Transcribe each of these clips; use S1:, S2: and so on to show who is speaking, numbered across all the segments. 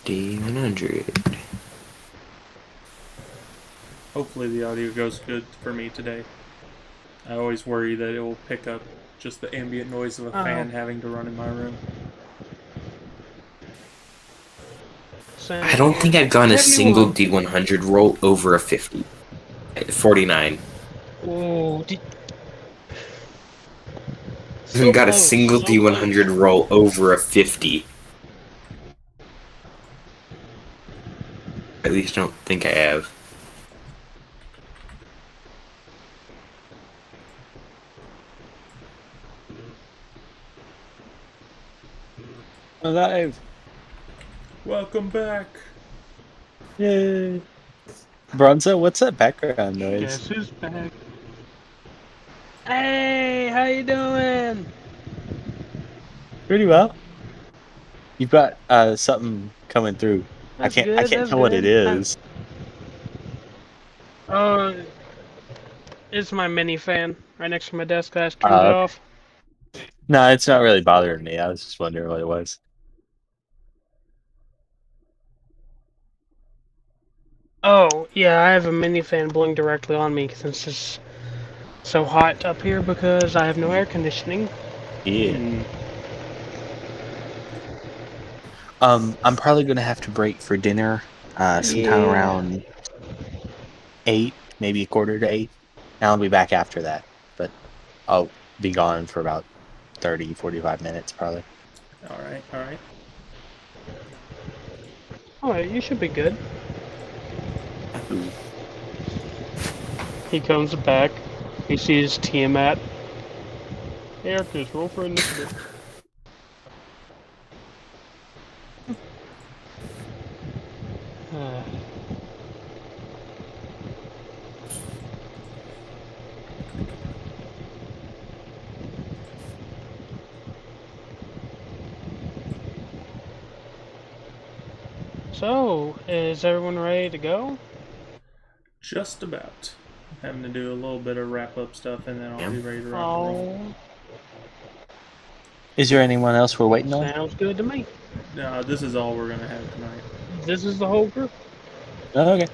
S1: D100.
S2: Hopefully the audio goes good for me today. I always worry that it will pick up just the ambient noise of a
S3: Oh,
S2: fan having to run in my room.
S1: I
S3: same
S1: don't
S3: here.
S1: think I've gone a
S3: Whatever you
S1: single
S3: want.
S1: D100 roll over a 50. 49.
S3: Oh,
S1: I haven't
S3: so
S1: got a
S3: close,
S1: single
S3: so
S1: D100
S3: close.
S1: roll over a 50. At least I don't think I have.
S4: Alive!
S2: Welcome back!
S4: Yay! Bronzo, what's that background noise?
S3: Guess who's back? Hey, how you doing?
S4: Pretty well. You've got something coming through. I
S3: That's
S4: can't I
S3: good.
S4: can't
S3: That's
S4: tell what it
S3: good.
S4: is.
S3: Uh, it's my mini fan right next to my desk. I just turned it
S4: Okay.
S3: off.
S4: No, it's not really bothering me. I was just wondering what it was.
S3: Oh, yeah, I have a mini fan blowing directly on me since it's so hot up here because I have no air conditioning.
S4: Yeah. I'm probably gonna have to break for dinner sometime
S3: Yeah.
S4: around 8, maybe a quarter to 8. And I'll be back after that. But I'll be gone for about 30, 45 minutes probably.
S2: Alright, alright.
S3: Oh, you should be good.
S4: Ooh.
S3: He comes back. He sees Tiamat. Hey, Arcus, roll for initiative. So, is everyone ready to go?
S2: Just about. I'm having to do a little bit of wrap up stuff and then I'll
S1: Yeah.
S2: be ready to rock and roll.
S3: Oh,
S4: Is there anyone else we're waiting on?
S3: sounds good to me.
S2: No, this is all we're gonna have tonight.
S3: This is the whole group.
S4: Oh, okay.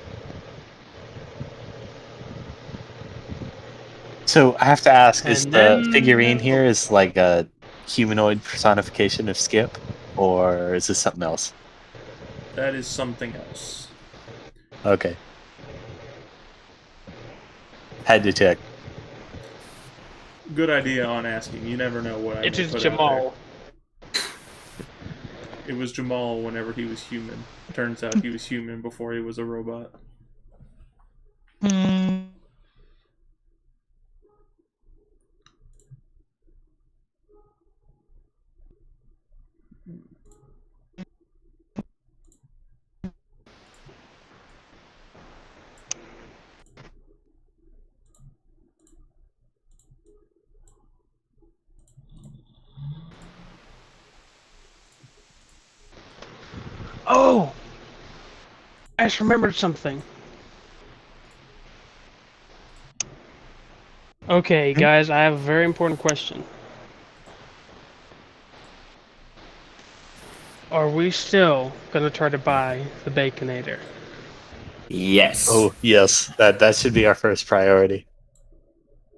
S4: So I have to ask, is
S3: And
S4: the
S3: then,
S4: figurine here is like a humanoid personification of Skip, or is this something else?
S2: That is something else.
S4: Okay. Had to check.
S2: Good idea on asking. You never know what I
S3: it
S2: may
S3: is
S2: put out there.
S3: Jamal.
S2: It was Jamal whenever he was human. Turns out he was human before he was a robot.
S3: Oh! I just remembered something. Okay,
S4: Hmm?
S3: guys, I have a very important question. Are we still gonna try to buy the Baconator?
S1: Yes.
S4: Oh, yes. That should be our first priority.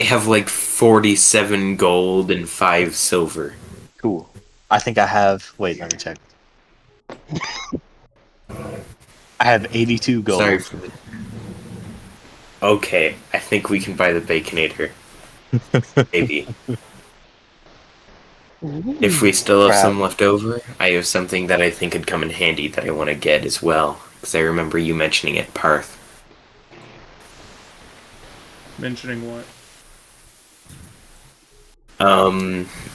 S1: I have like 47 gold and 5 silver.
S4: Cool. I think I have. Wait, let me check. I have 82
S1: Sorry
S4: gold.
S1: for the. Okay, I think we can buy the Baconator. Maybe. If we still have
S4: Crap.
S1: some left over, I have something that I think could come in handy that I want to get as well. Because I remember you mentioning it, Parth.
S2: Mentioning what?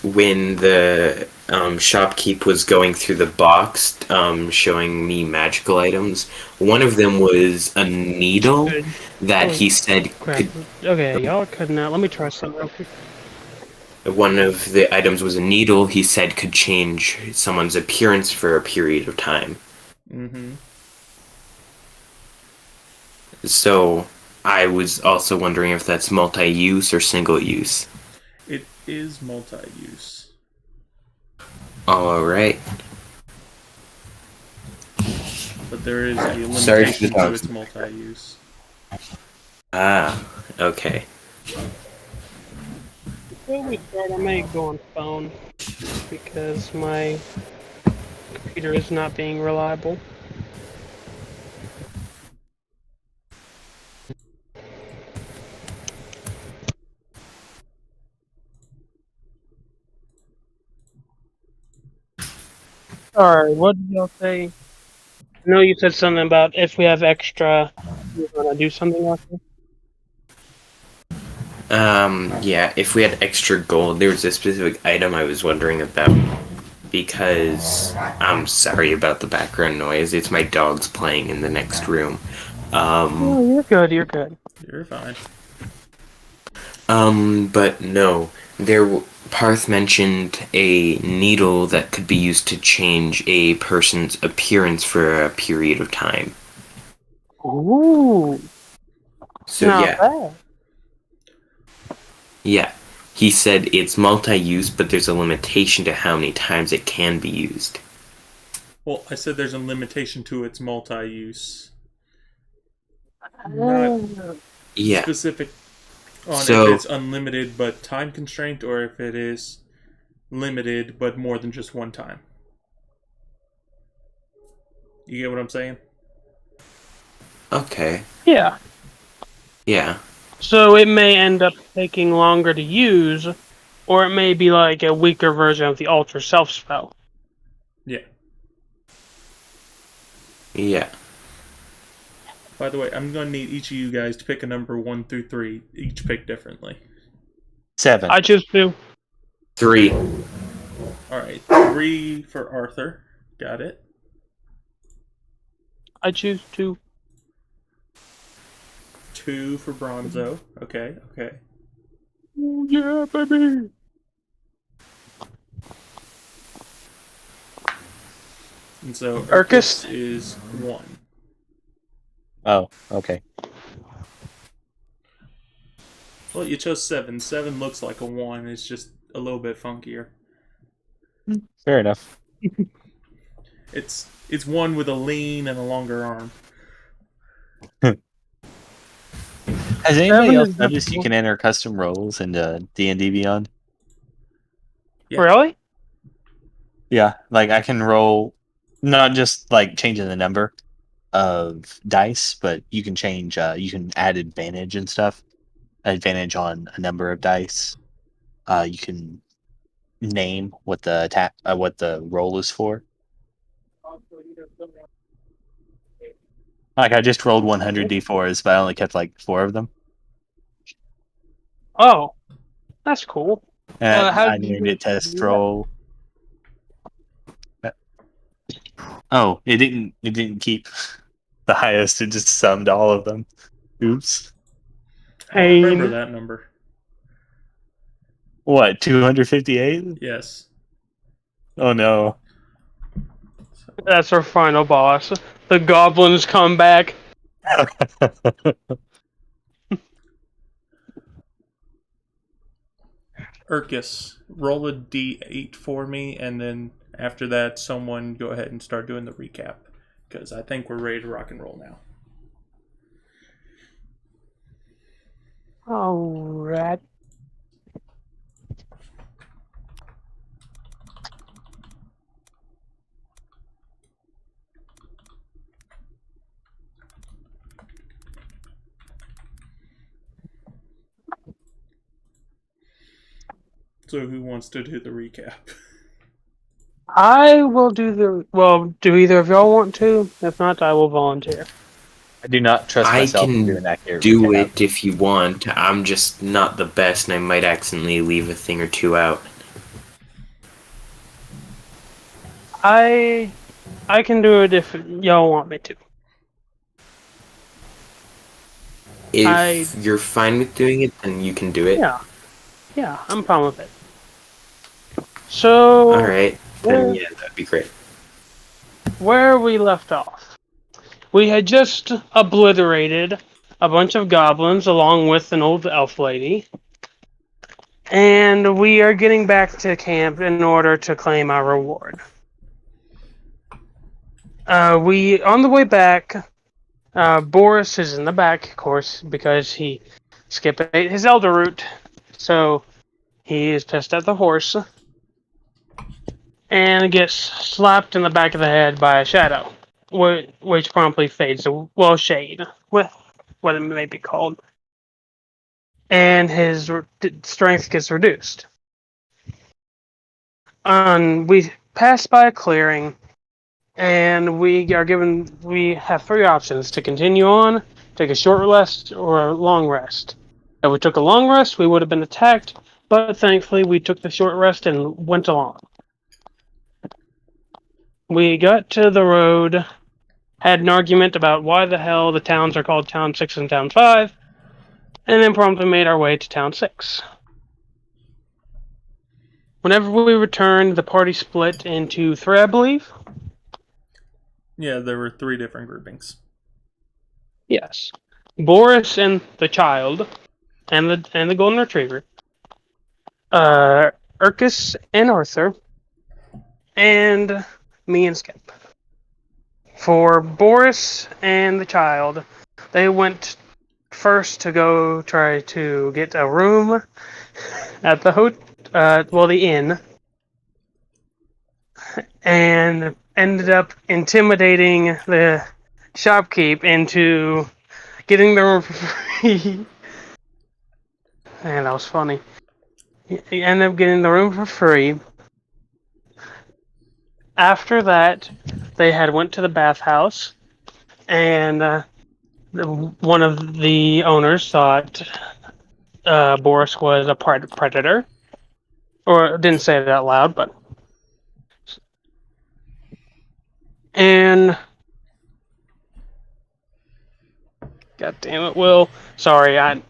S1: When the shopkeep was going through the box, showing me magical items, one of them was a needle
S3: Good.
S1: that
S3: Oh,
S1: he said
S3: crap.
S1: could.
S3: Okay, y'all are cutting out. Let me try something real quick.
S1: One of the items was a needle he said could change someone's appearance for a period of time.
S2: Mm-hmm.
S1: So I was also wondering if that's multi-use or single-use.
S2: It is multi-use.
S1: All right.
S2: but there is a
S1: Sorry for the
S2: limitation to
S1: dogs.
S2: its multi-use.
S1: Ah, okay.
S3: Before we start, I may go on phone because my computer is not being reliable. Alright, what did y'all say? I know you said something about if we have extra, we're gonna do something like this.
S1: Yeah, if we had extra gold, there was a specific item I was wondering about because I'm sorry about the background noise. It's my dogs playing in the next room.
S3: Oh, you're good, you're good.
S2: You're fine.
S1: But no, Parth mentioned a needle that could be used to change a person's appearance for a period of time.
S3: Ooh,
S1: So
S3: not
S1: yeah,
S3: bad.
S1: yeah. He said it's multi-use, but there's a limitation to how many times it can be used.
S2: Well, I said there's a limitation to its multi-use. Not
S1: Yeah.
S2: specific on if
S1: So
S2: it's unlimited but time constraint or if it is limited but more than just one time. You get what I'm saying?
S1: okay.
S3: Yeah.
S1: Yeah.
S3: So it may end up taking longer to use, or it may be like a weaker version of the Ultra Self spell.
S2: Yeah.
S1: Yeah.
S2: By the way, I'm going to need each of you guys to pick a number 1 through 3. Each pick differently.
S4: 7.
S3: I choose 2.
S1: 3.
S2: Alright, 3 for Arthur. Got it.
S3: I choose 2.
S2: 2 for Bronzo. Okay, okay.
S3: Oh, yeah, baby.
S2: And so
S3: Urkus?
S2: Urkus is 1.
S4: Oh, okay.
S2: Well, you chose 7. 7 looks like a 1. It's just a little bit funkier.
S4: Fair enough.
S2: It's 1 with a lean and a longer arm.
S4: Has anybody
S3: 7
S4: else
S3: is
S4: noticed you
S3: difficult.
S4: can enter custom roles into D&D Beyond?
S2: Yeah.
S3: Really?
S4: Yeah, like I can roll, not just like changing the number of dice, but you can change, you can add advantage and stuff. Advantage on a number of dice. You can name what the what the roll is for. Like I just rolled 100 d4s, but I only kept like 4 of them,
S3: Oh, that's cool.
S4: and
S3: How
S4: I
S3: did you
S4: named it test
S3: do that?
S4: roll. Oh, it didn't. It didn't keep the highest. It just summed all of them. Oops.
S2: I don't remember
S3: Pain.
S2: that number.
S4: What? 258?
S2: Yes.
S4: Oh no.
S3: That's our final boss. The goblins come back.
S2: Urkus, roll a d8 for me, and then after that, someone go ahead and start doing the recap. Because I think we're ready to rock and roll now.
S3: Alright.
S2: So who wants to do the recap?
S3: I will do the. Well, do either of y'all want to? If not, I will volunteer.
S4: I do not trust
S1: I
S4: myself to do
S1: can
S4: an accurate
S1: do
S4: recap.
S1: it if you want. I'm just not the best, and I might accidentally leave a thing or two out.
S3: I can do it if y'all want me to.
S1: If you're fine with doing it, then you can do it.
S3: Yeah, I'm fine with it. So,
S1: Alright, then yeah, that'd be great.
S3: where we left off, we had just obliterated a bunch of goblins along with an old elf lady, and we are getting back to camp in order to claim our reward. We on the way back. Boris is in the back, of course, because he skipped his elder route. So he is pissed at the horse and gets slapped in the back of the head by a shadow, which promptly fades to, well, shade, with what it may be called. And his strength gets reduced. We pass by a clearing, and we have three options: to continue on, take a short rest, or a long rest. If we took a long rest, we would have been attacked, but thankfully we took the short rest and went along. We got to the road, had an argument about why the hell the towns are called Town 6 and Town 5, and then promptly made our way to Town 6. Whenever we returned, the party split into three, I believe.
S2: Yeah, there were 3 different groupings.
S3: Yes. Boris and the child, and the golden retriever. Urkus and Arthur, and me and Skip. For Boris and the child, they went first to go try to get a room at the inn, and ended up intimidating the shopkeep into getting the room for free. Man, that was funny. He ended up getting the room for free. After that, they had went to the bathhouse, and one of the owners thought Boris was a predator, or didn't say it out loud, but. And God damn it, Will. Sorry,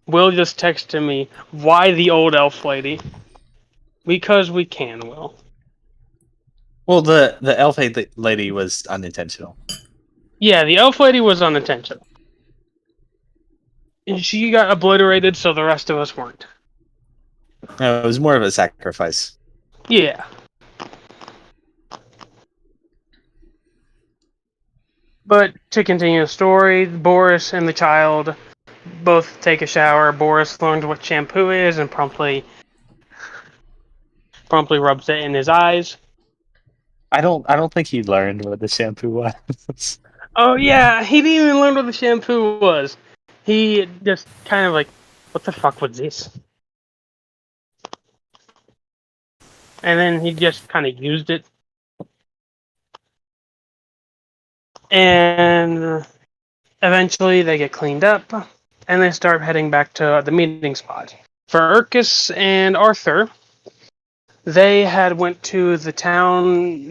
S3: Will just texted me, why the old elf lady? Because we can, Will.
S4: Well, the elf lady was unintentional.
S3: Yeah, the elf lady was unintentional. And she got obliterated, so the rest of us weren't.
S4: No, it was more of a sacrifice.
S3: Yeah. But to continue the story, Boris and the child both take a shower. Boris learns what shampoo is and promptly rubs it in his eyes.
S4: I don't think he learned what the shampoo was.
S3: Oh yeah, he didn't even learn what the shampoo was. He just kind of like, what the fuck was this? And then he just kind of used it. And eventually they get cleaned up, and they start heading back to the meeting spot. For Urkus and Arthur, they had went to the town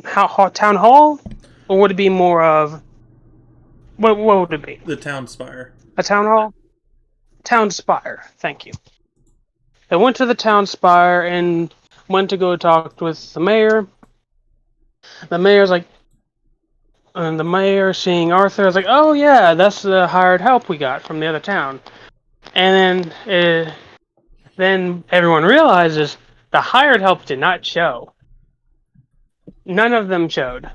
S3: hall, or would it be more of what would it be?
S2: The town spire.
S3: A town hall? Town spire. Thank you. They went to the town spire and went to go talk with the mayor. The mayor's like, and the mayor, seeing Arthur, is like, "Oh yeah, that's the hired help we got from the other town." And then everyone realizes the hired help did not show. None of them showed,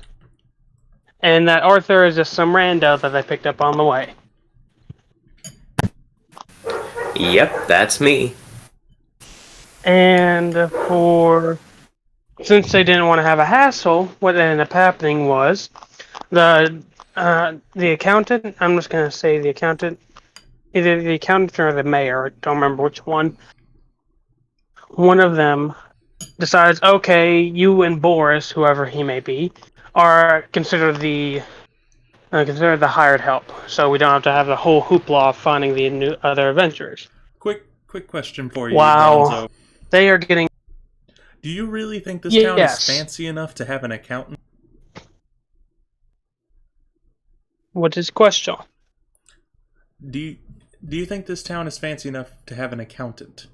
S3: and that Arthur is just some rando that they picked up on the way.
S1: Yep, that's me.
S3: And since they didn't want to have a hassle, what ended up happening was the accountant. I'm just gonna say the accountant, either the accountant or the mayor. I don't remember which one. One of them decides, okay, you and Boris, whoever he may be, are considered the hired help, so we don't have to have the whole hoopla of finding the new other adventurers.
S2: Quick question for you,
S3: Wow.
S2: Bronzo.
S3: They are getting.
S2: Do you really think this town
S3: Yes.
S2: is fancy enough to have an accountant?
S3: What's his question?
S2: Do you think this town is fancy enough to have an accountant?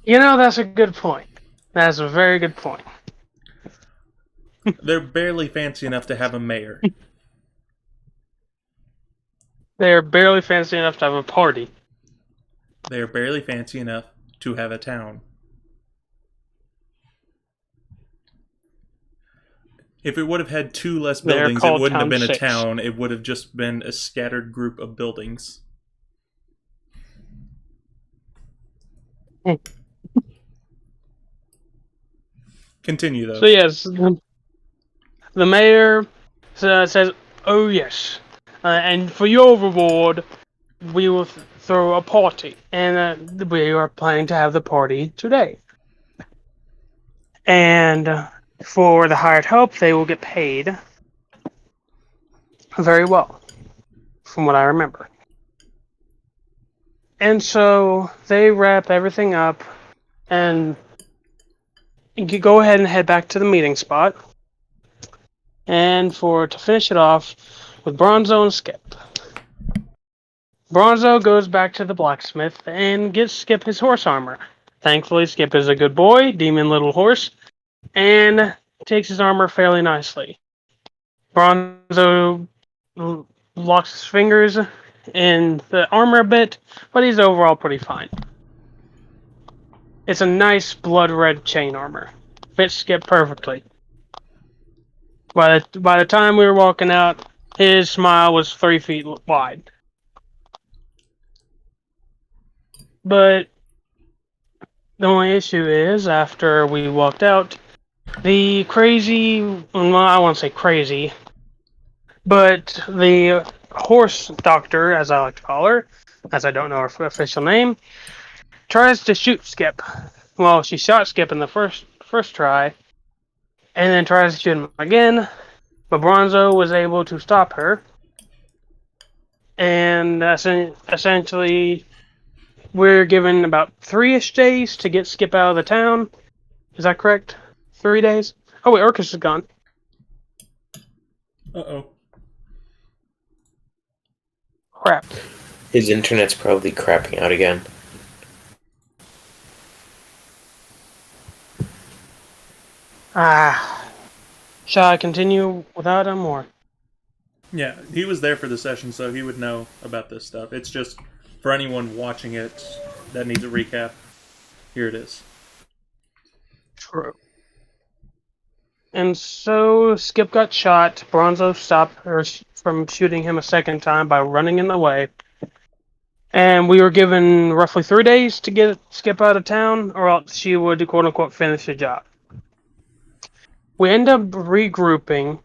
S3: You know, that's a good point. That's a very good point.
S2: They're barely fancy enough to have a mayor.
S3: They're barely fancy enough to have a party.
S2: They are barely fancy enough to have a town. If it would have had 2 less
S3: They're
S2: buildings, it
S3: called
S2: wouldn't have
S3: Town
S2: been a
S3: 6.
S2: town. It would have just been a scattered group of buildings. Continue, though.
S3: So yes, the mayor says, "Oh yes, and for your reward, we will throw a party, and we are planning to have the party today. And for the hired help, they will get paid very well, from what I remember." And so they wrap everything up, and you go ahead and head back to the meeting spot. And to finish it off with Bronzo and Skip. Bronzo goes back to the blacksmith and gets Skip his horse armor. Thankfully, Skip is a good boy, demon little horse, and takes his armor fairly nicely. Bronzo locks his fingers in the armor a bit, but he's overall pretty fine. It's a nice blood red chain armor. Fits Skip perfectly. By the time we were walking out, his smile was 3 feet wide. But the only issue is, after we walked out, the crazy, well, I won't say crazy, but the horse doctor, as I like to call her, as I don't know her official name, tries to shoot Skip. Well, she shot Skip in the first try, and then tries to shoot him again, but Bronzo was able to stop her, and essentially we're given about 3-ish days to get Skip out of the town. Is that correct? 3 days? Oh wait, Urkus is gone.
S2: Uh-oh.
S3: Crap.
S1: His internet's probably crapping out again.
S3: Shall I continue without him, or?
S2: Yeah, he was there for the session, so he would know about this stuff. It's just, for anyone watching it that needs a recap, here it is.
S3: True. And so Skip got shot. Bronzo stopped her from shooting him a second time by running in the way. And we were given roughly 3 days to get Skip out of town, or else she would, quote unquote, finish the job. We end up regrouping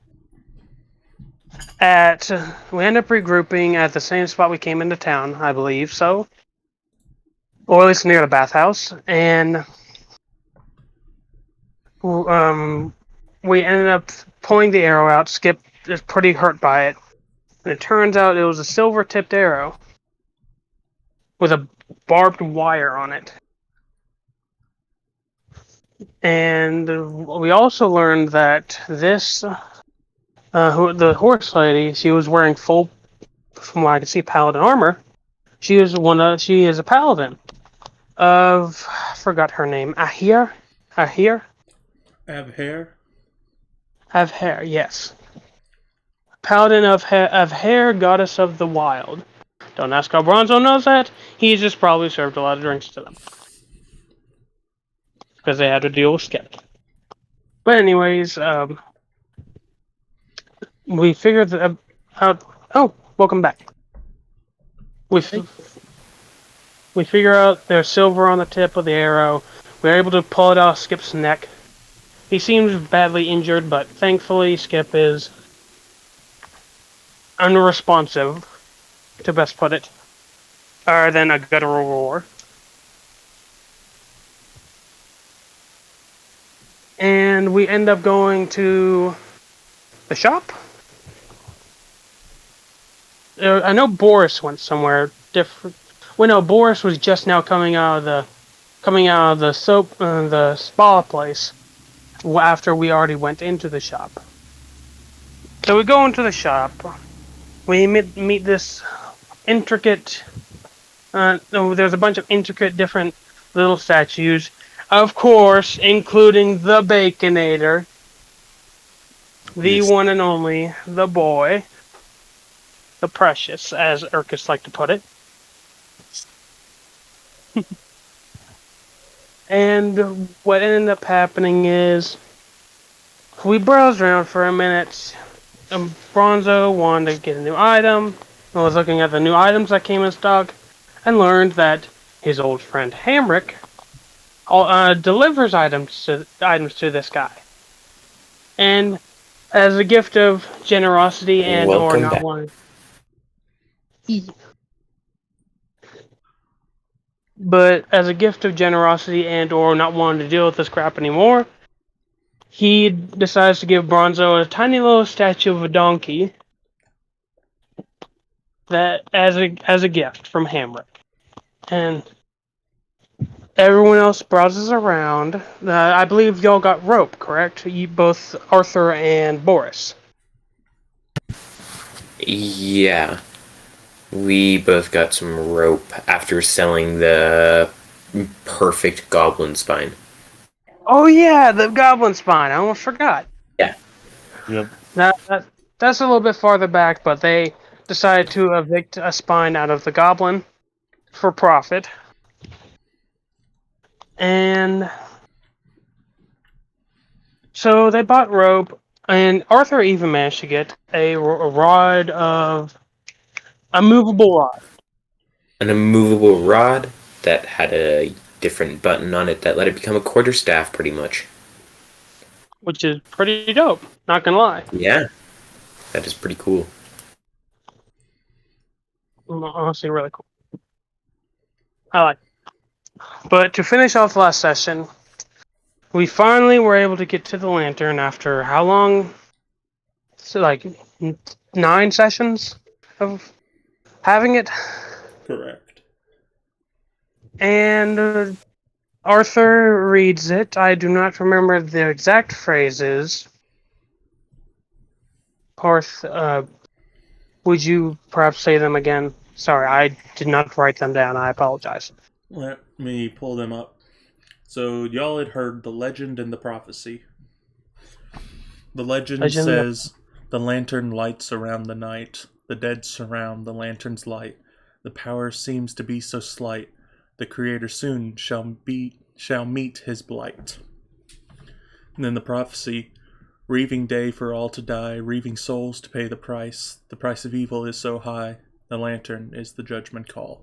S3: at the same spot we came into town, I believe so. Or at least near the bathhouse. And we ended up pulling the arrow out. Skip is pretty hurt by it. And it turns out it was a silver-tipped arrow with a barbed wire on it. And we also learned that the horse lady, she was wearing full, from what I can see, paladin armor. She is a paladin of, I forgot her name, Ahir?
S2: Abhair?
S3: Avhair, yes. Paladin of Avhair, goddess of the wild. Don't ask how Bronzo knows that. He's just probably served a lot of drinks to them. Because they had to deal with Skip. But anyways, we figured out... Oh, welcome back. We figure out there's silver on the tip of the arrow. We're able to pull it off Skip's neck. He seems badly injured, but thankfully Skip is unresponsive, to best put it, other than a guttural roar. And we end up going to the shop. I know Boris went somewhere different. Well, no, Boris was just now coming out of the spa place after we already went into the shop. So we go into the shop. We meet this intricate. There's a bunch of intricate different little statues. Of course, including the Baconator. The one and only, the boy. The precious, as Urkus like to put it. And what ended up happening is We browsed around for a minute. Bronzo wanted to get a new item. I was looking at the new items that came in stock and learned that his old friend Hamrick delivers items to this guy. And as a gift of generosity and or
S1: Welcome
S3: not
S1: back.
S3: wanting, but as a gift of generosity and or not wanting to deal with this crap anymore, he decides to give Bronzo a tiny little statue of a donkey that as a gift from Hamrick. And everyone else browses around. I believe y'all got rope, correct? You both, Arthur and Boris.
S1: Yeah. We both got some rope after selling the perfect goblin spine.
S3: Oh yeah, the goblin spine. I almost forgot.
S1: Yeah.
S4: Yep.
S3: That's a little bit farther back, but they decided to evict a spine out of the goblin for profit. And so they bought rope, and Arthur even managed to get a rod of a movable rod.
S1: An immovable rod that had a different button on it that let it become a quarterstaff, pretty much.
S3: Which is pretty dope, not gonna lie.
S1: Yeah. That is pretty cool.
S3: Honestly, really cool. I like it. But to finish off last session, we finally were able to get to the lantern after how long? So, like, 9 sessions of having it?
S2: Correct.
S3: And Arthur reads it. I do not remember the exact phrases. Arth, would you perhaps say them again? Sorry, I did not write them down. I apologize.
S2: Let me pull them up. So, y'all had heard the legend and the prophecy. The legend says, the lantern lights around the night. The dead surround the lantern's light. The power seems to be so slight. The Creator soon shall meet his blight. And then the prophecy, reaving day for all to die, reaving souls to pay the price. The price of evil is so high. The lantern is the judgment call.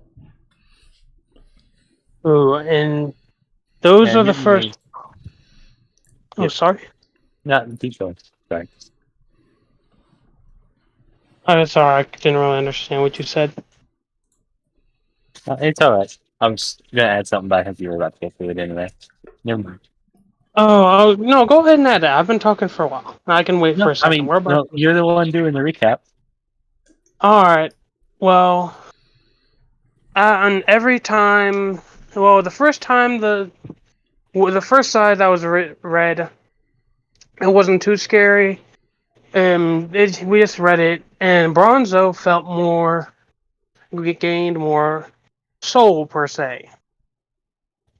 S3: Ooh, and those
S4: And
S3: are the
S4: you
S3: first.
S4: may-
S3: Oh,
S4: Yep.
S3: sorry.
S4: No, keep going. Sorry.
S3: Sorry, I didn't really understand what you said.
S4: It's all right. I'm just gonna add something, but I think you were about to go through it anyway. Never mind.
S3: Oh, no, go ahead and add it. I've been talking for a while. I can wait for a
S4: No, I
S3: second.
S4: mean,
S3: We're about.
S4: no, you're the one doing the recap.
S3: All right. Well, and every time, well, the first time the first side that was read, it wasn't too scary. We just read it, and Bronzo felt more, gained more soul per se.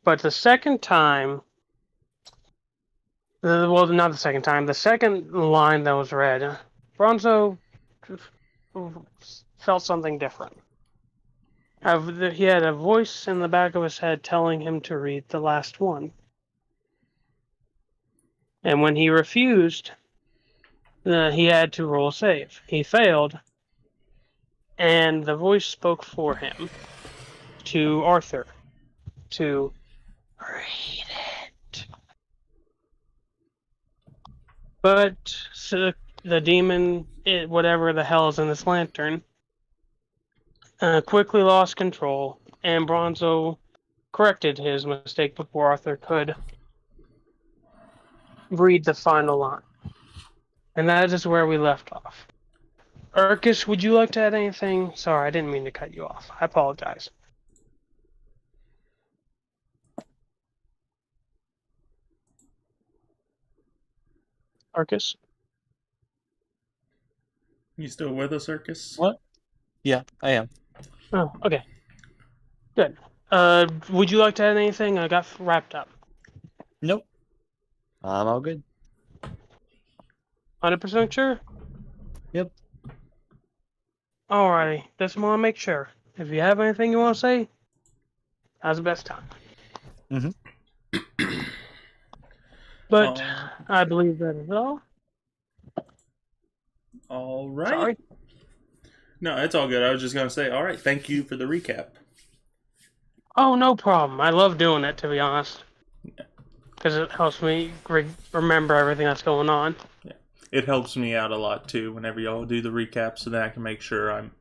S3: But the second time, well, not the second time, the second line that was read, Bronzo felt something different. He had a voice in the back of his head telling him to read the last one. And when he refused, he had to roll a save. He failed, and the voice spoke for him to Arthur to read it. But so the demon, whatever the hell is in this lantern, quickly lost control, and Bronzo corrected his mistake before Arthur could read the final line. And that is where we left off. Urkus, would you like to add anything? Sorry, I didn't mean to cut you off. I apologize. Arcus?
S2: You still with us, Circus?
S4: What? Yeah, I am.
S3: Oh, okay. Good. Would you like to add anything? I got wrapped up.
S4: Nope. I'm all good.
S3: 100% sure?
S4: Yep.
S3: Alrighty. Just want to make sure. If you have anything you want to say, now's the best time.
S4: Mhm.
S3: But I believe that is all.
S2: All right.
S3: Sorry.
S2: No, it's all good. I was just going to say, all right, thank you for the recap.
S3: Oh, no problem. I love doing it, to be honest. Because it helps me remember everything that's going on.
S2: Yeah. It helps me out a lot, too, whenever y'all do the recap, so that I can make sure I'm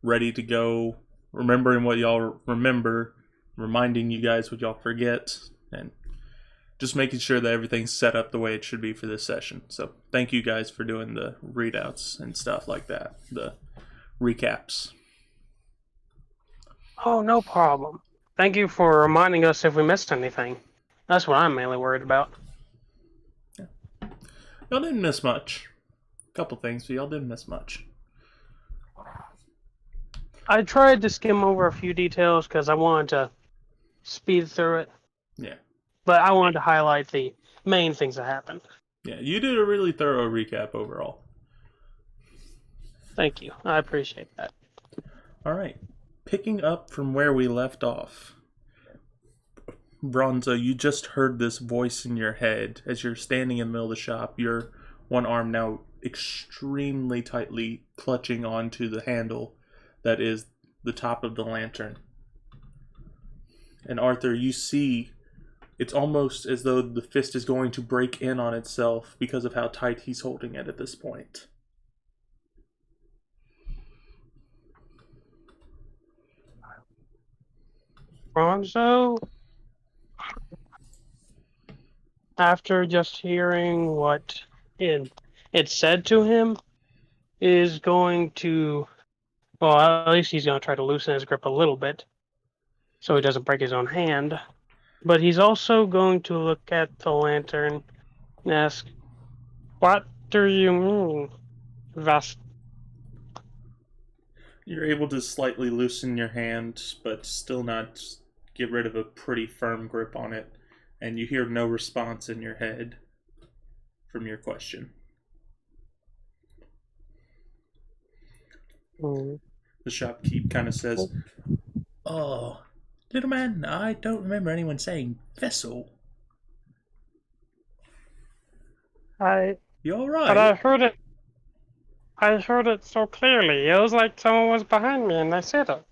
S2: ready to go, remembering what y'all remember, reminding you guys what y'all forget, and just making sure that everything's set up the way it should be for this session. So thank you guys for doing the readouts and stuff like that, the recaps.
S3: Oh, no problem. Thank you for reminding us if we missed anything. That's what I'm mainly worried about.
S2: Y'all didn't miss much. A couple things, but y'all didn't miss much.
S3: I tried to skim over a few details because I wanted to speed through it.
S2: Yeah.
S3: But I wanted to highlight the main things that happened.
S2: Yeah, you did a really thorough recap overall.
S3: Thank you. I appreciate that.
S2: All right. Picking up from where we left off. Bronzo, you just heard this voice in your head as you're standing in the middle of the shop. Your one arm now extremely tightly clutching onto the handle that is the top of the lantern. And Arthur, you see it's almost as though the fist is going to break in on itself because of how tight he's holding it at this point.
S3: Bronzo, after just hearing what it said to him, is going to, well, at least he's going to try to loosen his grip a little bit so he doesn't break his own hand. But he's also going to look at the lantern and ask, "What do you mean, Vas?"
S2: You're able to slightly loosen your hand, but still not get rid of a pretty firm grip on it. And you hear no response in your head from your question.
S3: Mm.
S2: The shopkeep kind of says, "Oh, little man, I don't remember anyone saying vessel. You all
S3: But I
S2: right?"
S3: heard it. I heard it so clearly. It was like someone was behind me and they said it.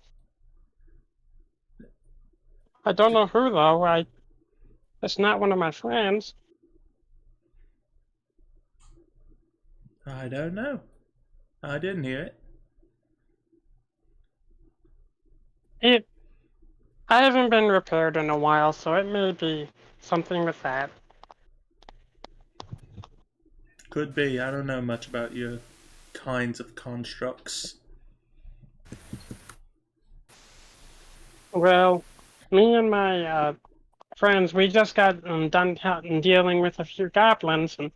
S3: I don't know who though. It's not one of my friends.
S2: I don't know. I didn't hear it.
S3: It. I haven't been repaired in a while, so it may be something with that.
S2: Could be. I don't know much about your kinds of constructs.
S3: Well, me and my friends, we just got done dealing with a few goblins, and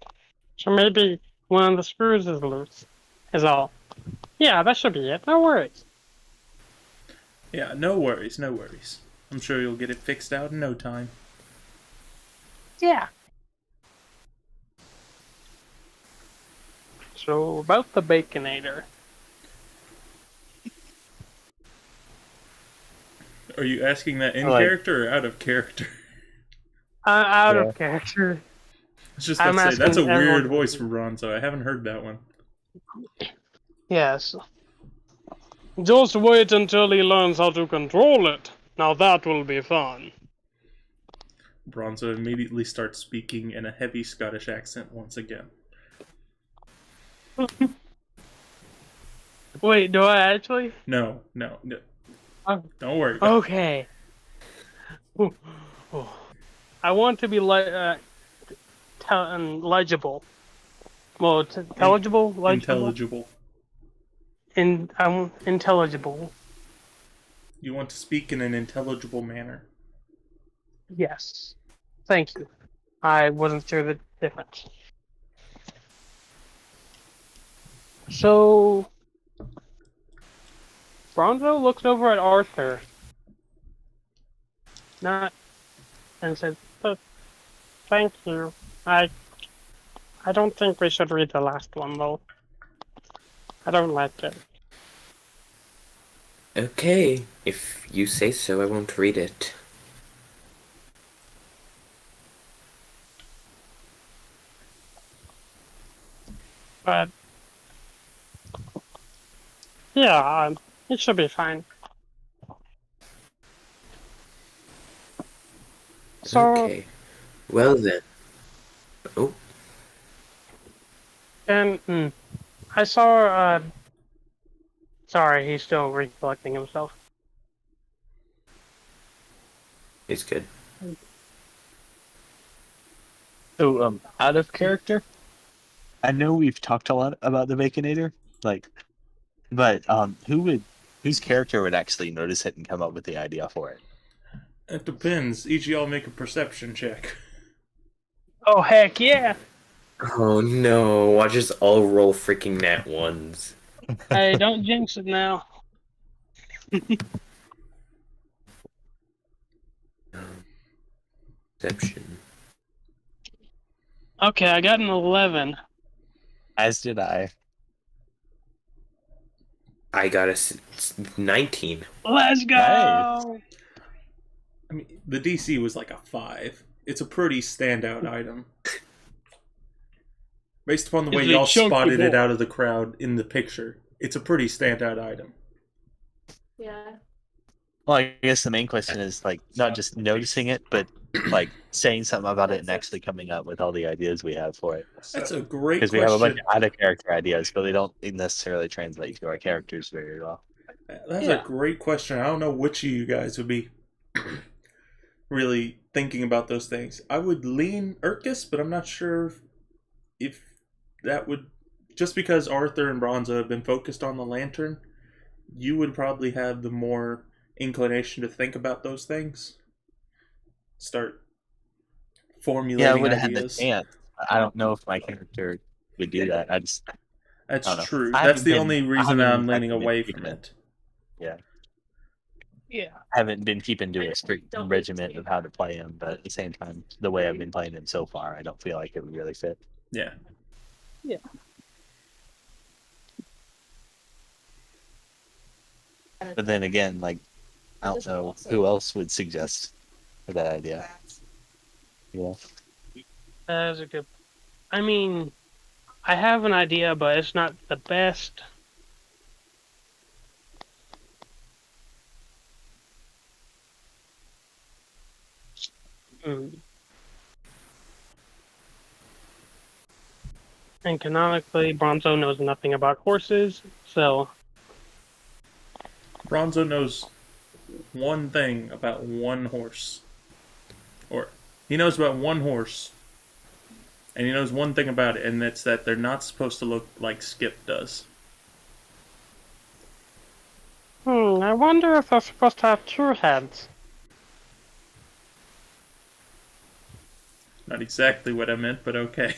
S3: so maybe one of the screws is loose. Is all. Yeah, that should be it. No worries.
S2: Yeah, no worries, no worries. I'm sure you'll get it fixed out in no time.
S3: Yeah. So about the Baconator.
S2: Are you asking that in
S4: Like-
S2: character or out of character?
S3: Out
S4: Yeah.
S3: of character.
S2: I was just about
S3: I'm
S2: to say, that's a
S3: asking everyone-
S2: weird voice for Bronzo. I haven't heard that one.
S3: Yes. Just wait until he learns how to control it. Now that will be fun.
S2: Bronzo immediately starts speaking in a heavy Scottish accent once again.
S3: Wait, do I actually?
S2: No.
S3: Oh.
S2: Don't worry.
S3: Okay. Ooh. Ooh. I want to be legible. Well, intelligible, legible,
S2: Intelligible.
S3: intelligible.
S2: You want to speak in an intelligible manner.
S3: Yes. Thank you. I wasn't sure the difference. So, Bronzo looks over at Arthur, and says, "Thank you. I don't think we should read the last one though. I don't like it."
S1: Okay, if you say so, I won't read it.
S3: But Yeah, it should be fine. So,
S1: Okay. Well then. Oh,
S3: and I saw. Sorry, he's still recollecting himself.
S1: it's good.
S4: So, out of character, I know we've talked a lot about the Baconator, like, but whose character would actually notice it and come up with the idea for it?
S2: It depends. Each of y'all make a perception check.
S3: Oh heck yeah!
S1: Oh no! Watch us all roll freaking nat ones.
S3: Hey, don't jinx it now.
S1: Perception.
S3: Okay, I got an 11.
S4: As did I.
S1: I got a 19.
S3: Let's go!
S4: Nice.
S2: I mean, the DC was like a 5. It's a pretty standout item. Based upon the way
S3: It's a
S2: y'all
S3: chunky
S2: spotted it
S3: ball.
S2: out of the crowd in the picture, it's a pretty standout item.
S5: Yeah.
S4: Well, I guess the main question is like not just noticing it, but like saying something about it and actually coming up with all the ideas we have for it.
S2: That's a great
S4: Because we have a bunch
S2: question.
S4: of out of character ideas, but they don't necessarily translate to our characters very well.
S2: That's
S3: Yeah.
S2: a great question. I don't know which of you guys would be really thinking about those things. I would lean Urkus, but I'm not sure if that would... Just because Arthur and Bronzo have been focused on the lantern, you would probably have the more inclination to think about those things. Start formulating
S4: Yeah, I would have had the
S2: ideas.
S4: chance. I don't know if my character would do that. I don't
S2: That's
S4: know.
S2: true.
S4: I
S2: That's
S4: haven't
S2: the
S4: been-
S2: only
S4: I
S2: reason
S4: haven't
S2: I'm leaning
S4: actually been
S2: away
S4: keeping
S2: from
S4: it.
S2: it.
S3: Yeah.
S4: I haven't been keeping to a strict regiment of how to play him, but at the same time, the way I've been playing him so far, I don't feel like it would really fit.
S2: Yeah.
S4: But then again, like, I don't know who else would suggest for that idea. Yeah.
S3: That is a good. I mean, I have an idea, but it's not the best. Hmm. And canonically, Bronzo knows nothing about horses, so
S2: Bronzo knows one thing about one horse. Or, he knows about one horse. And he knows one thing about it, and that's that they're not supposed to look like Skip does.
S3: I wonder if they're supposed to have two heads.
S2: Not exactly what I meant, but okay.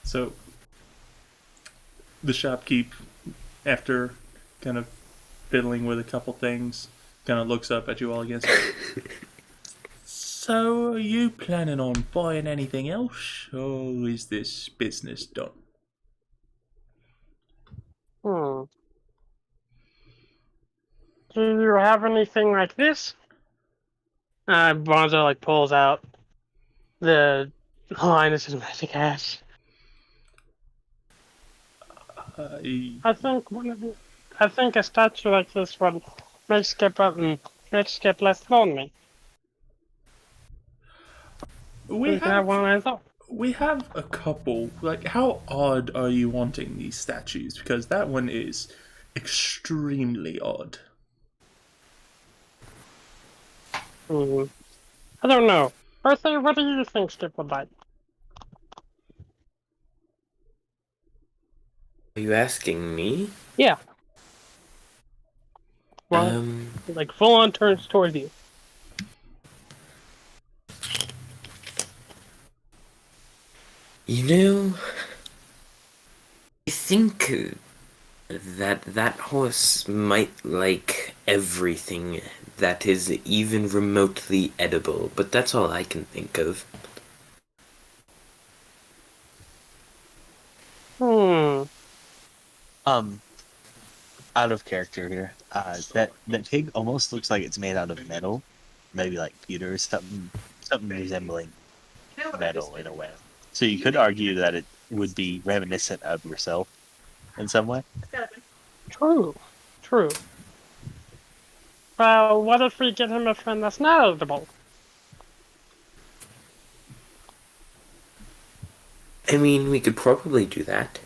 S2: So, the shopkeep, after kind of fiddling with a couple things, kind of looks up at you all again. So, are you planning on buying anything else, or is this business done?
S3: Do you have anything like this? Bronzo like pulls out the Linus's magic ass. I think a statue like this would make Skip less lonely.
S2: We
S3: You can have one of those.
S2: We have a couple. Like, how odd are you wanting these statues? Because that one is extremely odd.
S3: I don't know. Birthday, what do you think Skip would like?
S1: Are you asking me?
S3: Yeah. Well, like full on turns towards you.
S1: You know, I think that horse might like everything that is even remotely edible, but that's all I can think of.
S4: Out of character here. That pig almost looks like it's made out of metal, maybe like pewter or something resembling metal in a way. So you could argue that it would be reminiscent of yourself in some way.
S3: True. True. Well, what if we get him a friend that's not edible?
S1: I mean, we could probably do that.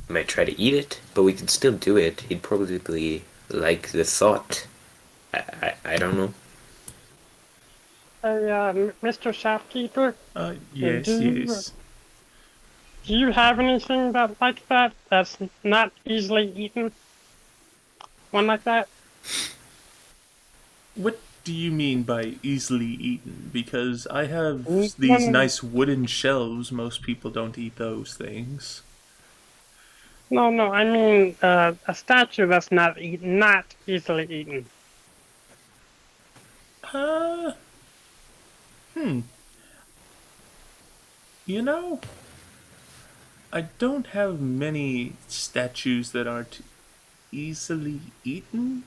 S1: Might try to eat it, but we could still do it. He'd probably like the thought. I don't know.
S3: Hey, Mr. Shopkeeper,
S2: Yes,
S3: do
S2: yes.
S3: you have anything that like that that's not easily eaten? One like that?
S2: What do you mean by easily eaten? Because I have
S3: Mm,
S2: these
S3: mm.
S2: nice wooden shelves. Most people don't eat those things.
S3: No, I mean a statue that's not easily eaten.
S2: Uh, hmm. You know, I don't have many statues that aren't easily eaten,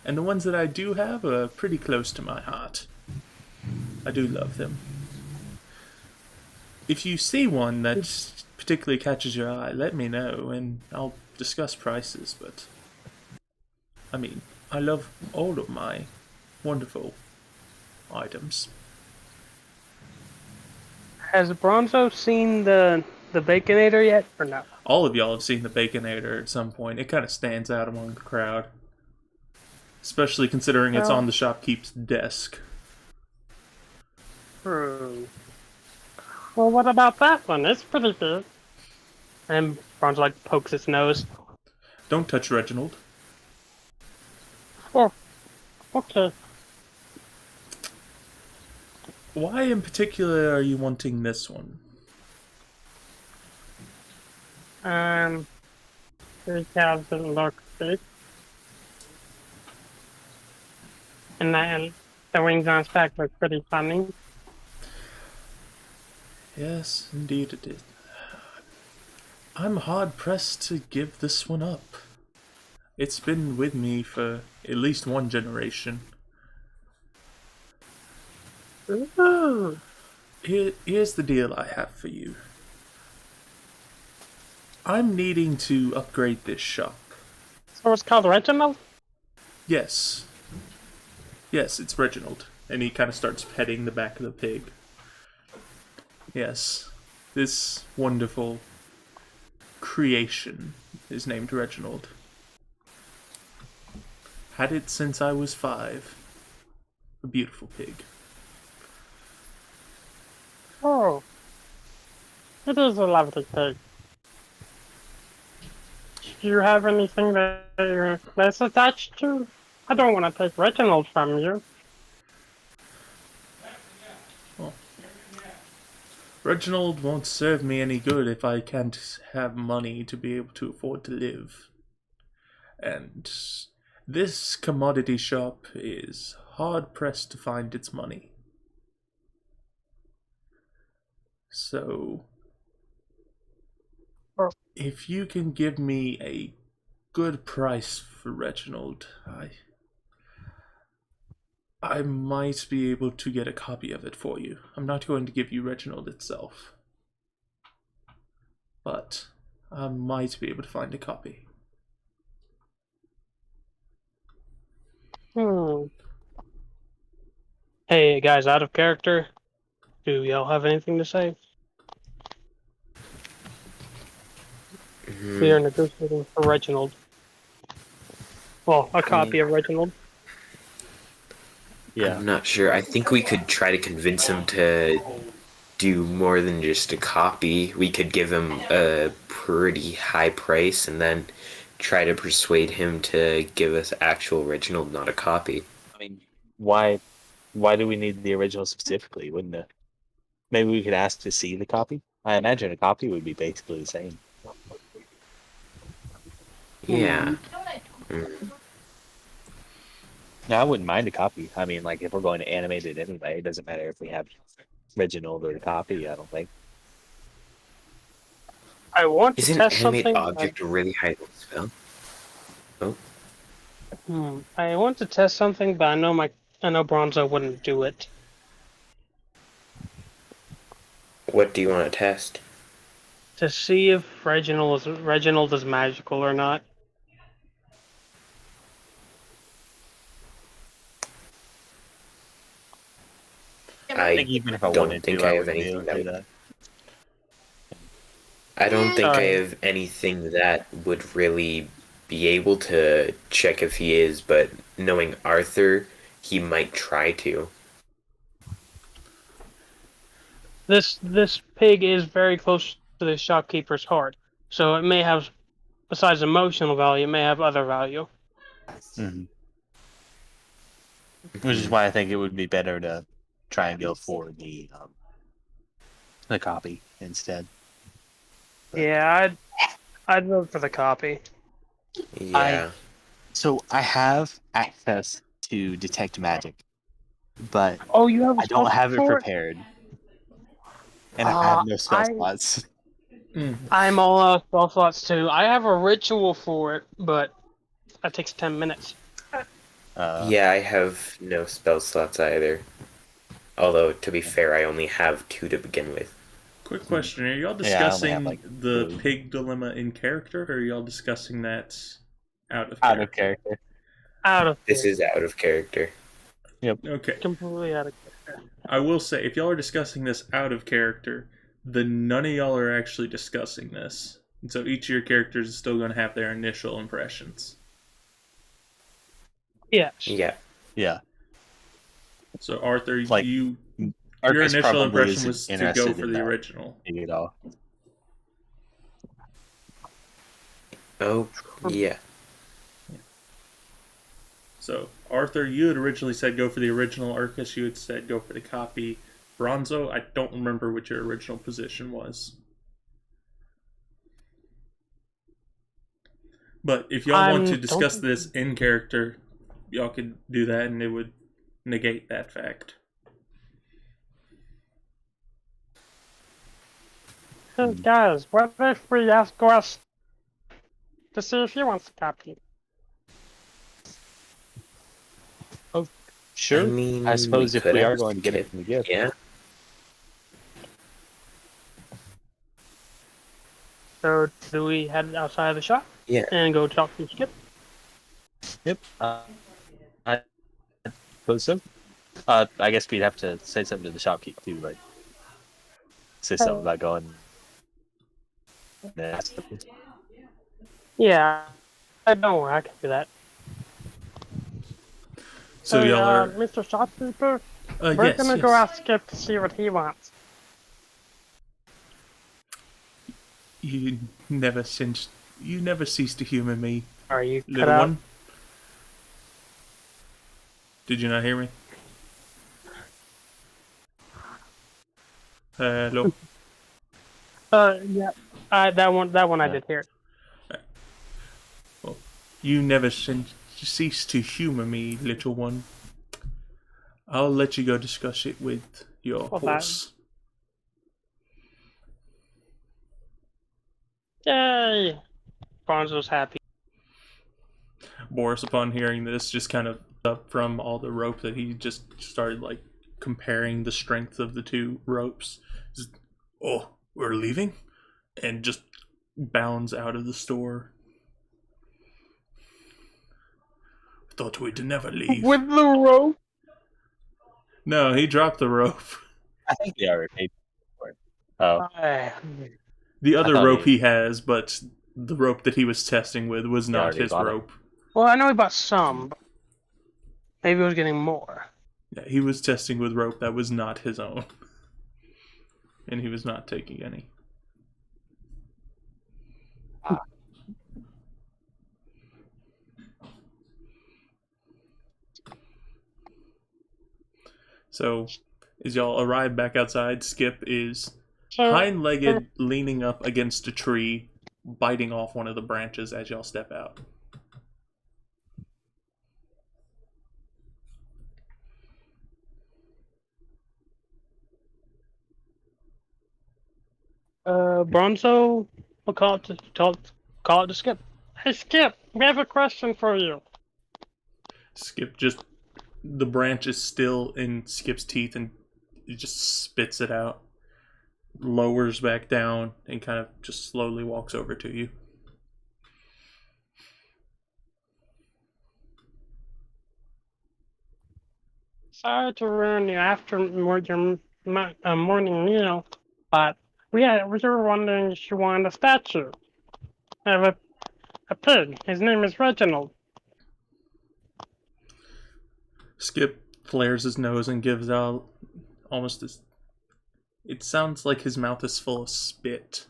S2: and the ones that I do have are pretty close to my heart. I do love them. If you see one that particularly catches your eye, let me know, and I'll discuss prices, but I mean, I love all of my wonderful items.
S3: Has Bronzo seen the Baconator yet, or no?
S2: All of y'all have seen the Baconator at some point. It kind of stands out among the crowd. Especially considering it's
S3: Well-
S2: on the shopkeep's desk.
S3: Well, what about that one? It's pretty big. And Bronzo like pokes its nose.
S2: Don't touch Reginald.
S3: Oh, okay.
S2: Why in particular are you wanting this one?
S3: Because it looks big. And then the wings on its back look pretty funny.
S2: Yes, indeed it did. I'm hard pressed to give this one up. It's been with me for at least one generation.
S3: Ooh.
S2: Here's the deal I have for you. I'm needing to upgrade this shop.
S3: So it's called Reginald?
S2: Yes. Yes, it's Reginald. And he kind of starts petting the back of the pig. Yes. This wonderful creation is named Reginald. Had it since I was 5. A beautiful pig.
S3: Oh. It is a lovely pig. Do you have anything that you're less attached to? I don't want to take Reginald from you.
S2: Reginald won't serve me any good if I can't have money to be able to afford to live. And this commodity shop is hard pressed to find its money. So, if you can give me a good price for Reginald, I might be able to get a copy of it for you. I'm not going to give you Reginald itself, but I might be able to find a copy.
S3: Hey guys, out of character. Do y'all have anything to say? We are negotiating for Reginald. Well, a copy of Reginald.
S4: Yeah.
S1: I'm not sure. I think we could try to convince him to do more than just a copy. We could give him a pretty high price and then try to persuade him to give us actual original, not a copy.
S4: I mean, why do we need the original specifically? Wouldn't it? Maybe we could ask to see the copy. I imagine a copy would be basically the same.
S1: Yeah.
S4: No, I wouldn't mind a copy. I mean, like if we're going to animate it anyway, it doesn't matter if we have Reginald or the copy. I don't think.
S3: I want to
S1: Is an
S3: test
S1: animate
S3: something.
S1: object a really high spell? Oh.
S3: I want to test something, but I know Bronzo wouldn't do it.
S1: What do you want to test?
S3: to see if Reginald is magical or not.
S4: I think
S1: I
S4: even if I
S1: don't
S4: wanted
S1: think
S4: to,
S1: I
S4: I
S1: have
S4: wouldn't be
S1: anything
S4: able to
S1: that
S4: do
S1: would,
S4: that.
S1: I don't think I
S3: Sorry.
S1: have anything that would really be able to check if he is, but knowing Arthur, he might try to.
S3: This pig is very close to the shopkeeper's heart, so it may have, besides emotional value, it may have other value.
S4: Mm-hmm. Which is why I think it would be better to try and go for the copy instead. But
S3: Yeah, I'd vote for the copy.
S1: Yeah.
S4: so I have access to detect magic, but
S3: Oh, you have a
S4: I don't
S3: spell
S4: have it
S3: for it?
S4: prepared, and I have no spell slots.
S3: I'm all out of spell slots too. I have a ritual for it, but that takes 10 minutes.
S1: Yeah, I have no spell slots either. Although, to be fair, I only have 2 to begin with.
S2: Quick question: are y'all
S4: Yeah, I only have,
S2: discussing
S4: like,
S2: the
S4: 2.
S2: pig dilemma in character, or are y'all discussing that out of
S4: Out of
S2: character?
S4: character.
S3: Out of
S1: This
S3: here.
S1: is out of character.
S4: Yep.
S2: Okay.
S3: Completely out of character.
S2: I will say, if y'all are discussing this out of character, then none of y'all are actually discussing this. And so each of your characters is still going to have their initial impressions.
S3: Yes.
S1: Yeah.
S4: Yeah.
S2: So Arthur,
S4: Like,
S2: your
S4: Arcus
S2: initial
S4: probably
S2: impression
S4: isn't
S2: was to go
S4: interested
S2: for
S4: in
S2: the
S4: that
S2: original.
S4: at all.
S1: Oh, yeah.
S2: So Arthur, you had originally said go for the original. Arcus, you had said go for the copy. Bronzo, I don't remember what your original position was. But if y'all want to discuss this in character, y'all could do that and it would negate that fact.
S3: Hey guys, what if we ask Gus to see if he wants a copy?
S4: Sure.
S1: I mean,
S4: I suppose
S1: we
S4: if
S1: could
S4: we are
S1: ask
S4: going to get it
S1: him.
S4: from the gift.
S1: Yeah.
S3: So do we head outside of the shop
S1: Yeah.
S3: and go talk to Skip?
S4: Yep. I suppose so. I guess we'd have to say something to the shopkeep too, like say something about going.
S3: Yeah, don't worry, I can do that.
S2: So
S3: Hey,
S2: y'all are
S3: Mr. Shopkeeper, we're
S2: yes,
S3: gonna
S2: yes.
S3: go ask Skip to see what he wants.
S2: You never cease to humor me,
S3: Are you cut
S2: little
S3: out?
S2: one. Did you not hear me? Hello.
S3: Yeah. That one I did hear.
S2: Well, you never cease to humor me, little one. I'll let you go discuss it with your
S3: Well,
S2: horse.
S3: Yay! Bonzo's happy.
S2: Boris, upon hearing this, just kind of up from all the rope that he just started like comparing the strength of the 2 ropes. Just, oh, we're leaving? And just bounds out of the store. Thought we'd never leave.
S3: With the rope?
S2: No, he dropped the rope.
S4: I think they already paid for it. Oh,
S2: The other
S4: thought
S2: rope
S4: he-
S2: he has, but the rope that he was testing with was not
S4: already
S2: his
S4: bought it.
S2: rope.
S3: Well, I know he bought some. But maybe he was getting more.
S2: Yeah, he was testing with rope that was not his own. And he was not taking any. So, as y'all arrive back outside, Skip is hind-legged, leaning up against a tree, biting off one of the branches as y'all step out.
S3: Bronzo will call it to Skip. Hey Skip, we have a question for you.
S2: Skip just... The branch is still in Skip's teeth and he just spits it out. lowers back down and kind of just slowly walks over to you.
S3: Sorry to ruin your morning meal, but we were wondering if you wanted a statue. I have a pig. His name is Reginald.
S2: Skip flares his nose and gives out almost this. It sounds like his mouth is full of spit,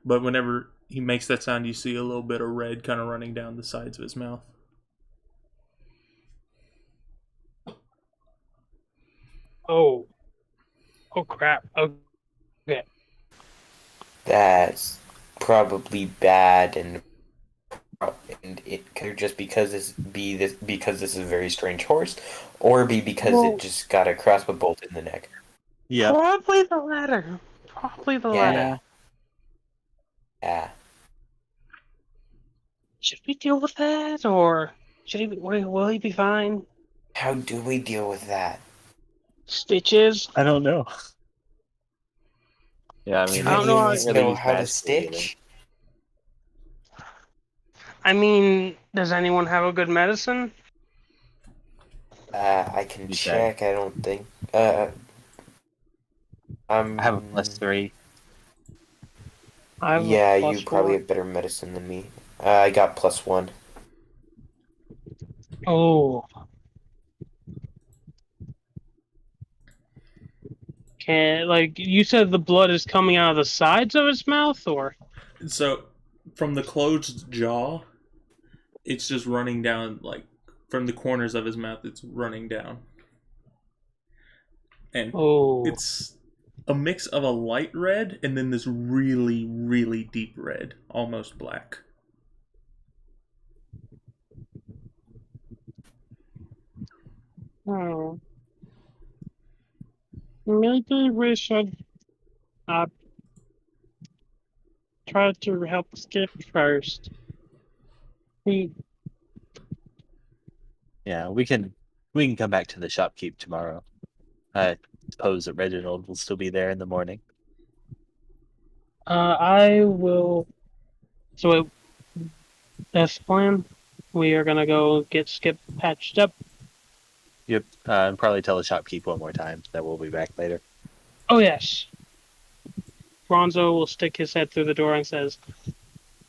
S2: but whenever he makes that sound, you see a little bit of red kind of running down the sides of his mouth.
S3: Oh crap. Okay.
S1: That's probably bad, and it could just because because this is a very strange horse, or be because it just got a crossbow bolt in the neck.
S4: Yeah.
S3: Probably the latter. Probably the latter.
S1: Yeah.
S3: Should we deal with that, or will he be fine?
S1: How do we deal with that?
S3: Stitches?
S4: I don't know.
S6: Yeah, I
S1: Do
S6: mean,
S3: I don't
S1: any
S3: know
S1: of
S3: how-
S1: us
S6: can't really
S1: know
S6: use
S1: how to
S6: magic either.
S1: stitch?
S3: I mean, does anyone have a good medicine?
S1: I can
S6: Use
S1: check. I don't think.
S4: I have a +3.
S3: I have
S1: Yeah,
S3: a
S1: you
S3: +4.
S1: probably have better medicine than me. I got +1.
S3: Oh. Like you said, the blood is coming out of the sides of his mouth, or?
S2: So, from the closed jaw, it's just running down, like, from the corners of his mouth, it's running down. And it's a mix of a light red and then this really, really deep red, almost black.
S3: Oh. Maybe we should try to help Skip first.
S4: Yeah, we can come back to the shopkeep tomorrow. I suppose that Reginald will still be there in the morning.
S3: I will. So that's the plan. We are gonna go get Skip patched up.
S4: Yep. And probably tell the shopkeep one more time that we'll be back later.
S3: Oh yes. Bronzo will stick his head through the door and says,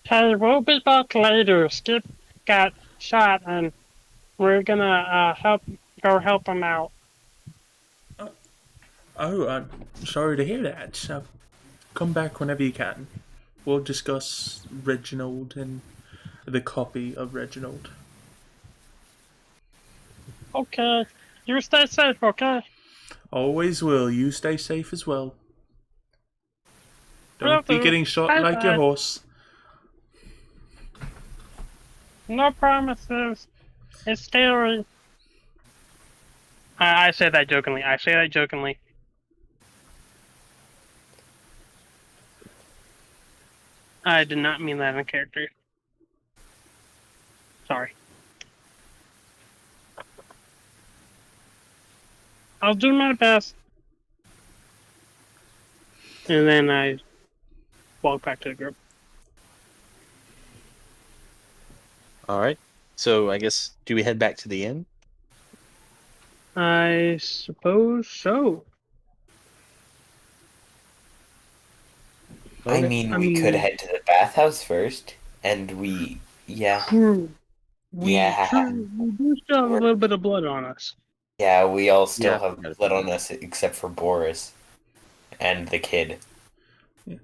S3: "Hey, we'll be back later. Skip got shot, and we're gonna help him out."
S2: Oh, I'm sorry to hear that. So, come back whenever you can. We'll discuss Reginald and the copy of Reginald.
S3: Okay. You stay safe, okay?
S2: Always will. You stay safe as well.
S3: Will
S2: Don't be
S3: do.
S2: getting shot
S3: Bye
S2: like your
S3: bye.
S2: horse.
S3: No promises. It's scary. I say that jokingly. I did not mean that in character. Sorry. I'll do my best. And then I walk back to the group.
S4: All right. So I guess do we head back to the inn?
S3: I suppose so.
S1: I mean, we could head to the bathhouse first, and we
S3: True. We do still have a little bit of blood on us.
S1: Yeah, we all still
S4: Yeah.
S1: have blood on us except for Boris and the kid.
S3: Well,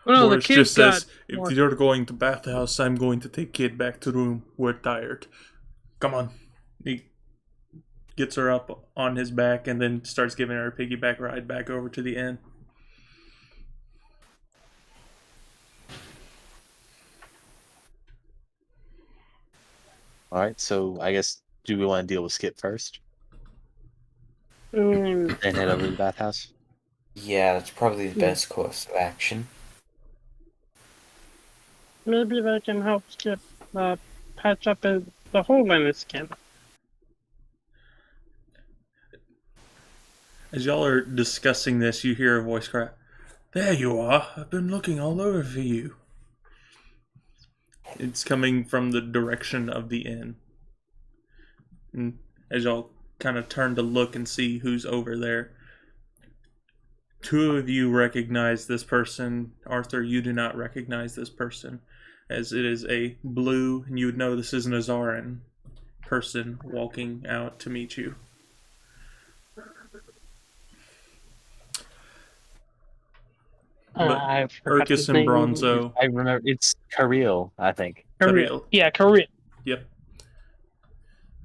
S3: no,
S2: Boris
S3: the kid
S2: just says,
S3: got
S2: if you're going to bathhouse, I'm going to take kid back to room. We're tired. Come on. He gets her up on his back and then starts giving her a piggyback ride back over to the inn.
S4: All right. So I guess do we want to deal with Skip first and head over to the bathhouse?
S1: Yeah, that's probably the best course of action.
S3: Maybe they can help Skip patch up the hole in his skin.
S2: As y'all are discussing this, you hear a voice cry, There you are. I've been looking all over for you. It's coming from the direction of the inn. And as y'all kind of turn to look and see who's over there, two of you recognize this person. Arthur, you do not recognize this person, as it is a blue, and you would know this is an Azaran person walking out to meet you. But
S3: I forgot
S2: Urkus
S3: his
S2: and
S3: name.
S2: Bronzo,
S4: I remember it's Kirill, I think.
S2: Kirill.
S3: Yeah, Korea.
S2: Yep.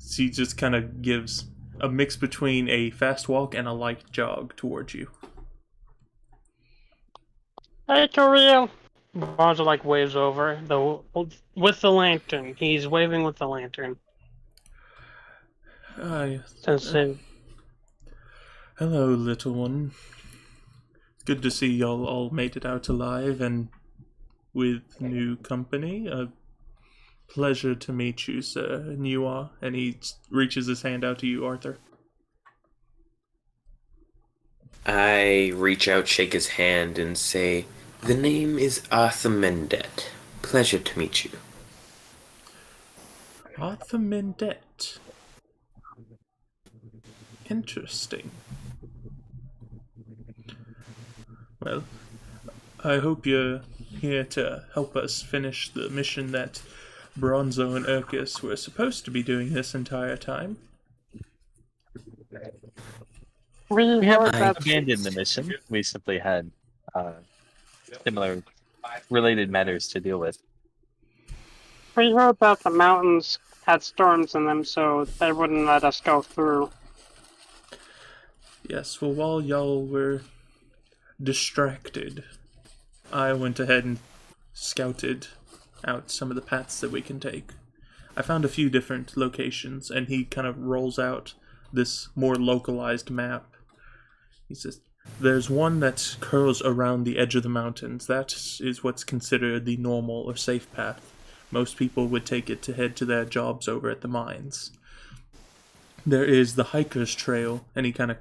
S2: She just kind of gives a mix between a fast walk and a light jog towards you.
S3: Hey, Korea. Bronzo like waves over with the lantern. He's waving with the lantern. Since
S2: Hello, little one. Good to see y'all all made it out alive and with new company. A pleasure to meet you, sir. And you are. And he reaches his hand out to you, Arthur.
S1: I reach out, shake his hand, and say, "The name is Arthur Mendet. Pleasure to meet you."
S2: Arthur Mendet. Interesting. Well, I hope you're here to help us finish the mission that Bronzo and Urkus were supposed to be doing this entire time.
S3: we heard that
S4: Abandoned the mission. We simply had similar related matters to deal with.
S3: we heard that the mountains had storms in them, so they wouldn't let us go through.
S2: Yes, well, while y'all were distracted, I went ahead and scouted out some of the paths that we can take. I found a few different locations, and he kind of rolls out this more localized map. He says, there's one that curls around the edge of the mountains. That is what's considered the normal or safe path. Most people would take it to head to their jobs over at the mines. There is the hiker's trail, and he kind of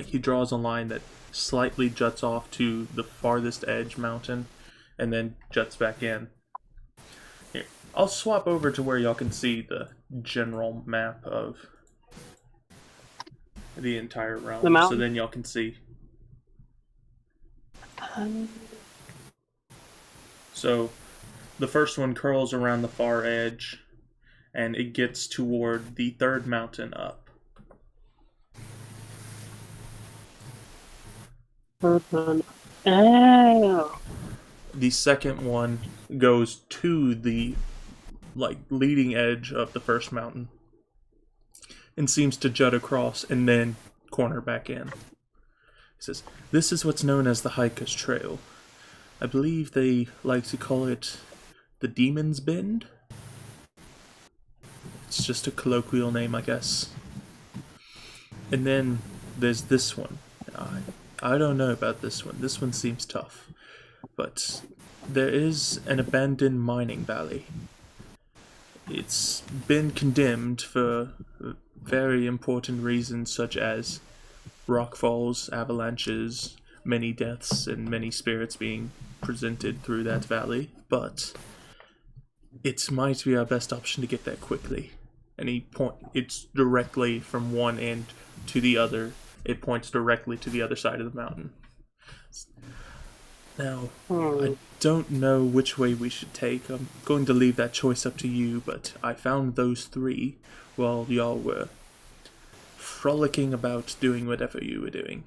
S2: he draws a line that slightly juts off to the farthest edge mountain, and then juts back in. Here, I'll swap over to where y'all can see the general map of the entire realm,
S3: The mountain?
S2: so then y'all can see. So, the first one curls around the far edge, and it gets toward the third mountain up.
S3: Oh.
S2: The second one goes to the leading edge of the first mountain and seems to jut across and then corner back in. He says, this is what's known as the hiker's trail. I believe they like to call it the Demon's Bend. It's just a colloquial name, I guess. And then there's this one. I don't know about this one. This one seems tough. But there is an abandoned mining valley. It's been condemned for very important reasons such as rockfalls, avalanches, many deaths, and many spirits being presented through that valley. But it might be our best option to get there quickly. And it's directly from one end to the other. It points directly to the other side of the mountain. Now, I don't know which way we should take. I'm going to leave that choice up to you, but I found those three while y'all were frolicking about doing whatever you were doing.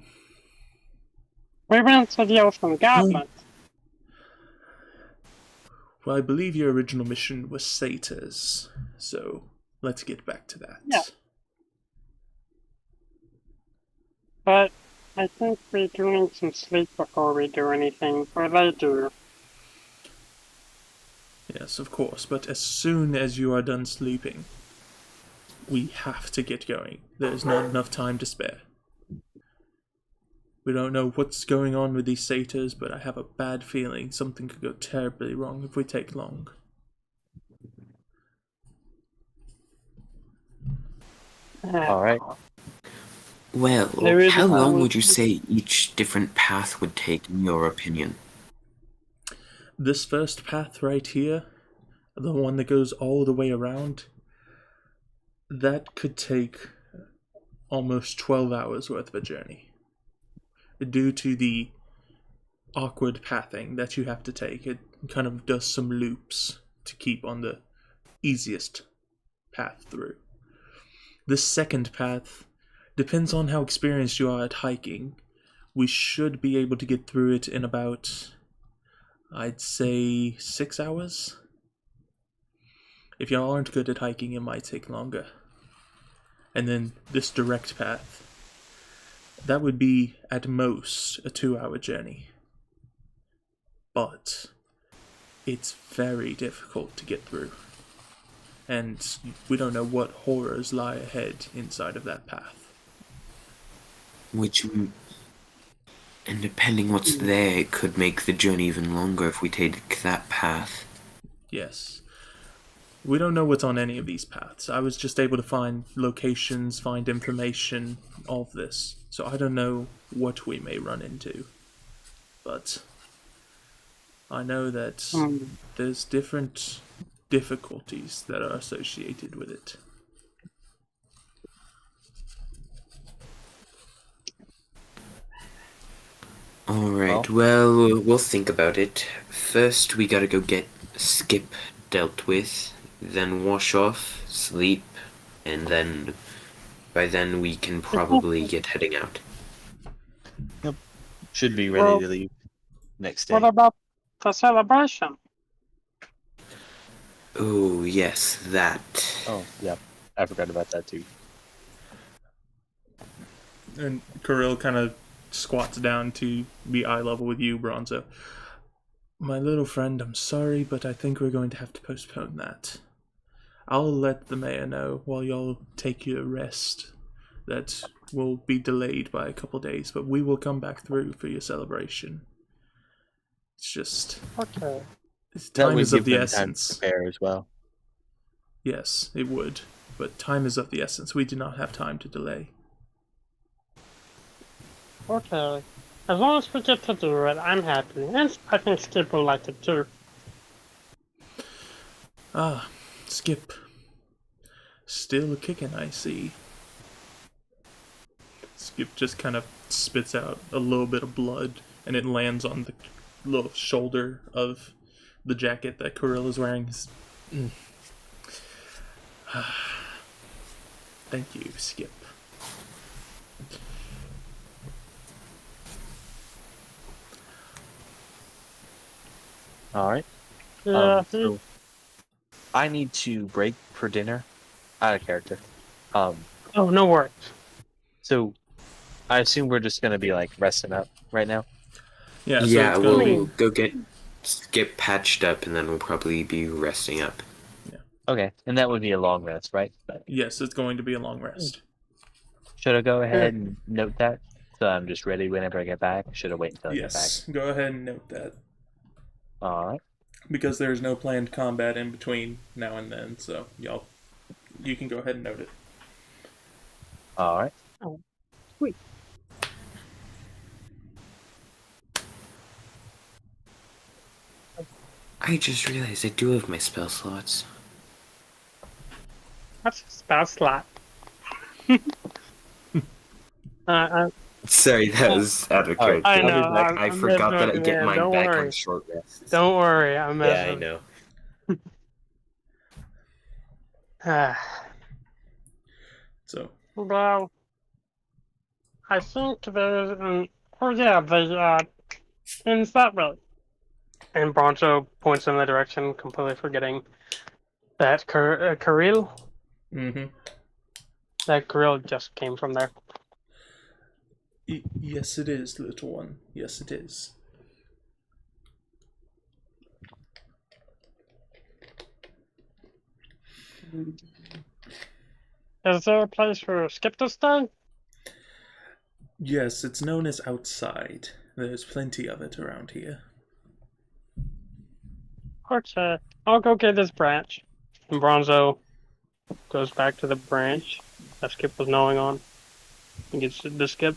S3: We went to the Ocean Goblin.
S2: Well, I believe your original mission was satyrs, so let's get back to that.
S3: Yeah. But I think we do need some sleep before we do anything, or they do.
S2: Yes, of course, but as soon as you are done sleeping, we have to get going. There's not enough time to spare. We don't know what's going on with these satyrs, but I have a bad feeling something could go terribly wrong if we take long.
S4: All right.
S1: Well,
S3: There is
S1: how
S3: a
S1: long
S3: highway.
S1: would you say each different path would take, in your opinion?
S2: This first path right here, the one that goes all the way around, that could take almost 12 hours worth of a journey. Due to the awkward pathing that you have to take, it kind of does some loops to keep on the easiest path through. This second path depends on how experienced you are at hiking. We should be able to get through it in about, I'd say, 6 hours. If y'all aren't good at hiking, it might take longer. And then this direct path, that would be at most a 2-hour journey. But it's very difficult to get through. And we don't know what horrors lie ahead inside of that path.
S1: And depending what's there, it could make the journey even longer if we take that path.
S2: Yes. We don't know what's on any of these paths. I was just able to find locations, find information, all of this. So I don't know what we may run into. But I know that there's different difficulties that are associated with it.
S1: Alright, well, we'll think about it. First, we gotta go get Skip dealt with, then wash off, sleep, and then by then we can probably get heading out.
S4: Should be ready to leave next day.
S3: What about the celebration?
S1: Oh, yes, that.
S4: Oh, yeah. I forgot about that too.
S2: And Kirill kind of squats down to be eye level with you, Bronzo. My little friend, I'm sorry, but I think we're going to have to postpone that. I'll let the mayor know while y'all take your rest that will be delayed by a couple days, but we will come back through for your celebration. It's just...
S3: Okay.
S2: Time is of
S4: give
S2: the
S4: them time to
S2: essence.
S4: prepare as well.
S2: Yes, it would. But time is of the essence. We do not have time to delay.
S3: Okay. As long as we get to do it, I'm happy. And I think Skip will like it too.
S2: Ah, Skip. Still kicking, I see. Skip just kind of spits out a little bit of blood, and it lands on the little shoulder of the jacket that Kirill is wearing. Thank you, Skip.
S4: Alright.
S3: Yeah.
S4: So I need to break for dinner. Out of character.
S3: Oh, no worries.
S4: So I assume we're just gonna be like resting up right now.
S2: Yeah, so
S1: Yeah,
S2: it's gonna
S1: we'll
S2: be...
S1: go get Skip patched up and then we'll probably be resting up.
S4: Okay, and that would be a long rest, right?
S2: Yes, it's going to be a long rest.
S4: Should I go ahead and note that? So I'm just ready whenever I get back? Should I wait until I get back?
S2: Yes, go ahead and note that.
S4: Alright.
S2: Because there's no planned combat in between now and then, so you can go ahead and note it.
S4: Alright.
S3: Oh, sweet.
S1: I just realized I do have my spell slots.
S3: That's a spell slot.
S1: Sorry, that was out of character.
S3: I know.
S1: I forgot that I get
S3: yeah,
S1: mine
S3: don't
S1: back
S3: worry.
S1: on short rests.
S3: Don't worry, I'm
S1: Yeah,
S3: messing.
S1: I know. So,
S3: Well, I think there's the ends that way. And Broncho points in the direction, completely forgetting that Kirill.
S2: mm-hmm.
S3: That Kirill just came from there.
S2: Yes, it is, little one. Yes, it is.
S3: Is there a place for Skip to stay?
S2: Yes, it's known as outside. There's plenty of it around here.
S3: Okay, I'll go get this branch. And Bronzo goes back to the branch that Skip was gnawing on. He gets the skip.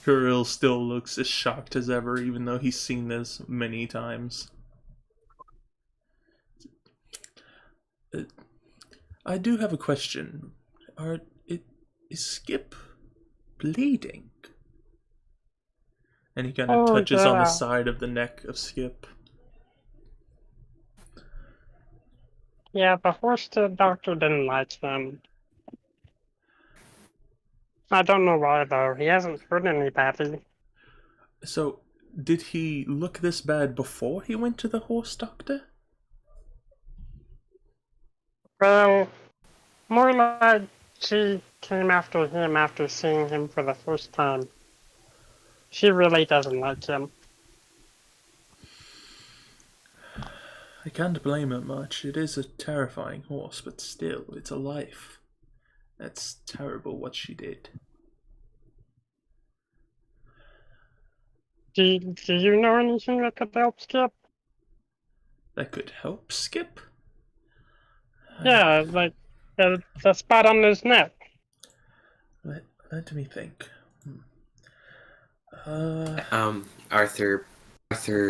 S2: Kirill still looks as shocked as ever, even though he's seen this many times. I do have a question. Is Skip bleeding? And he kind of touches on the side of the neck of Skip.
S6: Yeah, the horse doctor didn't like him. I don't know why though. He hasn't hurt anybody.
S2: So, did he look this bad before he went to the horse doctor?
S6: Well, more like she came after him after seeing him for the first time. She really doesn't like him.
S2: I can't blame her much. It is a terrifying horse, but still, it's a life. That's terrible what she did.
S6: Do you know anything that could help Skip?
S2: That could help Skip?
S6: Yeah, like the spot on his neck.
S2: Let me think.
S1: Arthur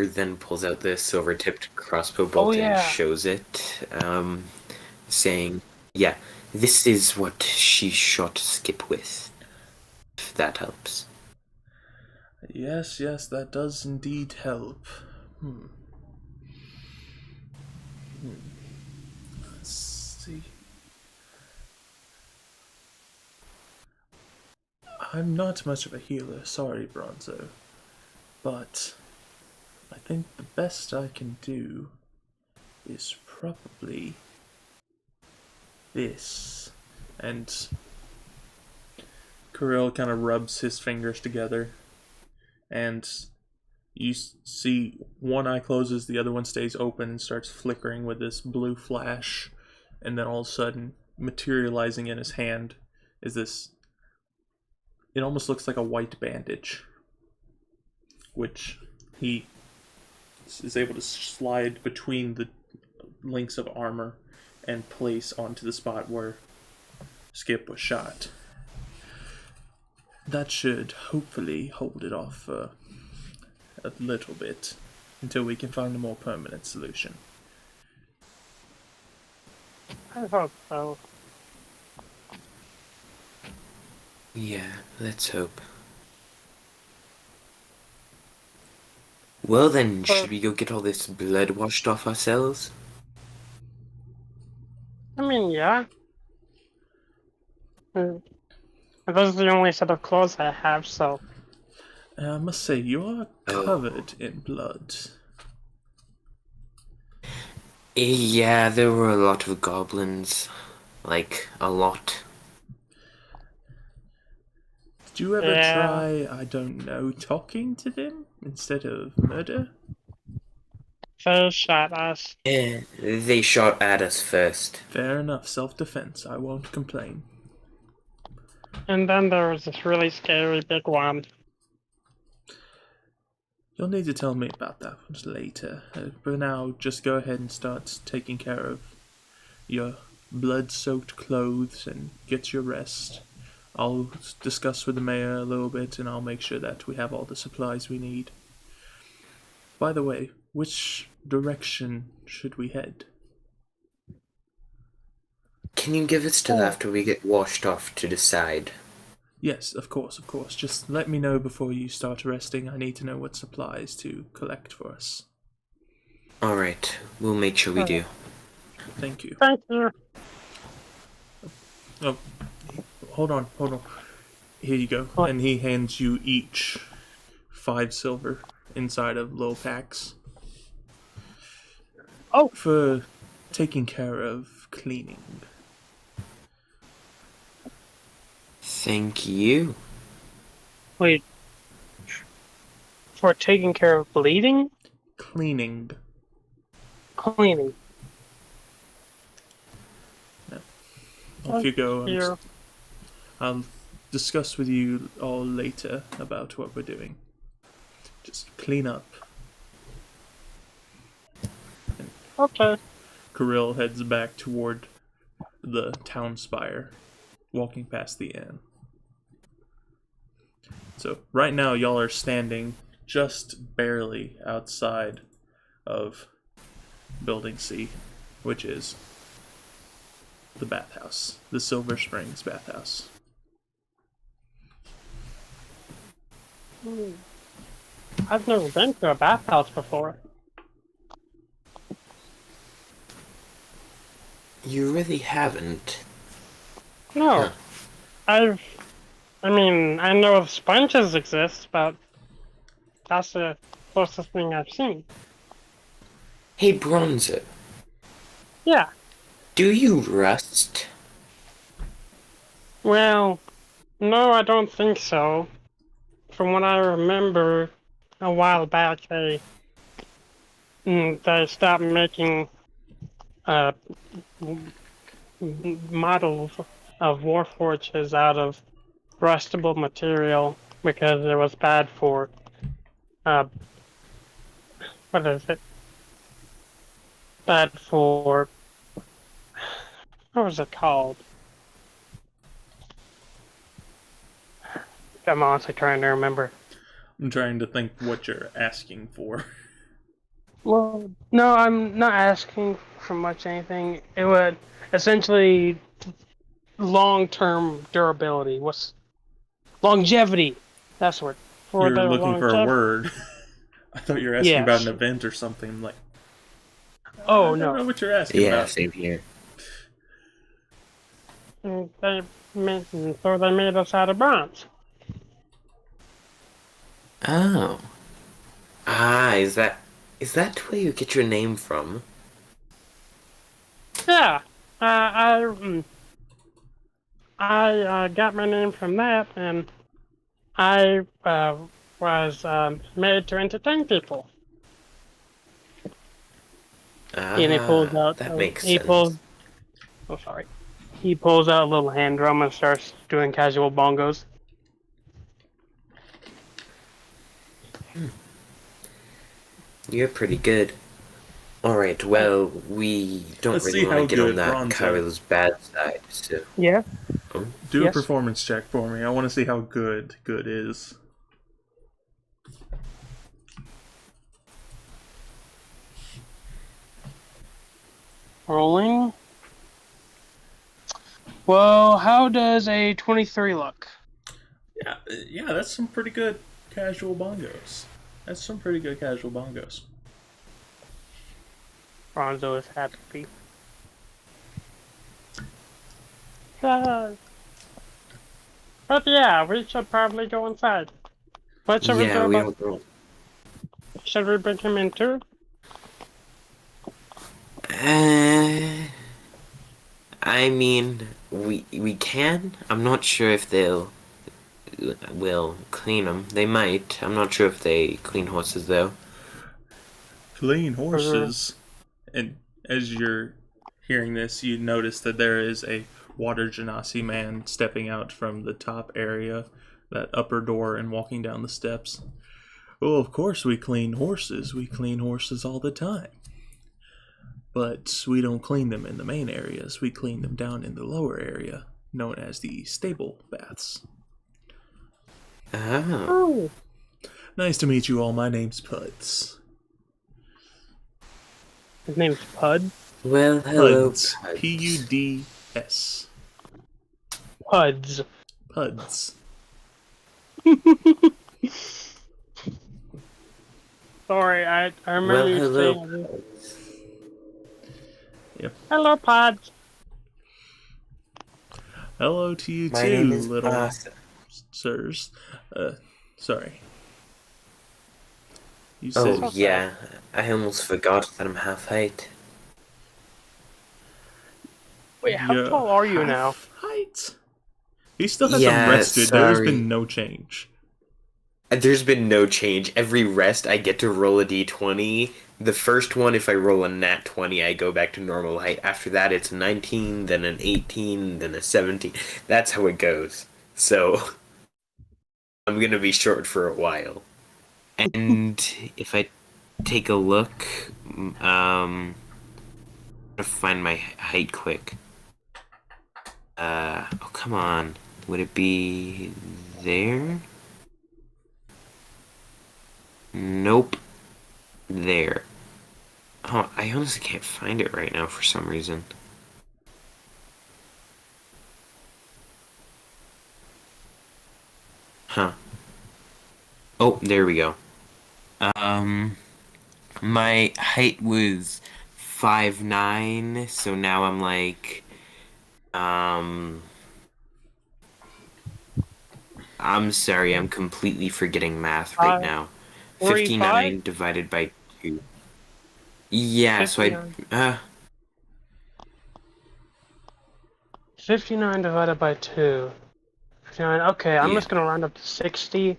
S1: then pulls out the silver-tipped crossbow bolt and shows it, saying, "Yeah, this is what she shot Skip with. If that helps."
S2: Yes, that does indeed help. Let's see. I'm not much of a healer, sorry, Bronzo. But I think the best I can do is probably this. And Kirill kind of rubs his fingers together. And you see one eye closes, the other one stays open and starts flickering with this blue flash. And then all of a sudden, materializing in his hand is this... It almost looks like a white bandage, which he is able to slide between the links of armor and place onto the spot where Skip was shot. That should hopefully hold it off for a little bit until we can find a more permanent solution.
S6: I hope so.
S1: Yeah, let's hope. Well then, should we go get all this blood washed off ourselves?
S6: I mean, yeah. Those are the only set of clothes I have, so...
S2: I must say, you are covered in blood.
S1: Yeah, there were a lot of goblins. Like, a lot.
S2: Did you ever try, I don't know, talking to them instead of murder?
S6: They shot us.
S1: Yeah, they shot at us first.
S2: Fair enough, self-defense. I won't complain.
S6: And then there was this really scary big one.
S2: You'll need to tell me about that one later. For now, just go ahead and start taking care of your blood-soaked clothes and get your rest. I'll discuss with the mayor a little bit, and I'll make sure that we have all the supplies we need. By the way, which direction should we head?
S1: Can you give us till after we get washed off to decide?
S2: Yes, of course. Just let me know before you start resting. I need to know what supplies to collect for us.
S1: Alright, we'll make sure we do.
S2: Thank you.
S6: Thank you.
S2: Oh, hold on. Here you go. And he hands you each 5 silver inside of little packs.
S6: Oh!
S2: For taking care of cleaning.
S1: Thank you.
S3: Wait. For taking care of bleeding?
S2: Cleaning.
S3: Cleaning.
S2: Off you go.
S6: Here.
S2: I'll discuss with you all later about what we're doing. Just clean up.
S6: Okay.
S2: Kirill heads back toward the town spire, walking past the inn. So right now y'all are standing just barely outside of Building C, which is the bathhouse, the Silver Springs bathhouse.
S6: I've never been to a bathhouse before.
S1: You really haven't.
S6: No.
S1: Huh.
S6: I mean, I know of sponges exist, but that's the closest thing I've seen.
S1: Hey, Bronzer,
S6: Yeah.
S1: do you rust?
S6: Well, no, I don't think so. From what I remember, a while back they stopped making uh, models of warforges out of rustable material because it was bad for what is it? Bad for what was it called? I'm honestly trying to remember.
S2: I'm trying to think what you're asking for.
S3: Well, no, I'm not asking for much anything. It would essentially long-term durability. What's longevity? That's what.
S6: For
S2: You're
S6: their
S2: looking for a
S6: longevity.
S2: word. I thought you were asking about
S3: Yes.
S2: an event or something. Like,
S3: Oh
S2: I don't know
S3: no.
S2: what you're asking
S1: Yeah,
S2: about.
S1: same here.
S6: So they made us out of bronze.
S1: Oh. Ah, is that where you get your name from?
S6: Yeah. I got my name from that, and I was made to entertain people.
S3: And he pulls out.
S1: That makes
S3: He
S1: sense.
S3: pulls. Oh, sorry. He pulls out a little hand drum and starts doing casual bongos.
S1: You're pretty good. Alright, well, we don't
S2: Let's
S1: really
S2: see
S1: want
S2: how
S1: to get on
S2: good
S1: that
S2: Bronze
S1: Kyril's bad side, so...
S3: Yeah.
S1: Oh,
S2: Do a
S3: Yes.
S2: performance check for me. I want to see how good is.
S3: Rolling. Well, how does a 23 look?
S2: Yeah, that's some pretty good casual bongos.
S3: Bronzo is happy.
S6: But yeah, we should probably go inside. What should we
S1: yeah,
S6: do
S1: we
S6: about?
S1: don't...
S6: Should we bring him in too?
S1: I mean, we can. I'm not sure if will clean them. They might. I'm not sure if they clean horses though.
S2: Clean horses. And as you're hearing this, you notice that there is a water genasi man stepping out from the top area, that upper door, and walking down the steps. Well, of course we clean horses. We clean horses all the time. But we don't clean them in the main areas. We clean them down in the lower area, known as the stable baths.
S1: Oh.
S6: Oh,
S2: Nice to meet you all. My name's Puds.
S3: His name's Pud.
S1: Well, hello,
S2: Puds.
S1: Puds.
S2: P-U-D-S.
S3: Puds.
S2: Puds.
S6: sorry, I remember
S1: Well,
S6: you
S1: hello,
S6: saying.
S1: Puds.
S6: Hello, Pods.
S2: Hello to you
S1: My
S2: too,
S1: name is
S2: little
S1: Arthur.
S2: sirs. Sorry. You
S1: Oh,
S2: said
S1: yeah. I almost forgot that I'm half height.
S3: Wait, how
S2: you're
S3: tall are you
S2: half
S3: now?
S2: height? He still hasn't
S1: Yeah,
S2: rested. There has
S1: sorry.
S2: been no change.
S1: There's been no change. Every rest, I get to roll a d20. The first one, if I roll a nat 20, I go back to normal height. After that, it's a 19, then an 18, then a 17. That's how it goes. So, I'm gonna be short for a while. And if I take a look, to find my height quick. Oh, come on. Would it be there? Nope. There. Oh, I honestly can't find it right now for some reason. Huh. Oh, there we go. My height was 5'9", so now I'm like, I'm sorry, I'm completely forgetting math right now.
S6: 45?
S1: 59 divided by 2. Yeah, so
S6: 59.
S1: uh,
S3: 59 divided by 2. 59. Okay, I'm
S1: yeah.
S3: just gonna round up to 60.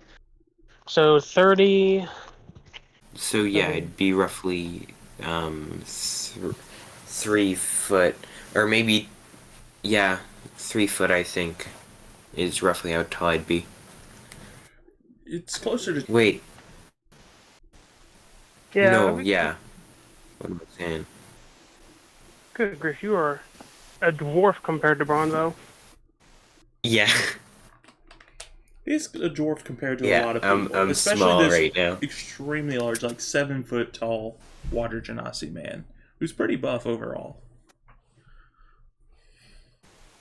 S3: So 30.
S1: So yeah, it'd be roughly, 3 foot, or maybe, yeah, 3 foot, I think, is roughly how tall I'd be.
S2: It's closer to.
S1: Wait,
S6: Yeah,
S1: no, yeah. What am I saying?
S3: Good grief, you are a dwarf compared to Bronzo.
S1: Yeah,
S2: He's a dwarf compared to a
S1: yeah,
S2: lot of
S1: I'm
S2: people, especially
S1: small
S2: this
S1: right now.
S2: extremely large, like 7 foot tall water genasi man, who's pretty buff overall.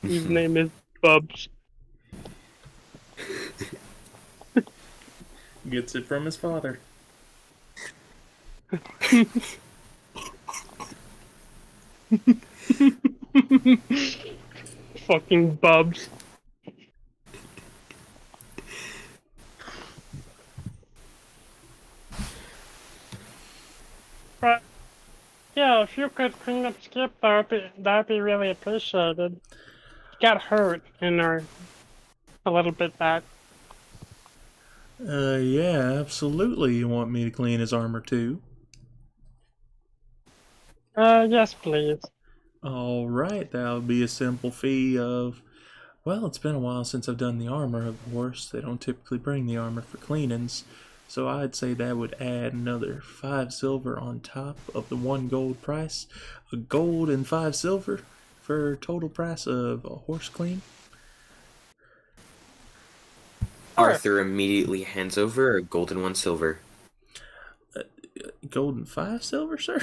S3: His name is Bubs.
S2: Gets it from his father.
S3: Fucking Bubs.
S6: but yeah, if you could clean up Skip, that'd be really appreciated. He got hurt in there a little bit back.
S2: Yeah, absolutely. You want me to clean his armor too?
S6: Yes, please.
S2: All right, that would be a simple fee of. Well, it's been a while since I've done the armor, of course. They don't typically bring the armor for cleanings, so I'd say that would add another 5 silver on top of the 1 gold price. A gold and 5 silver for a total price of a horse clean.
S1: Arthur immediately hands over a gold and 1 silver.
S2: Gold and 5 silver, sir?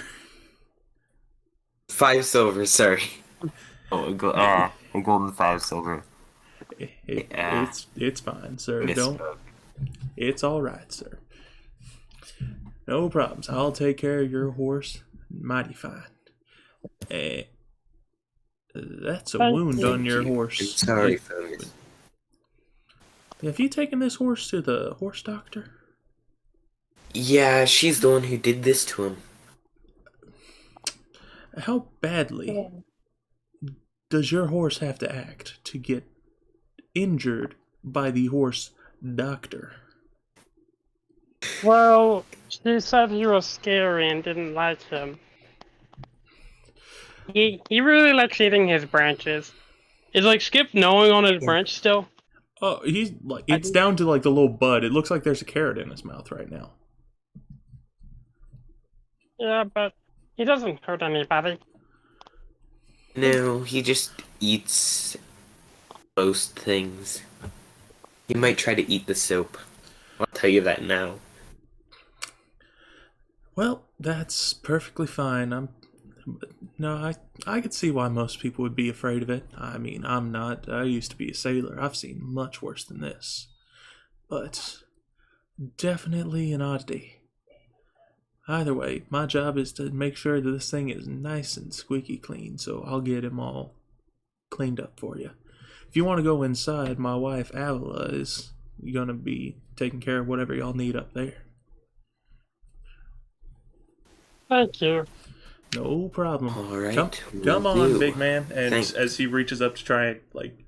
S1: 5 silver, sorry. Oh, a gold and 5 silver.
S2: It's fine, sir. Don't.
S1: Misspoke.
S2: It's all right, sir. No problems. I'll take care of your horse. Mighty fine. That's a
S6: Thank
S2: wound
S6: you.
S2: on your
S1: I'm
S2: horse.
S1: sorry, folks.
S2: Have you taken this horse to the horse doctor?
S1: Yeah, she's the one who did this to him.
S2: How badly does your horse have to act to get injured by the horse doctor?
S6: Well, she said he was scary and didn't like him. He really likes eating his branches.
S3: Is like Skip gnawing on his branch still?
S2: Oh, he's like, it's down to like the little bud. It looks like there's a carrot in his mouth right now.
S6: Yeah, but he doesn't hurt anybody.
S1: No, he just eats most things. He might try to eat the soap. I'll tell you that now.
S2: Well, that's perfectly fine. I could see why most people would be afraid of it. I mean, I'm not. I used to be a sailor. I've seen much worse than this. But definitely an oddity. Either way, my job is to make sure that this thing is nice and squeaky clean, so I'll get him all cleaned up for you. If you want to go inside, my wife Avila is gonna be taking care of whatever y'all need up there.
S6: Thank you.
S2: No problem.
S1: All right,
S2: Come
S1: will
S2: on,
S1: do.
S2: big man. And
S1: Thanks.
S2: as he reaches up to try and like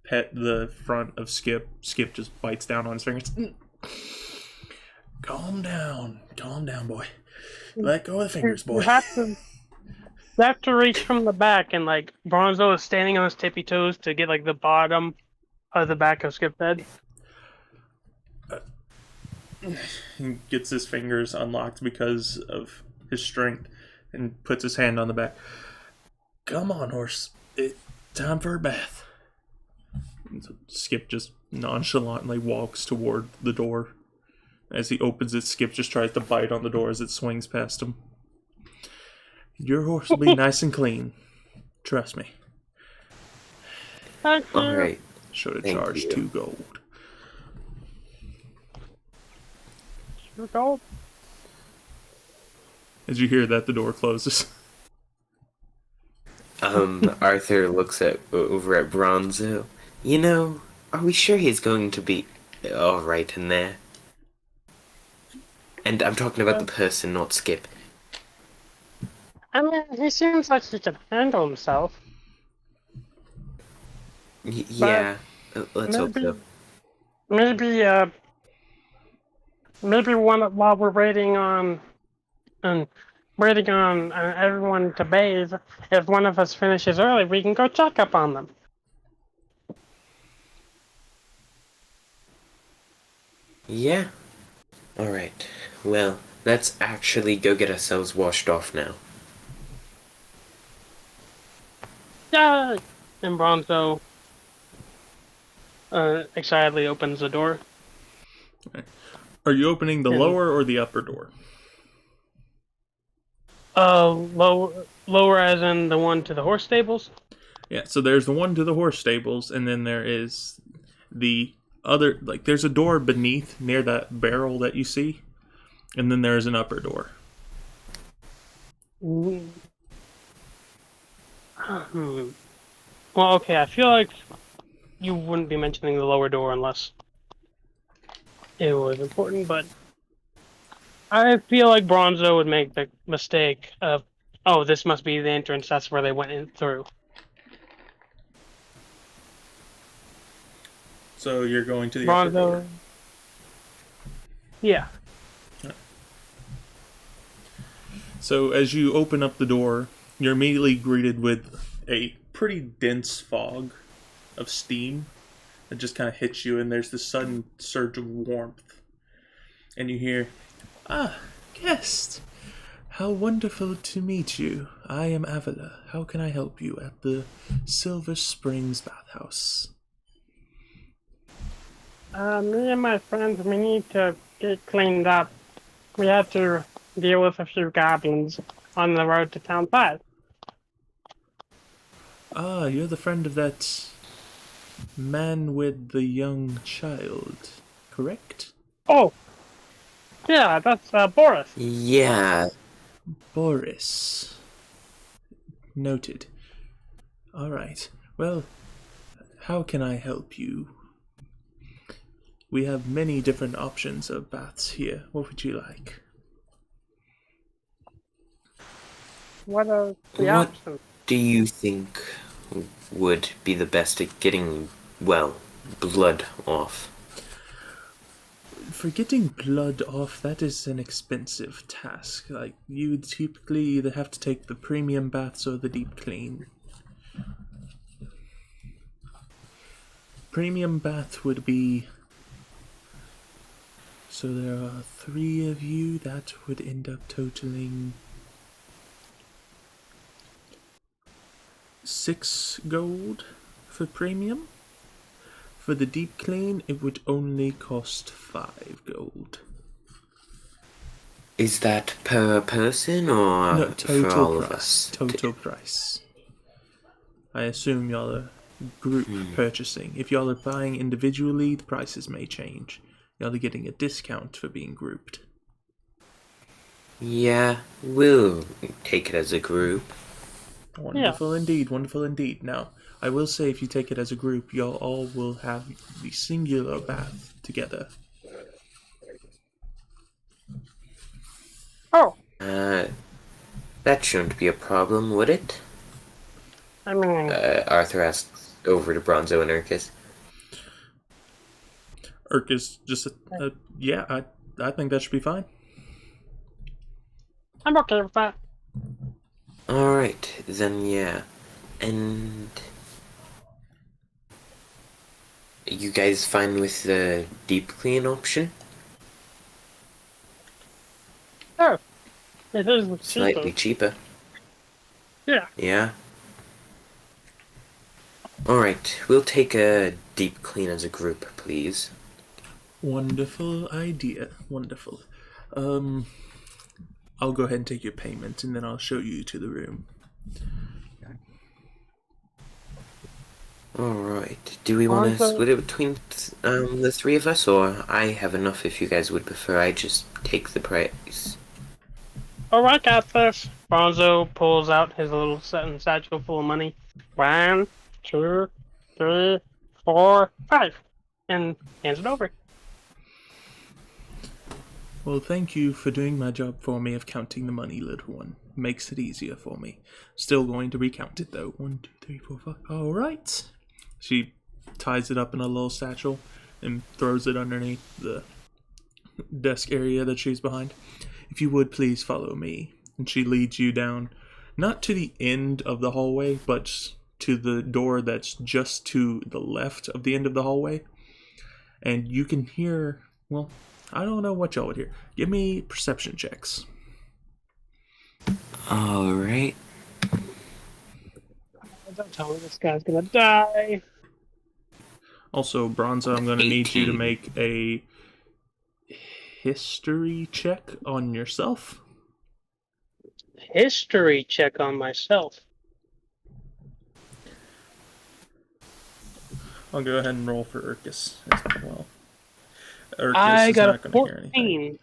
S2: pet the front of Skip, Skip just bites down on his fingers. Calm down, boy. Let go of the fingers, boy.
S6: You have to reach from the back, and like Bronzo is standing on his tippy toes to get like the bottom of the back of Skip's head.
S2: He gets his fingers unlocked because of his strength and puts his hand on the back. Come on, horse. Time for a bath. So Skip just nonchalantly walks toward the door. As he opens it, Skip just tries to bite on the door as it swings past him. Your horse will be nice and clean. Trust me.
S6: Thank you.
S1: All right.
S2: Should have
S1: Thank
S2: charged
S1: you.
S2: 2 gold.
S6: You go.
S2: As you hear that, the door closes.
S1: Arthur looks over at Bronzo. You know, are we sure he's going to be all right in there? And I'm talking about the person, not Skip.
S6: I mean, he seems like he can handle himself.
S1: Yeah, let's hope so.
S6: Maybe, while we're waiting on everyone to bathe, if one of us finishes early, we can go check up on them.
S1: Yeah. All right. Well, let's actually go get ourselves washed off now.
S3: Yay! And Bronzo excitedly opens the door.
S2: Are you opening the
S3: Yeah.
S2: lower or the upper door?
S3: Lower as in the one to the horse stables?
S2: Yeah, so there's the one to the horse stables, and then there is the other, like, there's a door beneath near that barrel that you see, and then there's an upper door.
S3: Hmm. Well, okay, I feel like you wouldn't be mentioning the lower door unless it was important, but I feel like Bronzo would make the mistake of, oh, this must be the entrance, that's where they went in through.
S2: So you're going to the upper
S3: Bronzo.
S2: door.
S3: Yeah.
S2: So as you open up the door, you're immediately greeted with a pretty dense fog of steam that just kind of hits you, and there's this sudden surge of warmth. And you hear, "Ah, guest! How wonderful to meet you. I am Avila. How can I help you at the Silver Springs Bathhouse?"
S6: Me and my friends, we need to get cleaned up. We had to deal with a few goblins on the road to town side.
S2: Ah, you're the friend of that man with the young child, correct?
S6: Oh, yeah, that's Boris.
S1: Yeah.
S2: Boris. Noted. Alright. Well, how can I help you? We have many different options of baths here. What would you like?
S6: What are the
S1: What
S6: options?
S1: do you think would be the best at getting, well, blood off?
S2: For getting blood off, that is an expensive task. Like, you would typically either have to take the premium baths or the deep clean. Premium bath would be... So there are 3 of you. That would end up totaling 6 gold for premium. For the deep clean, it would only cost 5 gold.
S1: Is that per person or
S2: No,
S1: for
S2: total
S1: all of
S2: price.
S1: us?
S2: Total price. I assume y'all are group purchasing. If y'all are buying individually, the prices may change. Y'all are getting a discount for being grouped.
S1: Yeah, we'll take it as a group.
S2: Wonderful indeed, wonderful indeed. Now, I will say if you take it as a group, y'all all will have the singular bath together.
S6: Oh,
S1: That shouldn't be a problem, would it?
S6: I mean,
S1: Arthur asks over to Bronzo and Urkus.
S2: Urkus just, yeah, I think that should be fine.
S6: I'm okay with that.
S1: Alright, then yeah. And... you guys fine with the deep clean option?
S6: Oh, it is cheaper.
S1: Slightly cheaper.
S6: Yeah.
S1: Yeah? Alright, we'll take a deep clean as a group, please.
S2: Wonderful idea. Wonderful. I'll go ahead and take your payment, and then I'll show you to the room.
S1: Alright, do we want to split it between the three of us, or I have enough if you guys would prefer I just take the price?
S3: Oh, I got this. Bronzo pulls out his little satchel full of money. 1, 2, 3, 4, 5, and hands it over.
S2: Well, thank you for doing my job for me of counting the money, little one. Makes it easier for me. Still going to recount it, though. 1, 2, 3, 4, 5. All right. She ties it up in a little satchel and throws it underneath the desk area that she's behind. If you would please follow me. And she leads you down, not to the end of the hallway, but to the door that's just to the left of the end of the hallway. And you can hear, well, I don't know what y'all would hear. Give me perception checks.
S1: Alright.
S3: Don't tell me this guy's gonna die.
S2: Also, Bronzo, I'm going to need you to
S1: 18.
S2: make a history check on yourself.
S3: History check on myself.
S2: I'll go ahead and roll for Urkus as well. Urkus
S3: I
S2: is
S3: got
S2: not
S3: a
S2: going to hear anything.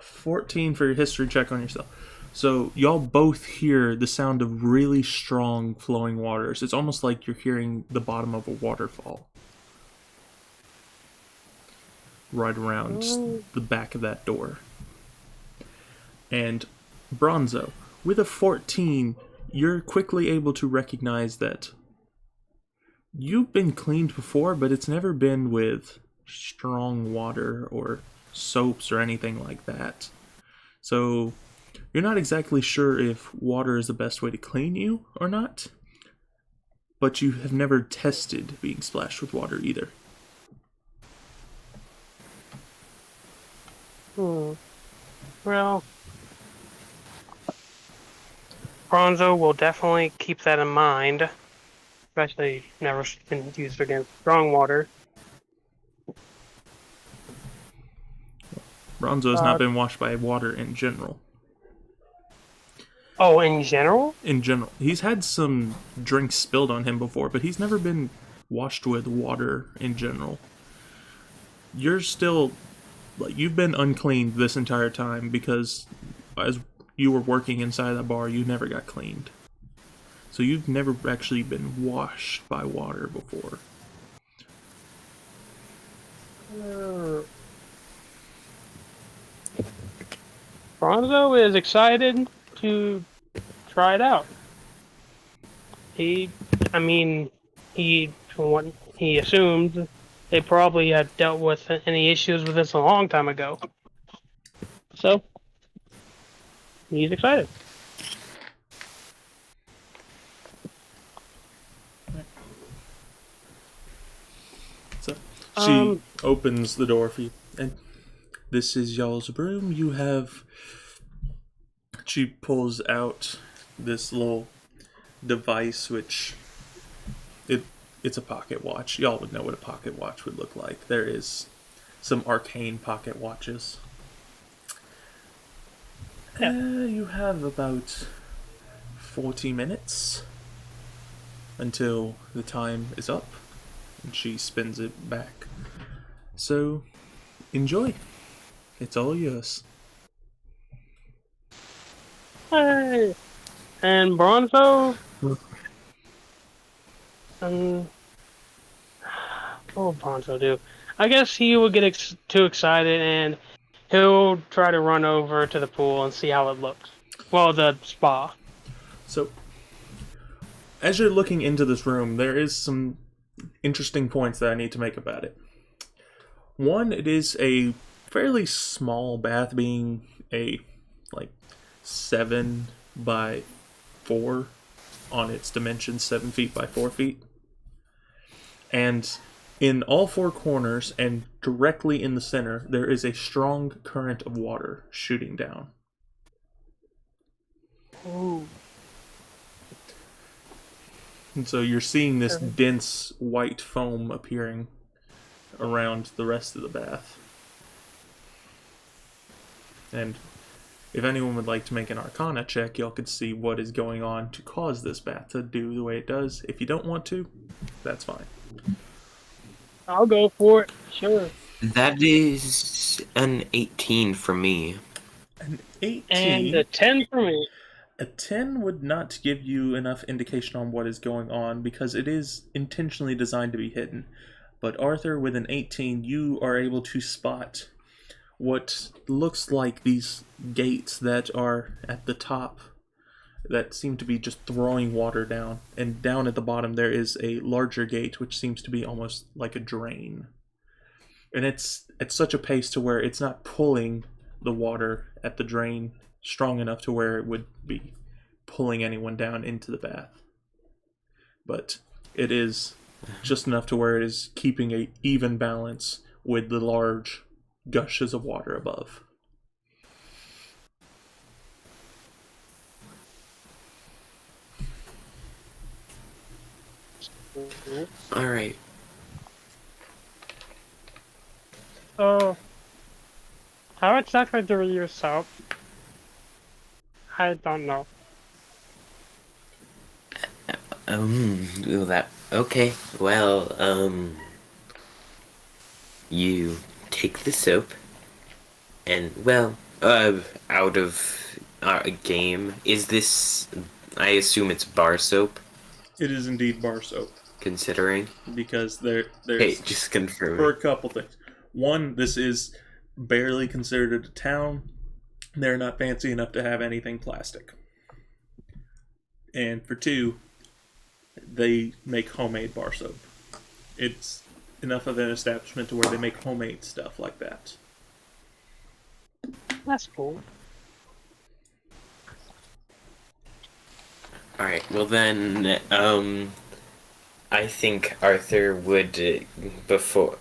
S3: 14.
S2: 14 for your history check on yourself. So y'all both hear the sound of really strong flowing waters. It's almost like you're hearing the bottom of a waterfall. Right around the back of that door. And Bronzo, with a 14, you're quickly able to recognize that you've been cleaned before, but it's never been with strong water or soaps or anything like that. So you're not exactly sure if water is the best way to clean you or not, but you have never tested being splashed with water either.
S3: Well, Bronzo will definitely keep that in mind. Especially never been used against strong water.
S2: Bronzo has not been washed by water in general.
S3: Oh, in general?
S2: In general. He's had some drinks spilled on him before, but he's never been washed with water in general. You're still, like, you've been uncleaned this entire time because as you were working inside that bar, you never got cleaned. So you've never actually been washed by water before.
S3: Bronzo is excited to try it out. From what he assumed, they probably had dealt with any issues with this a long time ago. So, he's excited.
S2: So she opens the door for you, and this is y'all's room. You have. She pulls out this little device, which it's a pocket watch. Y'all would know what a pocket watch would look like. There is some arcane pocket watches. You have about 40 minutes until the time is up, and she spins it back. So, enjoy. It's all yours.
S3: Hey! And Bronzo? What will Bronzo do? I guess he will get too excited and he'll try to run over to the pool and see how it looks. Well, the spa.
S2: So, as you're looking into this room, there is some interesting points that I need to make about it. One, it is a fairly small bath, being a 7 by 4 on its dimensions, 7 feet by 4 feet. And in all four corners and directly in the center, there is a strong current of water shooting down.
S3: Ooh.
S2: And so you're seeing this dense white foam appearing around the rest of the bath. And if anyone would like to make an Arcana check, y'all could see what is going on to cause this bath to do the way it does. If you don't want to, that's fine.
S3: I'll go for it. Sure.
S1: That is an 18 for me.
S2: An 18.
S3: And a 10 for me.
S2: A 10 would not give you enough indication on what is going on because it is intentionally designed to be hidden. But Arthur, with an 18, you are able to spot what looks like these gates that are at the top that seem to be just throwing water down. And down at the bottom there is a larger gate which seems to be almost like a drain. And it's at such a pace to where it's not pulling the water at the drain strong enough to where it would be pulling anyone down into the bath. But it is just enough to where it is keeping an even balance with the large gushes of water above.
S1: All right.
S6: So, how exactly do we use soap? I don't know.
S1: Okay. Well, you take the soap, and out of our game, is this? I assume it's bar soap.
S2: It is indeed bar soap.
S1: Considering,
S2: Because there's
S1: hey, just confirm.
S2: for a couple things. One, this is barely considered a town. They're not fancy enough to have anything plastic. And for two, they make homemade bar soap. It's enough of an establishment to where they make homemade stuff like that.
S3: That's cool.
S1: All right. Well then, I think Arthur would before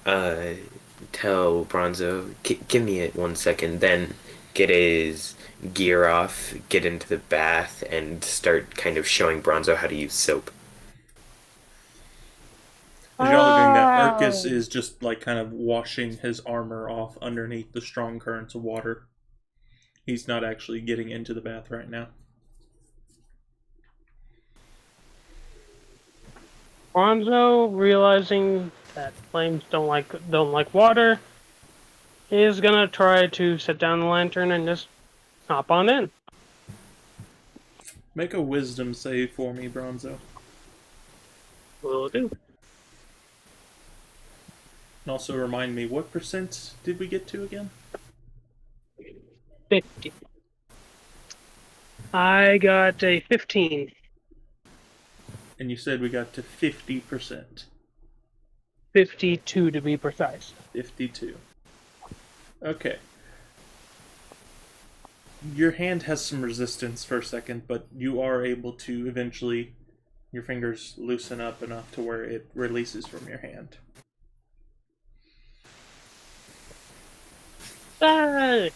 S1: tell Bronzo, give me it 1 second, then get his gear off, get into the bath, and start kind of showing Bronzo how to use soap.
S2: As y'all are doing that, Urkus is just like kind of washing his armor off underneath the strong currents of water. He's not actually getting into the bath right now.
S3: Bonzo, realizing that flames don't like water, is gonna try to set down the lantern and just hop on in.
S2: Make a wisdom save for me, Bronzo.
S3: Will do.
S2: And also remind me, what percent did we get to again?
S3: 50. I got a 15.
S2: And you said we got to 50%.
S3: 52 to be precise.
S2: 52. Okay. Your hand has some resistance for a second, but you are able to eventually, your fingers loosen up enough to where it releases from your hand.
S3: Hey!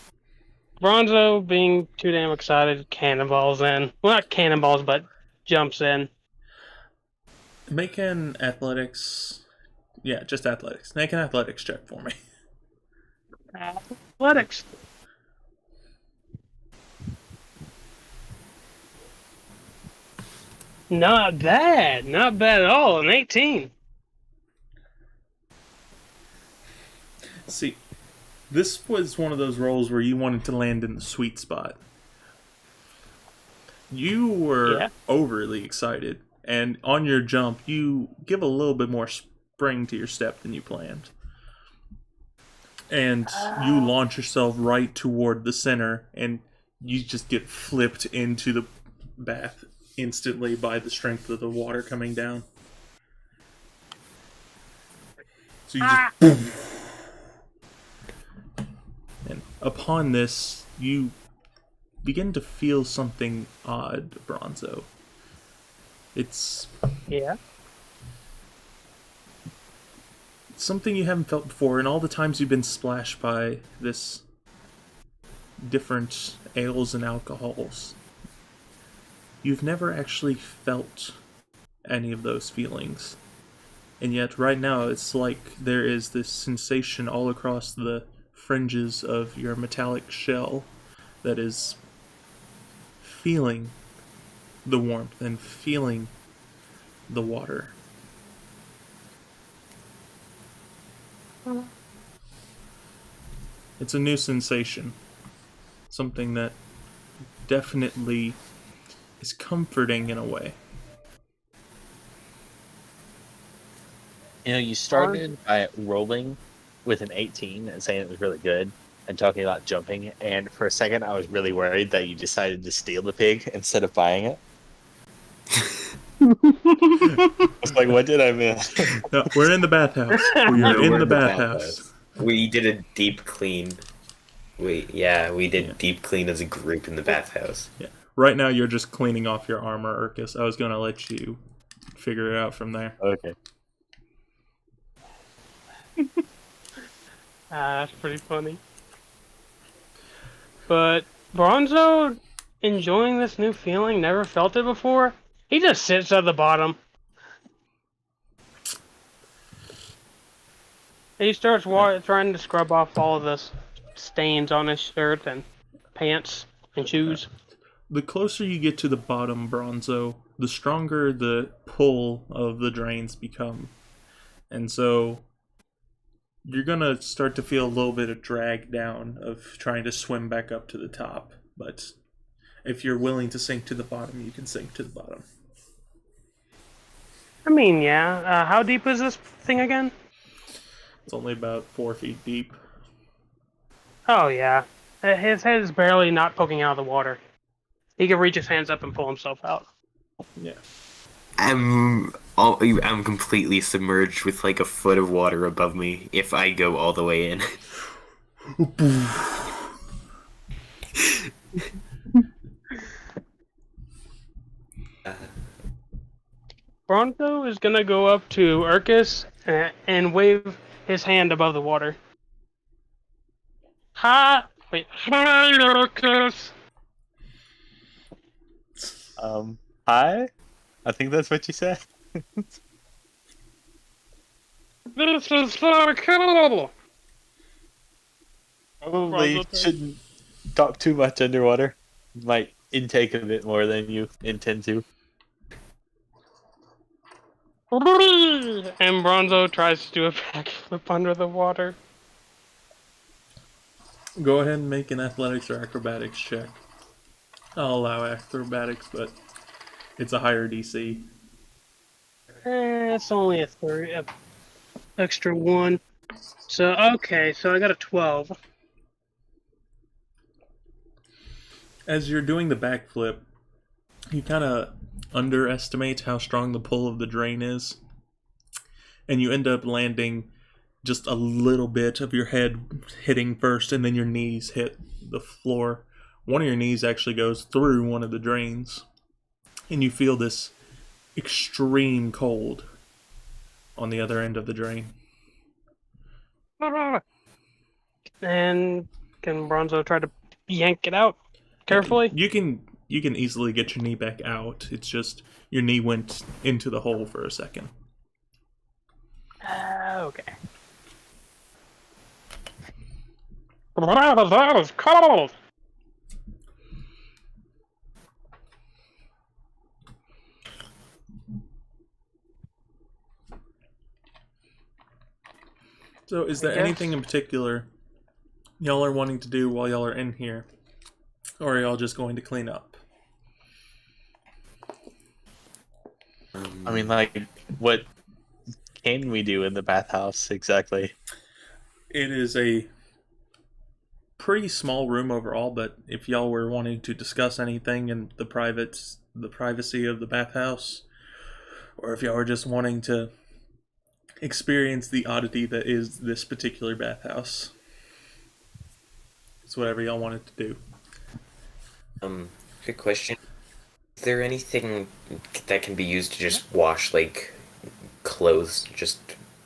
S3: Bronzo, being too damn excited, cannonballs in. Well, not cannonballs, but jumps in.
S2: Make an athletics. Yeah, just athletics. Make an athletics check for me.
S3: Athletics. Not bad. Not bad at all. An 18.
S2: See, this was one of those rolls where you wanted to land in the sweet spot. You were overly excited, and on your jump, you give a little bit more spring to your step than you planned. And you launch yourself right toward the center, and you just get flipped into the bath instantly by the strength of the water coming down. So you just boom. And upon this, you begin to feel something odd, Bronzo. It's something you haven't felt before, and all the times you've been splashed by this different ales and alcohols, you've never actually felt any of those feelings. And yet, right now, it's like there is this sensation all across the fringes of your metallic shell that is feeling the warmth and feeling the water. It's a new sensation. Something that definitely is comforting in a way.
S4: You know, you started by rolling with an 18 and saying it was really good and talking about jumping, and for a second I was really worried that you decided to steal the pig instead of buying it. I was like, what did I miss?
S2: No, we're in the bathhouse.
S1: No,
S2: We're in
S1: we're
S2: the bathhouse.
S1: We did a deep clean. We did deep clean as a group in the bathhouse.
S2: Yeah. Right now, you're just cleaning off your armor, Urkus. I was going to let you figure it out from there.
S4: Okay.
S3: That's pretty funny. But Bronzo, enjoying this new feeling, never felt it before. He just sits at the bottom. He starts trying to scrub off all of the stains on his shirt and pants and shoes.
S2: The closer you get to the bottom, Bronzo, the stronger the pull of the drains become. And so you're going to start to feel a little bit of drag down of trying to swim back up to the top. But if you're willing to sink to the bottom, you can sink to the bottom.
S3: I mean, yeah. How deep is this thing again?
S2: It's only about 4 feet deep.
S3: Oh, yeah. His head is barely not poking out of the water. He can reach his hands up and pull himself out.
S2: Yeah.
S1: I'm completely submerged with like a foot of water above me if I go all the way in.
S3: Bronco is gonna go up to Urkus and wave his hand above the water. Hi, wait, hi, Urkus.
S4: Hi? I think that's what you said.
S3: This is so cool.
S4: Probably shouldn't talk too much underwater. Might intake a bit more than you intend to.
S3: And Bronzo tries to do a backflip under the water.
S2: Go ahead and make an athletics or acrobatics check. I'll allow acrobatics, but it's a higher DC.
S3: It's only a 3, a extra 1. So, okay, so I got a 12.
S2: As you're doing the backflip, you kind of underestimate how strong the pull of the drain is. And you end up landing just a little bit of your head hitting first, and then your knees hit the floor. One of your knees actually goes through one of the drains. And you feel this extreme cold on the other end of the drain.
S3: And can Bronzo try to yank it out carefully?
S2: You can easily get your knee back out. It's just your knee went into the hole for a second.
S3: Okay. That is cold.
S2: So is there anything in particular y'all are wanting to do while y'all are in here? Or are y'all just going to clean up?
S4: I mean, like, what can we do in the bathhouse exactly?
S2: It is a pretty small room overall, but if y'all were wanting to discuss anything in the privacy of the bathhouse, or if y'all were just wanting to experience the oddity that is this particular bathhouse, it's whatever y'all wanted to do.
S1: Good question. Is there anything that can be used to just wash, like, clothes? Just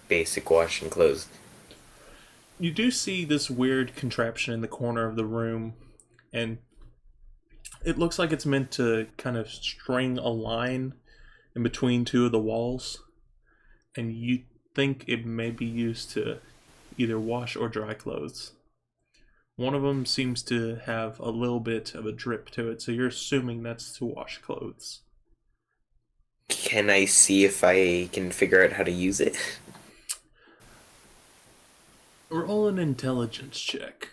S1: basic washing clothes?
S2: You do see this weird contraption in the corner of the room, and it looks like it's meant to kind of string a line in between two of the walls, and you think it may be used to either wash or dry clothes. One of them seems to have a little bit of a drip to it, so you're assuming that's to wash clothes.
S1: Can I see if I can figure out how to use it?
S2: Roll an intelligence check.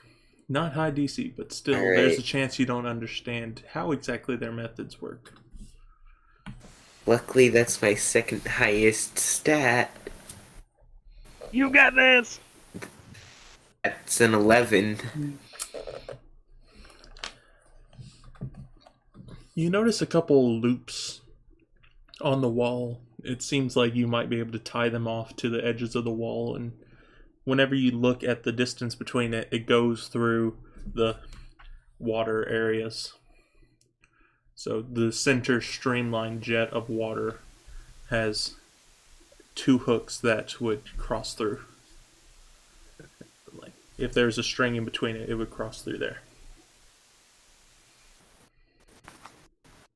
S2: Not high DC, but still,
S1: All right.
S2: There's a chance you don't understand how exactly their methods work.
S1: Luckily, that's my second highest stat.
S3: You got this!
S1: That's an 11.
S2: You notice a couple loops on the wall. It seems like you might be able to tie them off to the edges of the wall, and whenever you look at the distance between it, it goes through the water areas. So the center streamlined jet of water has two hooks that would cross through. Like, if there's a string in between it, it would cross through there.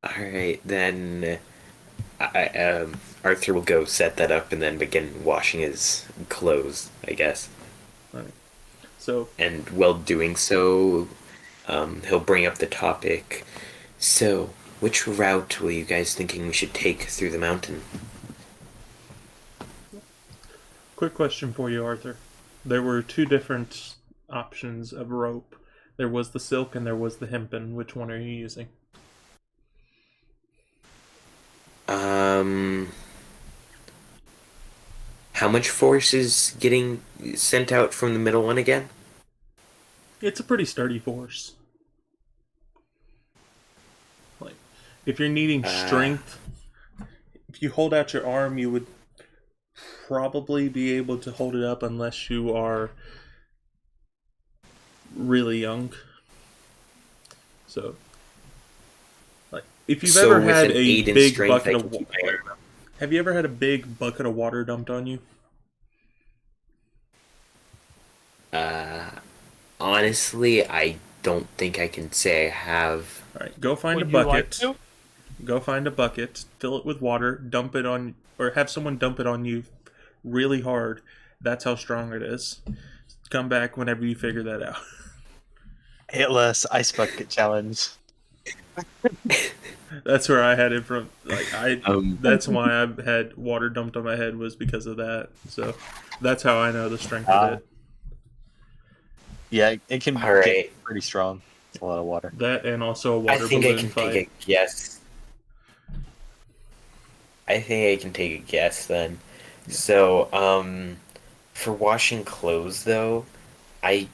S1: Alright, then Arthur will go set that up and then begin washing his clothes, I guess.
S2: Right. So,
S1: And while doing so, he'll bring up the topic. So, which route were you guys thinking we should take through the mountain?
S2: quick question for you, Arthur. There were two different options of rope. There was the silk and there was the hempen. Which one are you using?
S1: How much force is getting sent out from the middle one again?
S2: It's a pretty sturdy force. Like, if you're needing strength, if you hold out your arm, you would probably be able to hold it up unless you are really young. So, like, if you've ever
S1: with
S2: had
S1: an
S2: a
S1: 8 in
S2: big
S1: strength,
S2: bucket
S1: I
S2: of
S1: can keep my
S2: water,
S1: arm up.
S2: have you ever had a big bucket of water dumped on you?
S1: Honestly, I don't think I can say I have.
S2: All right, go find
S3: Would
S2: a
S3: you like
S2: bucket.
S3: to?
S2: Go find a bucket, fill it with water, dump it on, or have someone dump it on you really hard. That's how strong it is. Come back whenever you figure that out.
S4: Hitless ice bucket challenge.
S2: That's where I had it from. Like
S1: Um,
S2: that's why I had water dumped on my head, was because of that. So that's how I know the strength
S4: Ah.
S2: of it.
S4: Yeah, it can
S1: All right.
S4: get pretty strong. It's a lot of water.
S2: That and also a
S1: I
S2: water
S1: think I
S2: balloon
S1: can
S2: fight.
S1: take a guess. I think I can take a guess then. So, for washing clothes though, I'm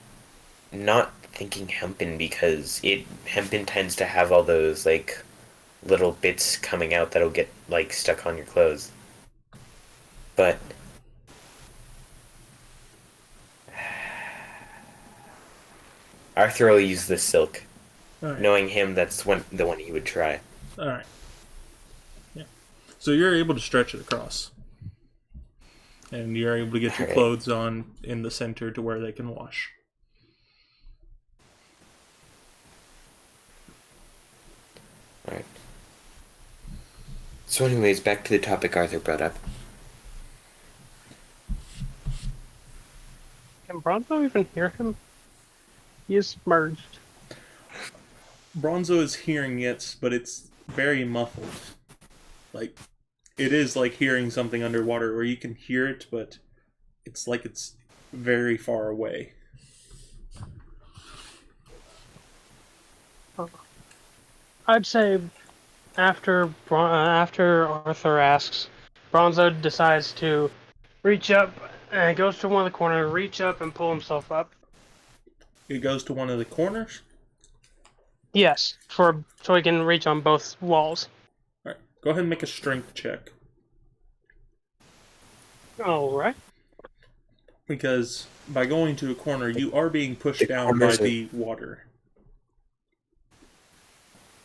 S1: not thinking hempen because hempen tends to have all those like little bits coming out that'll get like stuck on your clothes. But Arthur will use the silk.
S2: All right.
S1: Knowing him, that's the one he would try.
S2: All right. Yeah. So you're able to stretch it across, and you're able to get your
S1: Alright.
S2: clothes on in the center to where they can wash.
S1: Alright. So anyways, back to the topic Arthur brought up.
S3: Can Bronzo even hear him? He is merged.
S2: Bronzo is hearing it, but it's very muffled. Like, it is like hearing something underwater where you can hear it, but it's like it's very far away.
S3: I'd say after Arthur asks, Bronzo decides to reach up and goes to one of the corners, reach up and pull himself up.
S2: It goes to one of the corners.
S3: Yes, so he can reach on both walls.
S2: Alright, go ahead and make a strength check.
S3: Alright.
S2: Because by going to a corner, you are being pushed
S1: The
S2: down by
S1: corners are-
S2: the water.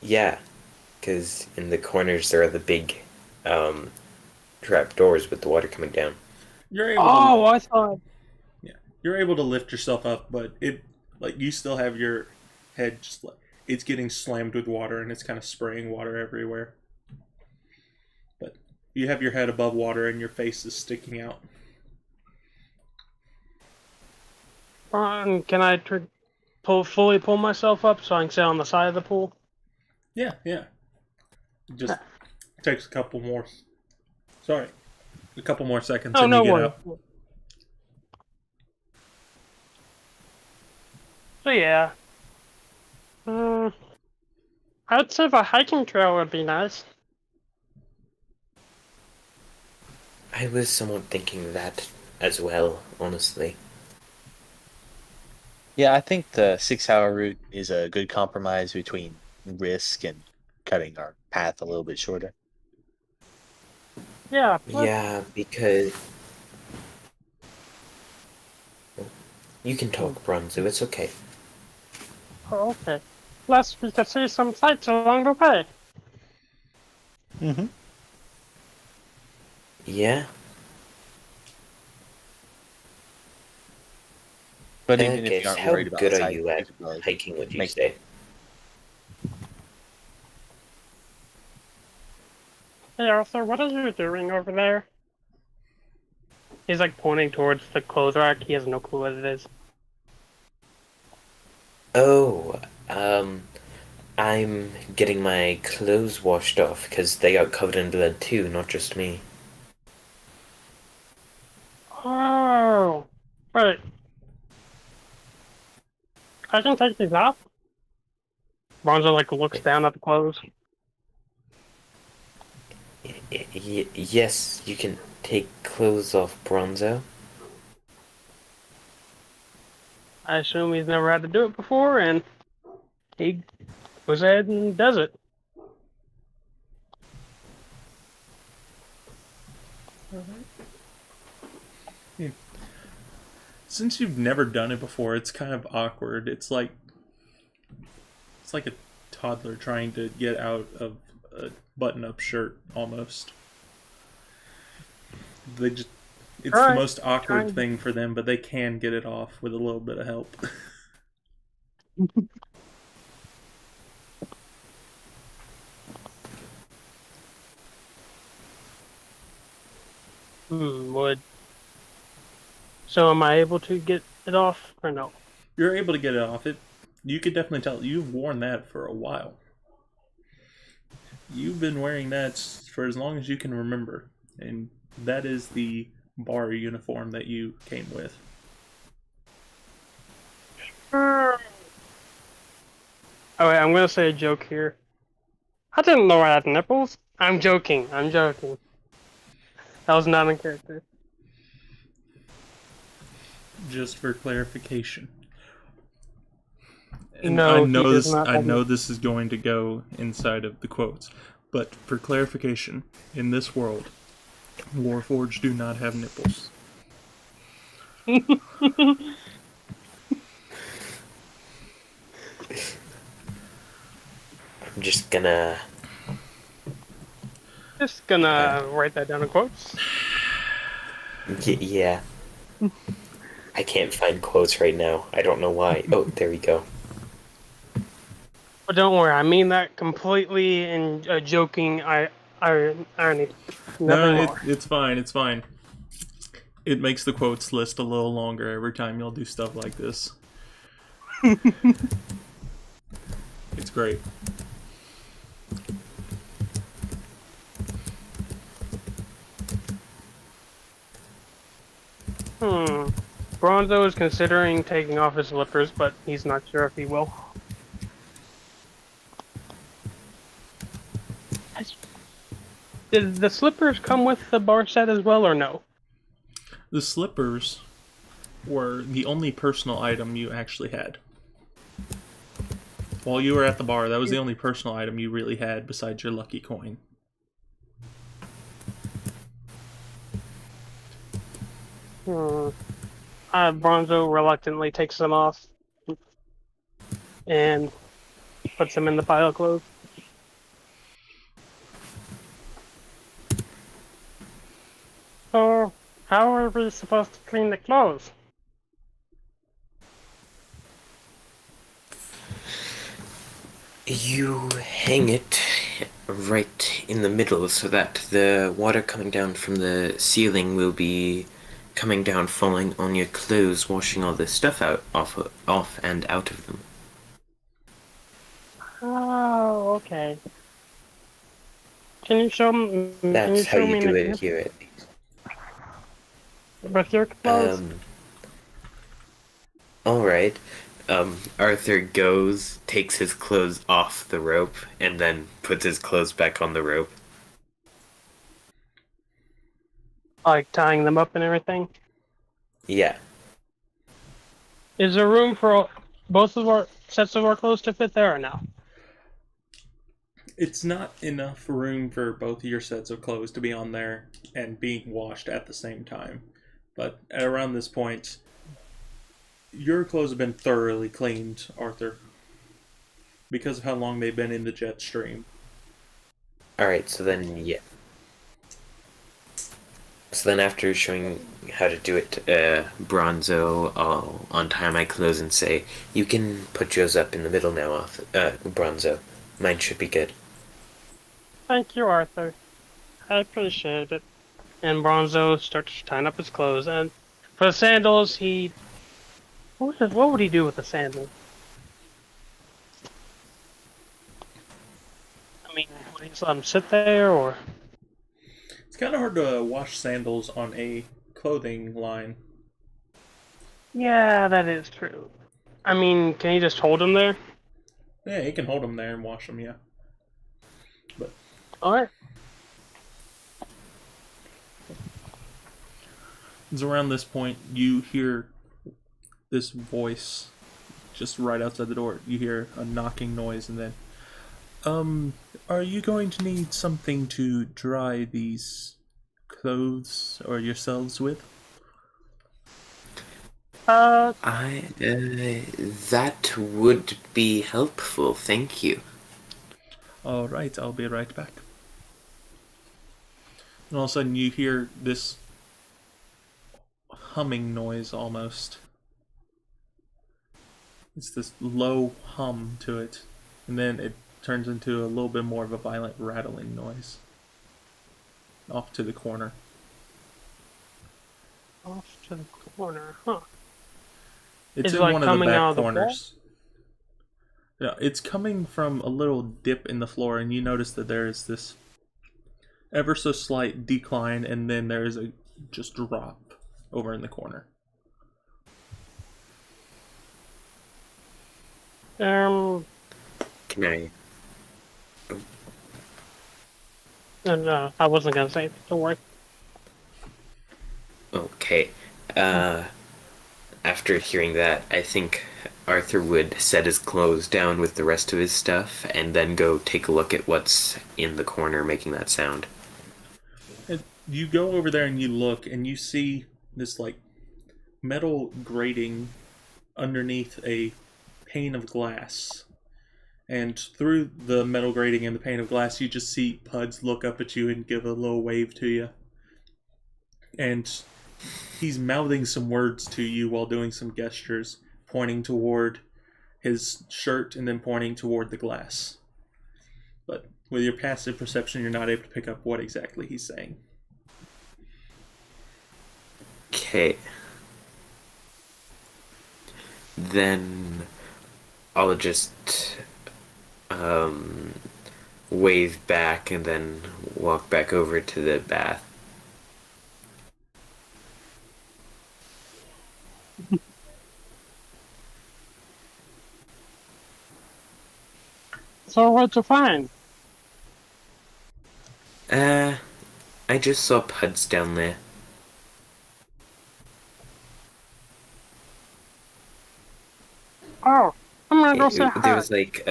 S1: Yeah, because in the corners there are the big trap doors with the water coming down.
S2: You're able
S3: Oh, I thought.
S2: you're able to lift yourself up, but it like you still have your head just like it's getting slammed with water and it's kind of spraying water everywhere. But You have your head above water and your face is sticking out.
S3: Can I fully pull myself up so I can sit on the side of the pool?
S2: Yeah. It just takes a couple more seconds
S3: Oh,
S2: and
S3: no
S2: you get
S3: worries.
S2: out.
S3: So yeah.
S6: I'd say the hiking trail would be nice.
S1: I was somewhat thinking that as well, honestly.
S4: Yeah, I think the 6 hour route is a good compromise between risk and cutting our path a little bit shorter.
S6: Yeah,
S1: Yeah, because you can talk, Bronzo. It's okay.
S6: oh, okay. Plus, we could see some sights along the way.
S4: Mm-hmm.
S1: Yeah.
S4: But even if you
S1: Guess
S4: aren't
S1: how
S4: worried about
S1: good are
S4: sight,
S1: you
S4: you
S1: at
S4: could probably
S1: hiking? Would you
S4: make
S1: say?
S6: Hey, Arthur, what are you doing over there?
S3: He's like pointing towards the clothes rack. He has no clue what it is.
S1: Oh, I'm getting my clothes washed off because they got covered in blood too, not just me.
S6: Oh, wait. I can take these off?
S3: Bonzo like looks down at the clothes.
S1: Yes, you can take clothes off, Bronzo.
S3: I assume he's never had to do it before, and he goes ahead and does it.
S2: Since you've never done it before, it's kind of awkward. It's like a toddler trying to get out of a button-up shirt, almost. It's the most awkward thing for them, but they can get it off with a little bit of help.
S3: Would. So am I able to get it off or no?
S2: You're able to get it off. You could definitely tell. You've worn that for a while. You've been wearing that for as long as you can remember, and that is the bar uniform that you came with.
S3: Oh wait, I'm gonna say a joke here.
S6: I didn't know I had nipples.
S3: I'm joking. That was not in character.
S2: Just for clarification. And
S3: No,
S2: I know
S3: he does
S2: this.
S3: not
S2: I
S3: have
S2: know this is going to go inside of the quotes, but for clarification, in this world, Warforged do not have nipples.
S1: I'm just gonna.
S3: Write that down in quotes.
S1: Yeah. I can't find quotes right now. I don't know why. Oh, there we go.
S3: But don't worry, I mean that completely in joking. Irony. Nothing
S2: No,
S3: more.
S2: it's fine. It's fine. It makes the quotes list a little longer every time you'll do stuff like this. It's great.
S3: Bronzo is considering taking off his slippers, but he's not sure if he will. Did the slippers come with the bar set as well, or no?
S2: The slippers were the only personal item you actually had. While you were at the bar, that was the only personal item you really had besides your lucky coin.
S3: Bronzo reluctantly takes them off and puts them in the pile of clothes.
S6: So, how are we supposed to clean the clothes?
S1: You hang it right in the middle so that the water coming down from the ceiling will be coming down, falling on your clothes, washing all the stuff out off and out of them.
S6: Oh, okay. Can you show me? Can you
S1: That's how
S6: show
S1: you
S6: me an
S1: do it
S6: example
S1: here at least.
S6: with your clothes?
S1: Alright. Arthur goes, takes his clothes off the rope, and then puts his clothes back on the rope.
S3: Like tying them up and everything.
S1: Yeah.
S3: Is there room for both of our sets of our clothes to fit there or no?
S2: It's not enough room for both of your sets of clothes to be on there and being washed at the same time. But at around this point, your clothes have been thoroughly cleaned, Arthur, because of how long they've been in the jet stream.
S1: Alright, so then, yeah. So then after showing how to do it, Bronzo, I'll untie my clothes and say, you can put yours up in the middle now, Bronzo. Mine should be good.
S6: Thank you, Arthur. I appreciate it.
S3: And Bronzo starts tying up his clothes. And for the sandals, what would he do with the sandals? I mean, would he just let them sit there, or?
S2: It's kind of hard to wash sandals on a clothing line.
S3: Yeah, that is true. I mean, can he just hold them there?
S2: Yeah, you can hold them there and wash them, yeah. But
S3: Alright.
S2: it's around this point you hear this voice just right outside the door. You hear a knocking noise and then, are you going to need something to dry these clothes or yourselves with?
S1: That would be helpful, thank you.
S2: Alright, I'll be right back. And all of a sudden you hear this humming noise almost. It's this low hum to it, and then it turns into a little bit more of a violent rattling noise. Off to the corner.
S3: Off to the corner, huh?
S2: It's
S3: Is it
S2: in
S3: like
S2: one of the
S3: coming
S2: back
S3: out of the
S2: corners. Yeah, it's coming from a little dip in the floor, and you notice that there is this ever so slight decline, and then there is a just drop over in the corner.
S1: Can I?
S6: I wasn't gonna say it. Don't worry.
S1: Okay. After hearing that, I think Arthur would set his clothes down with the rest of his stuff and then go take a look at what's in the corner making that sound.
S2: And you go over there and you look, and you see this like metal grating underneath a pane of glass. And through the metal grating and the pane of glass, you just see Puds look up at you and give a little wave to you. And he's mouthing some words to you while doing some gestures, pointing toward his shirt and then pointing toward the glass. But with your passive perception, you're not able to pick up what exactly he's saying.
S1: Okay. Then I'll just wave back and then walk back over to the bath.
S6: So what'd you find?
S1: I just saw Puds down there.
S6: Oh, I'm gonna go say
S1: There
S6: hi.
S1: was like,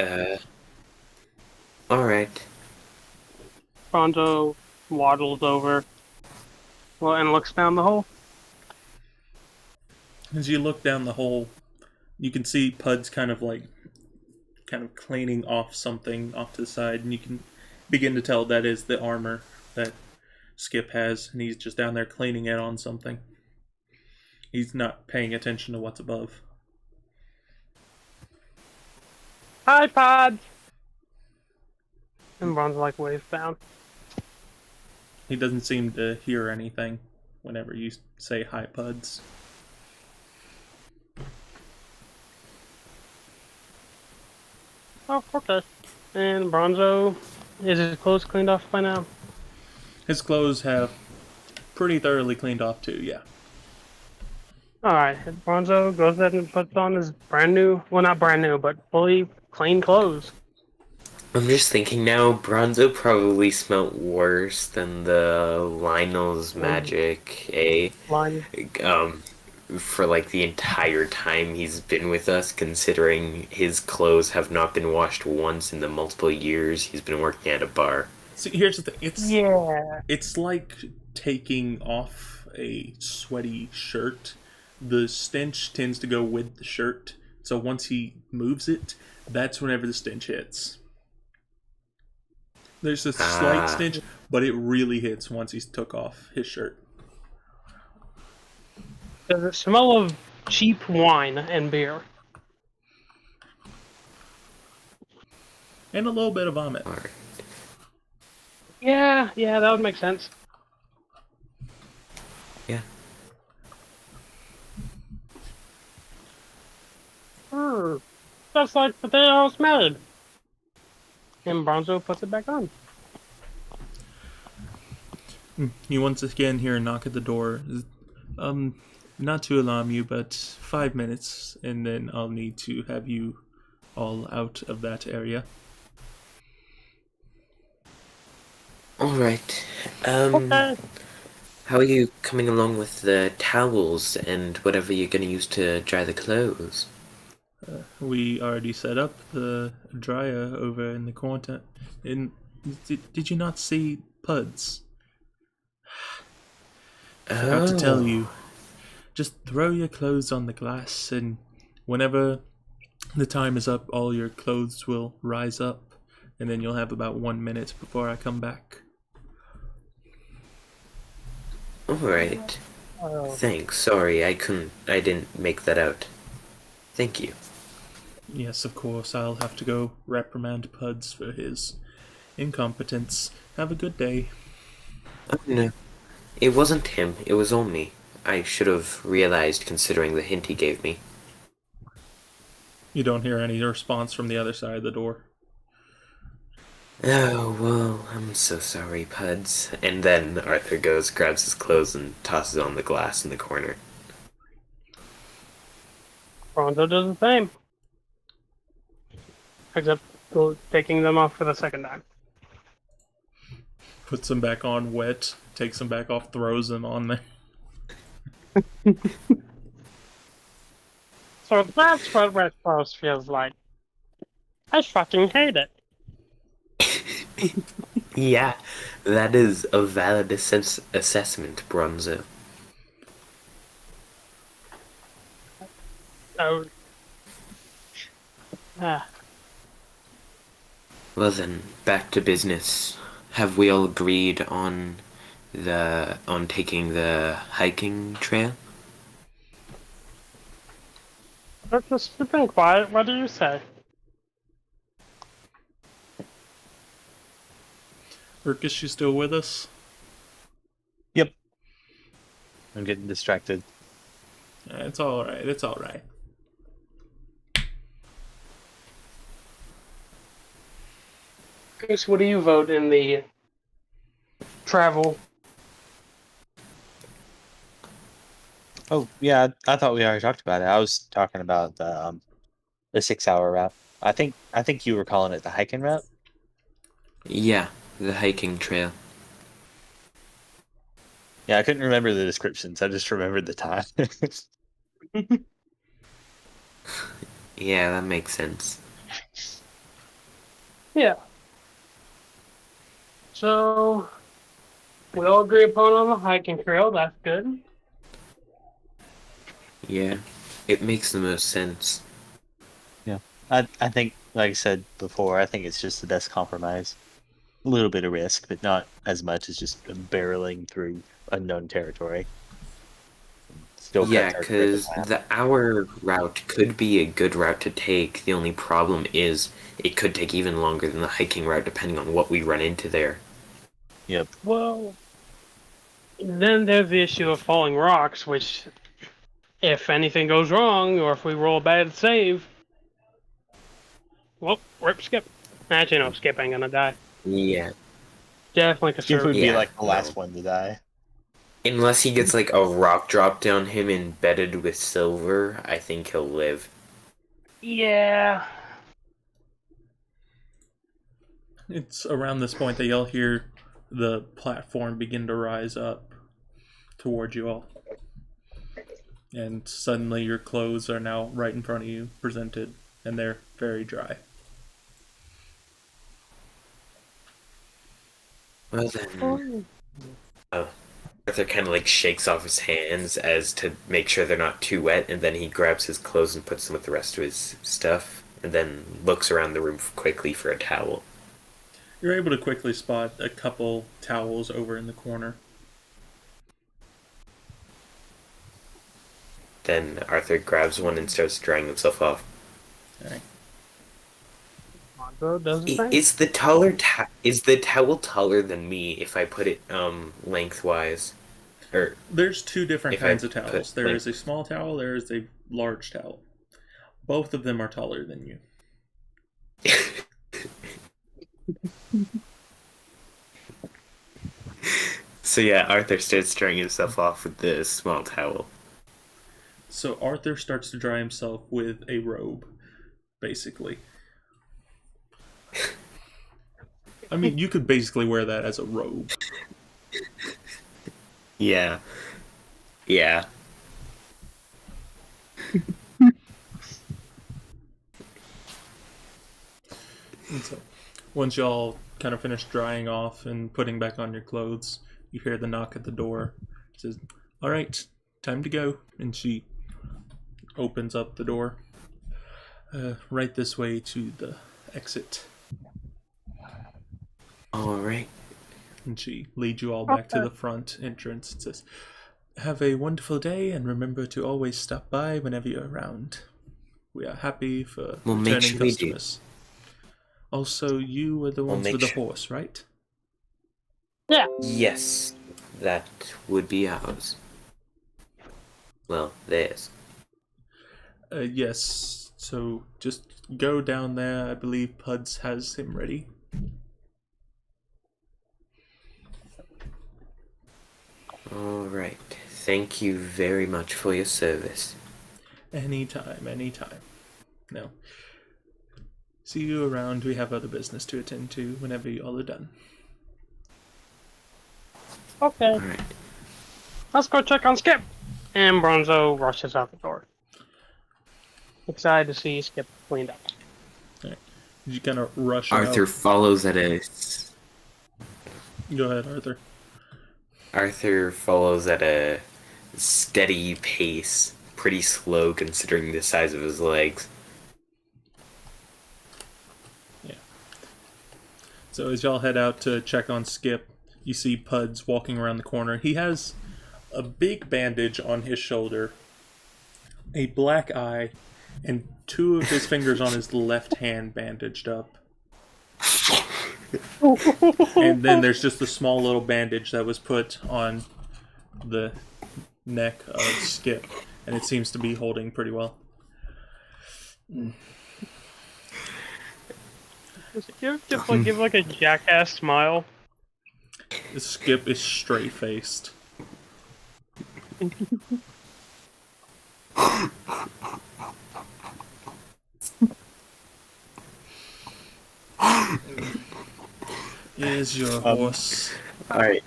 S1: alright.
S3: Bronzo waddles over, well, and looks down the hole.
S2: As you look down the hole, you can see Puds kind of cleaning off something off to the side, and you can begin to tell that is the armor that Skip has, and he's just down there cleaning it on something. He's not paying attention to what's above.
S6: Hi, Pod.
S3: And Bronzo like waves down.
S2: He doesn't seem to hear anything whenever you say hi, Puds.
S3: Oh, okay. And Bronzo, is his clothes cleaned off by now?
S2: His clothes have pretty thoroughly cleaned off too, yeah.
S3: Alright, Bronzo goes ahead and puts on his brand new, well, not brand new, but fully clean clothes.
S1: I'm just thinking now, Bronzo probably smelt worse than the Lionel's Magic,
S3: Line.
S1: for like the entire time he's been with us, considering his clothes have not been washed once in the multiple years he's been working at a bar.
S2: See, here's the thing.
S3: Yeah.
S2: It's like taking off a sweaty shirt. The stench tends to go with the shirt. So once he moves it, that's whenever the stench hits. There's a slight stench, but it really hits once he's took off his shirt.
S3: Does it smell of cheap wine and beer?
S2: And a little bit of vomit.
S1: Alright.
S3: Yeah, that would make sense.
S1: Yeah.
S3: That's like the day I was married. And Bronzo puts it back on.
S2: You once again hear a knock at the door. Not to alarm you, but 5 minutes, and then I'll need to have you all out of that area.
S1: Alright.
S3: Okay.
S1: How are you coming along with the towels and whatever you're gonna use to dry the clothes?
S2: We already set up the dryer over in the corner. And did you not see Puds? I forgot to tell you. Just throw your clothes on the glass, and whenever the time is up, all your clothes will rise up, and then you'll have about 1 minute before I come back.
S1: Alright.
S3: Oh.
S1: Thanks. Sorry, I didn't make that out. Thank you.
S2: Yes, of course, I'll have to go reprimand Puds for his incompetence. Have a good day.
S1: Oh no. It wasn't him, it was all me. I should have realized considering the hint he gave me.
S2: You don't hear any response from the other side of the door.
S1: Oh, well, I'm so sorry, Puds. And then Arthur goes, grabs his clothes, and tosses on the glass in the corner.
S3: Bronzo does the same. Except taking them off for the second time.
S2: Puts them back on wet, takes them back off, throws them on there.
S6: So that's what wet clothes feels like. I fucking hate it.
S1: Yeah, that is a valid assessment, Bronzo.
S3: Oh. Ah.
S1: Well then, back to business. Have we all agreed on taking the hiking trail?
S6: But just keeping quiet, what do you say?
S2: Urkus, you still with us?
S4: Yep. I'm getting distracted.
S2: It's alright, it's alright.
S3: Goose, what do you vote in the travel?
S4: Oh yeah, I thought we already talked about it. I was talking about the 6-hour route. I think you were calling it the hiking route.
S1: Yeah, the hiking trail.
S4: Yeah, I couldn't remember the descriptions. I just remembered the time.
S1: Yeah, that makes sense.
S3: Yeah. So, we all agree upon on the hiking trail. That's good.
S1: Yeah, it makes the most sense.
S4: I think, like I said before, I think it's just the best compromise. A little bit of risk, but not as much as just barreling through unknown territory. Still
S1: Yeah,
S4: cuts our trip in
S1: because
S4: half.
S1: the hour route could be a good route to take. The only problem is it could take even longer than the hiking route, depending on what we run into there.
S4: Yep.
S3: Well, then there's the issue of falling rocks, which, if anything goes wrong, or if we roll a bad save, well, rip Skip. Actually, no, Skip ain't gonna die.
S1: Yeah,
S3: Definitely
S4: Skip would
S3: conservative.
S4: be
S1: Yeah,
S4: like the last
S1: no.
S4: one to die.
S1: Unless he gets like a rock dropped on him embedded with silver, I think he'll live.
S3: Yeah.
S2: It's around this point that you'll hear the platform begin to rise up towards you all. And suddenly your clothes are now right in front of you, presented, and they're very dry.
S1: Well then, Arthur kind of like shakes off his hands as to make sure they're not too wet, and then he grabs his clothes and puts them with the rest of his stuff, and then looks around the room quickly for a towel.
S2: You're able to quickly spot a couple towels over in the corner.
S1: Then Arthur grabs one and starts drying himself off.
S2: Alright.
S3: Mongo does the same.
S1: Is the towel taller than me if I put it lengthwise? Or
S2: There's two different
S1: If I
S2: kinds of
S1: put,
S2: towels. There
S1: like-
S2: is a small towel, there is a large towel. Both of them are taller than you.
S1: So yeah, Arthur starts drying himself off with the small towel.
S2: So Arthur starts to dry himself with a robe, basically. I mean, you could basically wear that as a robe.
S1: Yeah. Yeah.
S2: And so, once y'all kind of finish drying off and putting back on your clothes, you hear the knock at the door. It says, "All right, time to go." And she opens up the door. Right this way to the exit.
S1: Alright.
S2: And she leads you all back to the front entrance. It says, "Have a wonderful day, and remember to always stop by whenever you're around. We are happy for
S1: We'll make
S2: returning
S1: sure we do.
S2: customers." Also, you were the ones
S1: make
S2: with the
S1: sure.
S2: horse, right?
S1: Yes, that would be ours. Well, theirs.
S2: Yes. So just go down there. I believe Puds has him ready.
S1: Alright. Thank you very much for your service.
S2: Anytime, anytime. No. See you around. We have other business to attend to whenever you all are done.
S3: Okay.
S1: Alright.
S3: Let's go check on Skip. And Bronzo rushes out the door. Excited to see Skip cleaned up.
S2: You kind of rush
S1: Arthur
S2: out.
S1: follows at a
S2: Go ahead, Arthur.
S1: Arthur follows at a steady pace, pretty slow considering the size of his legs.
S2: So as y'all head out to check on Skip, you see Puds walking around the corner. He has a big bandage on his shoulder, a black eye, and two of his fingers on his left hand bandaged up. And then there's just a small little bandage that was put on the neck of Skip, and it seems to be holding pretty well.
S3: Give like a jackass smile.
S2: Skip is straight faced. Is your horse?
S1: Alright.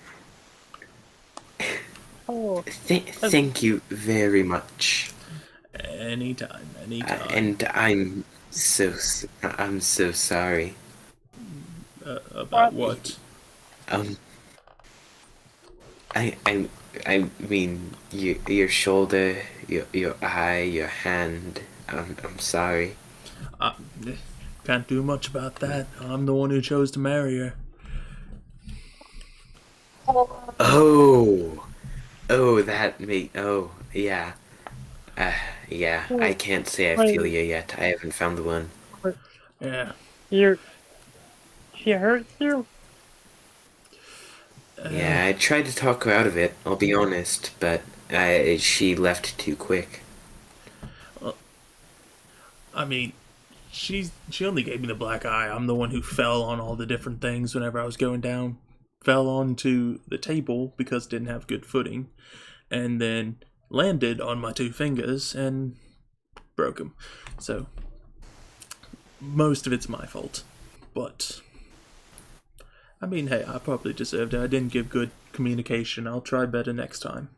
S3: Oh,
S1: Thank you very much.
S2: Anytime, anytime.
S1: And I'm so sorry.
S2: About what?
S1: I mean your shoulder, your eye, your hand. I'm sorry.
S2: Can't do much about that. I'm the one who chose to marry her.
S1: Oh, Oh, that may. Oh, yeah. Uh, yeah. I
S6: Wait,
S1: can't say I feel
S6: wait,
S1: you yet. I haven't found the one.
S6: wait.
S2: Yeah.
S6: You, she hurt you?
S1: Yeah, I tried to talk her out of it. I'll be honest, but she left too quick.
S2: I mean, she only gave me the black eye. I'm the one who fell on all the different things whenever I was going down. Fell onto the table because didn't have good footing, and then landed on my two fingers and broke them. So most of it's my fault, but I mean, hey, I probably deserved it. I didn't give good communication. I'll try better next time.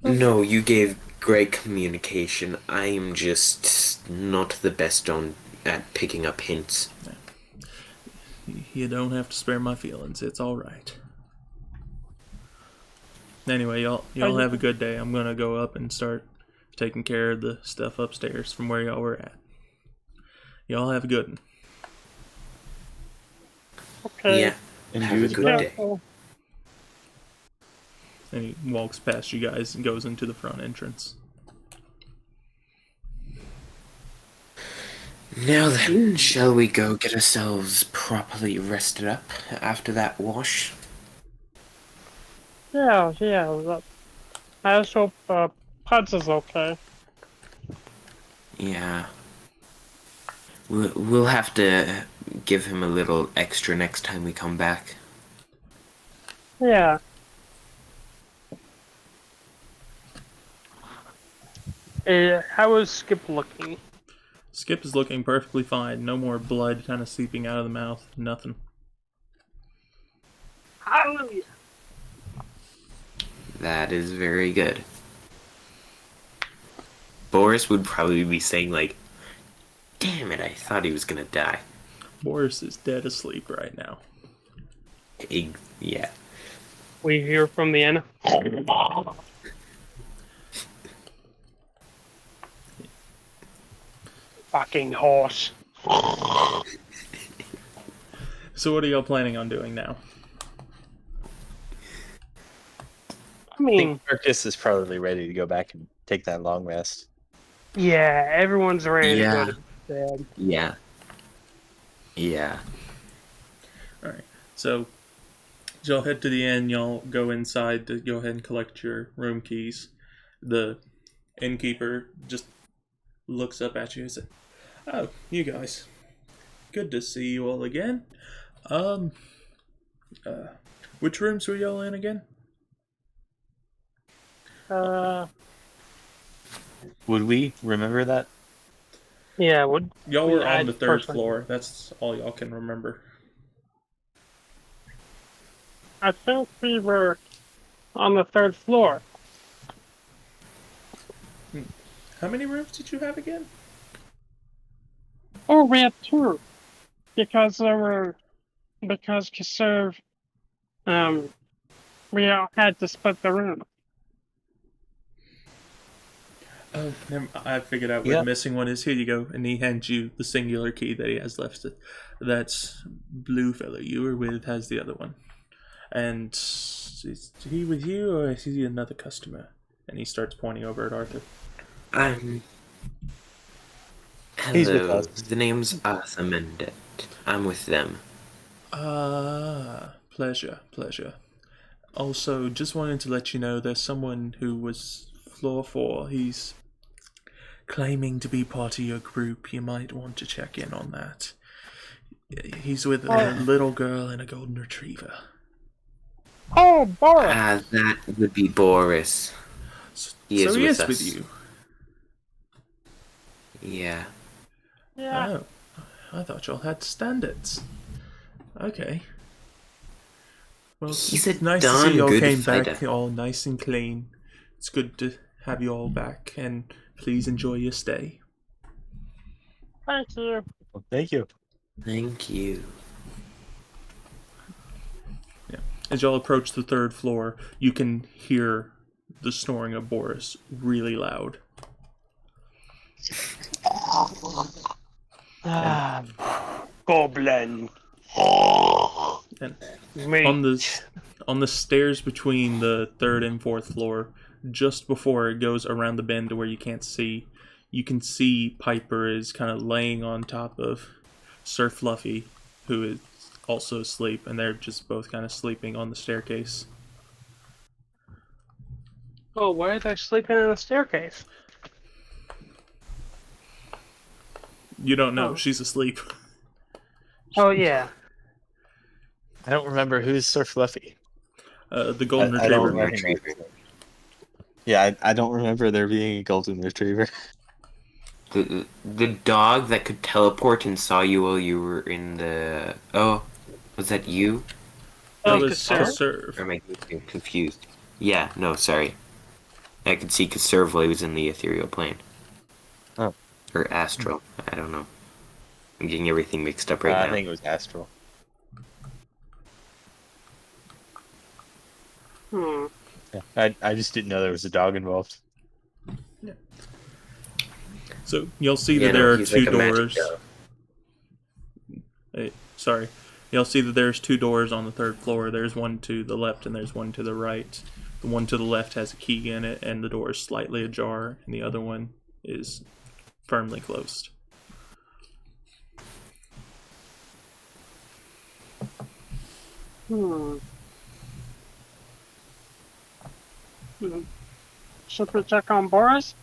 S1: No, you gave great communication. I am just not the best on at picking up hints.
S2: You don't have to spare my feelings. It's all right. Anyway, y'all have a good day. I'm gonna go up and start taking care of the stuff upstairs from where y'all were at. Y'all have a good one.
S6: Okay.
S1: Yeah,
S4: And
S1: have
S4: you
S1: a
S4: as
S1: good
S4: well.
S1: day.
S2: And he walks past you guys and goes into the front entrance.
S1: Now then, shall we go get ourselves properly rested up after that wash?
S6: Yeah. I just hope Puds is okay.
S1: Yeah. We'll have to give him a little extra next time we come back.
S6: Yeah.
S3: How is Skip looking?
S2: Skip is looking perfectly fine. No more blood kind of seeping out of the mouth. Nothing.
S3: Hallelujah.
S1: That is very good. Boris would probably be saying like, damn it, I thought he was gonna die.
S2: Boris is dead asleep right now.
S1: Yeah.
S3: We hear from the inn. Fucking horse.
S2: So what are y'all planning on doing now?
S3: I
S4: I
S3: mean,
S4: think Marcus is probably ready to go back and take that long rest.
S3: yeah, everyone's ready
S1: Yeah.
S3: to go to bed.
S1: Yeah. Yeah.
S2: Alright, so y'all head to the inn, y'all go inside to go ahead and collect your room keys. The innkeeper just looks up at you and says, "Oh, you guys. Good to see you all again. Which rooms were y'all in again?"
S4: Would we remember that?
S3: Yeah,
S2: Y'all were
S3: I
S2: on the third
S3: personally-
S2: floor. That's all y'all can remember.
S6: I think we were on the third floor.
S2: How many rooms did you have again?
S6: Oh, we had two. Because Kaserve, we all had to split the room.
S2: Oh, I figured out where
S4: Yeah.
S2: the missing one is. Here you go. And he hands you the singular key that he has left. That's blue fellow you were with has the other one. And is he with you or is he another customer? And he starts pointing over at Arthur.
S4: He's with
S1: Hello.
S4: us.
S1: The name's Arthur Mendet. I'm with them.
S2: Pleasure. Also, just wanted to let you know there's someone who was floor 4. He's claiming to be part of your group. You might want to check in on that. He's with a little girl and a golden retriever.
S6: Oh, Boris!
S1: That would be Boris. He is
S2: So he
S1: with
S2: is
S1: us.
S2: with you.
S1: Yeah.
S6: Yeah.
S2: Oh, I thought y'all had standards. Okay. Well,
S1: He's a
S2: nice to
S1: darn
S2: see y'all
S1: good
S2: came back
S1: fighter.
S2: all nice and clean. It's good to have you all back, and please enjoy your stay.
S6: Thank you.
S4: Well, thank you.
S1: Thank you.
S2: As y'all approach the third floor, you can hear the snoring of Boris really loud.
S3: Goblin.
S2: And
S3: Me.
S2: on on the stairs between the third and fourth floor, just before it goes around the bend to where you can't see, you can see Piper is kind of laying on top of Sir Fluffy, who is also asleep, and they're just both kind of sleeping on the staircase.
S3: Oh, why are they sleeping in the staircase?
S2: You don't know.
S3: Oh.
S2: She's asleep.
S3: Oh, yeah.
S4: I don't remember who's Sir Fluffy.
S2: The golden
S4: I don't
S2: retriever.
S4: recognize. Yeah, I don't remember there being a golden retriever.
S1: The dog that could teleport and saw you while you were in the... Oh, was that you?
S2: That
S3: Oh,
S2: was
S3: Kaserv?
S1: Or
S2: Kaserv.
S1: am I getting confused? Yeah, no, sorry. I could see Kaserv while he was in the ethereal plane.
S4: Oh.
S1: Or astral. I don't know. I'm getting everything mixed up right
S4: I
S1: now.
S4: think it was Astral.
S3: Hmm.
S4: Yeah, I just didn't know there was a dog involved.
S2: So you'll see
S1: Yeah,
S2: that
S1: no,
S2: there are
S1: he's
S2: two
S1: like a magic
S2: doors.
S1: dog.
S2: Sorry. You'll see that there's two doors on the third floor. There's one to the left and there's one to the right. The one to the left has a key in it and the door is slightly ajar, and the other one is firmly closed.
S6: Should we check on Boris?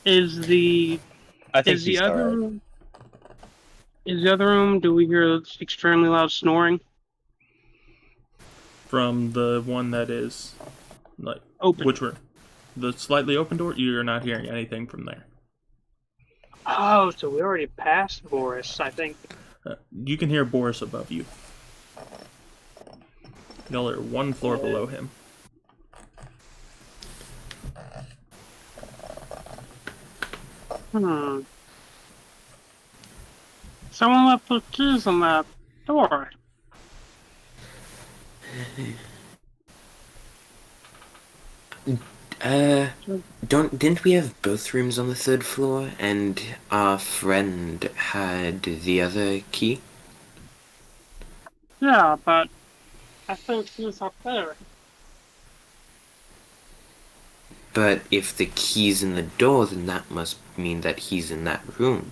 S3: Is the
S4: I think
S3: is the
S4: he's
S3: other
S4: alright.
S3: room? Is the other room? Do we hear extremely loud snoring?
S2: From the one that is like
S3: Open.
S2: which room? The slightly open door. You're not hearing anything from there.
S3: Oh, so we already passed Boris, I think.
S2: You can hear Boris above you. Y'all are one floor below him.
S6: Someone left the keys on that door.
S1: Didn't we have both rooms on the third floor, and our friend had the other key?
S6: Yeah, but I think he's up there.
S1: But if the key's in the door, then that must mean that he's in that room.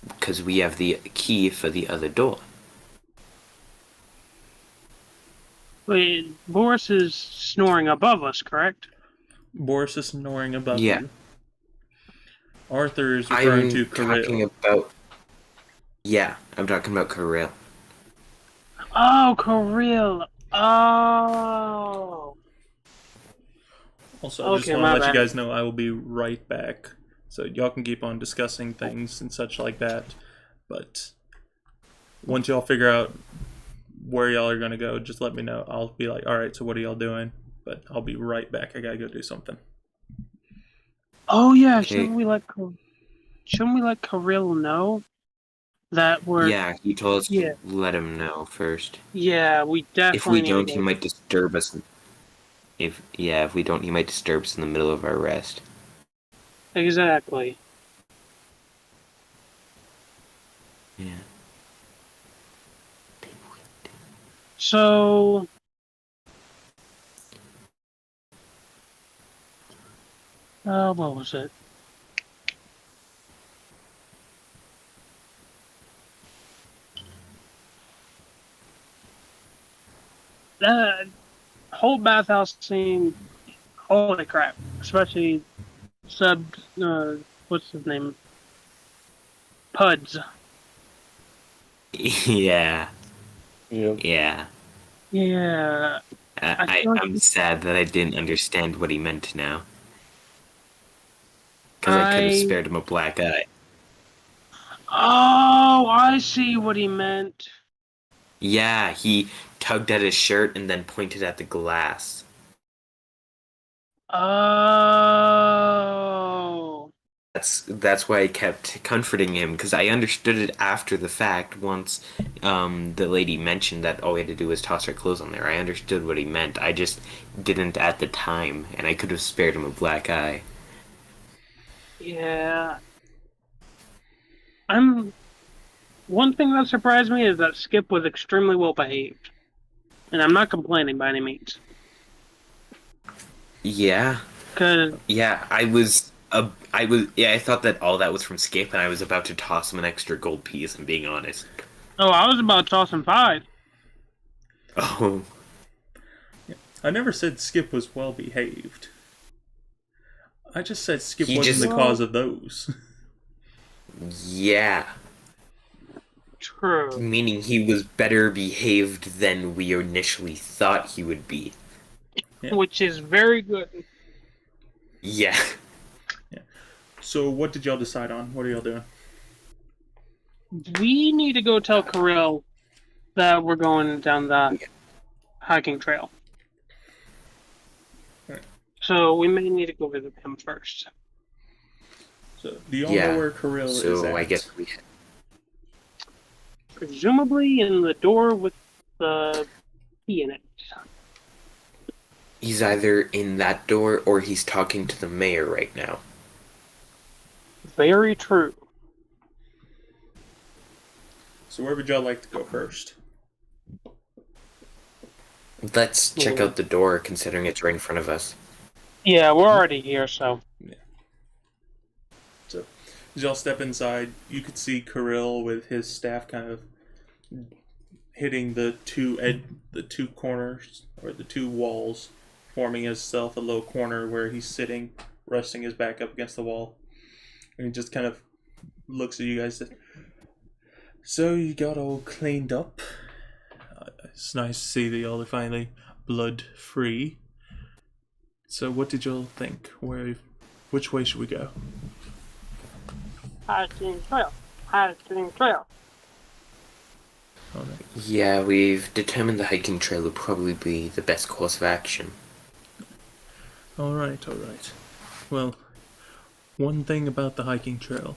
S1: Because we have the key for the other door.
S3: Wait, Boris is snoring above us, correct?
S2: Boris is snoring above
S1: Yeah.
S2: you. Arthur is referring
S1: I'm
S2: to
S1: talking
S2: Kirill.
S1: about... Yeah, I'm talking about Kirill.
S3: Oh, Kirill. Oh.
S2: Also, I just
S3: Okay,
S2: want to
S3: my
S2: let you
S3: bad.
S2: guys know I will be right back. So y'all can keep on discussing things and such like that. But once y'all figure out where y'all are going to go, just let me know. I'll be like, alright, so what are y'all doing? But I'll be right back. I gotta go do something.
S3: Oh yeah,
S1: Okay.
S3: shouldn't we let Kirill know that we're?
S1: Yeah, he told us
S3: Yeah.
S1: to let him know first.
S3: Yeah, we definitely.
S1: If we
S3: need
S1: don't,
S3: to
S1: he
S3: go.
S1: might disturb us. If we don't, he might disturb us in the middle of our rest.
S3: Exactly.
S1: Yeah.
S3: So. What was it? That whole bathhouse scene, holy crap! Especially what's his name? Puds.
S1: Yeah.
S4: Yep.
S1: Yeah.
S3: Yeah. I feel like
S1: I'm sad that I didn't understand what he meant now. Because I could have spared him a black eye.
S3: Oh, I see what he meant.
S1: Yeah, he tugged at his shirt and then pointed at the glass.
S3: Oh.
S1: That's why I kept comforting him, because I understood it after the fact once the lady mentioned that all we had to do was toss our clothes on there. I understood what he meant. I just didn't at the time, and I could have spared him a black eye.
S3: Yeah. I'm One thing that surprised me is that Skip was extremely well behaved. And I'm not complaining by any means.
S1: Yeah.
S3: Because,
S1: Yeah, I thought that all that was from Skip, and I was about to toss him an extra gold piece, I'm being honest.
S3: I was about to toss him 5.
S1: Oh.
S2: I never said Skip was well behaved. I just said Skip
S1: He
S2: wasn't
S1: just-
S2: the cause of those.
S1: Yeah.
S3: True.
S1: Meaning he was better behaved than we initially thought he would be.
S2: Yeah.
S3: Which is very good.
S1: Yeah.
S2: So what did y'all decide on? What are y'all doing?
S3: We need to go tell Kirill that we're going down the hiking trail.
S2: Right.
S3: So we may need to go visit him first.
S2: So do y'all know where Kirill is at?
S1: So I guess we...
S3: Presumably in the door with the key in it.
S1: He's either in that door or he's talking to the mayor right now.
S3: Very true.
S2: So where would y'all like to go first?
S1: Let's check out the door, considering it's right in front of us.
S3: Yeah, we're already here, so.
S2: So as y'all step inside, you could see Kirill with his staff kind of hitting the two corners, or the two walls, forming himself a low corner where he's sitting, resting his back up against the wall. And he just kind of looks at you guys. So you got all cleaned up. It's nice to see that y'all are finally blood free. So what did y'all think? Which way should we go?
S6: Hiking trail. Hiking trail.
S2: Alright.
S1: Yeah, we've determined the hiking trail would probably be the best course of action.
S2: Alright. Well, one thing about the hiking trail.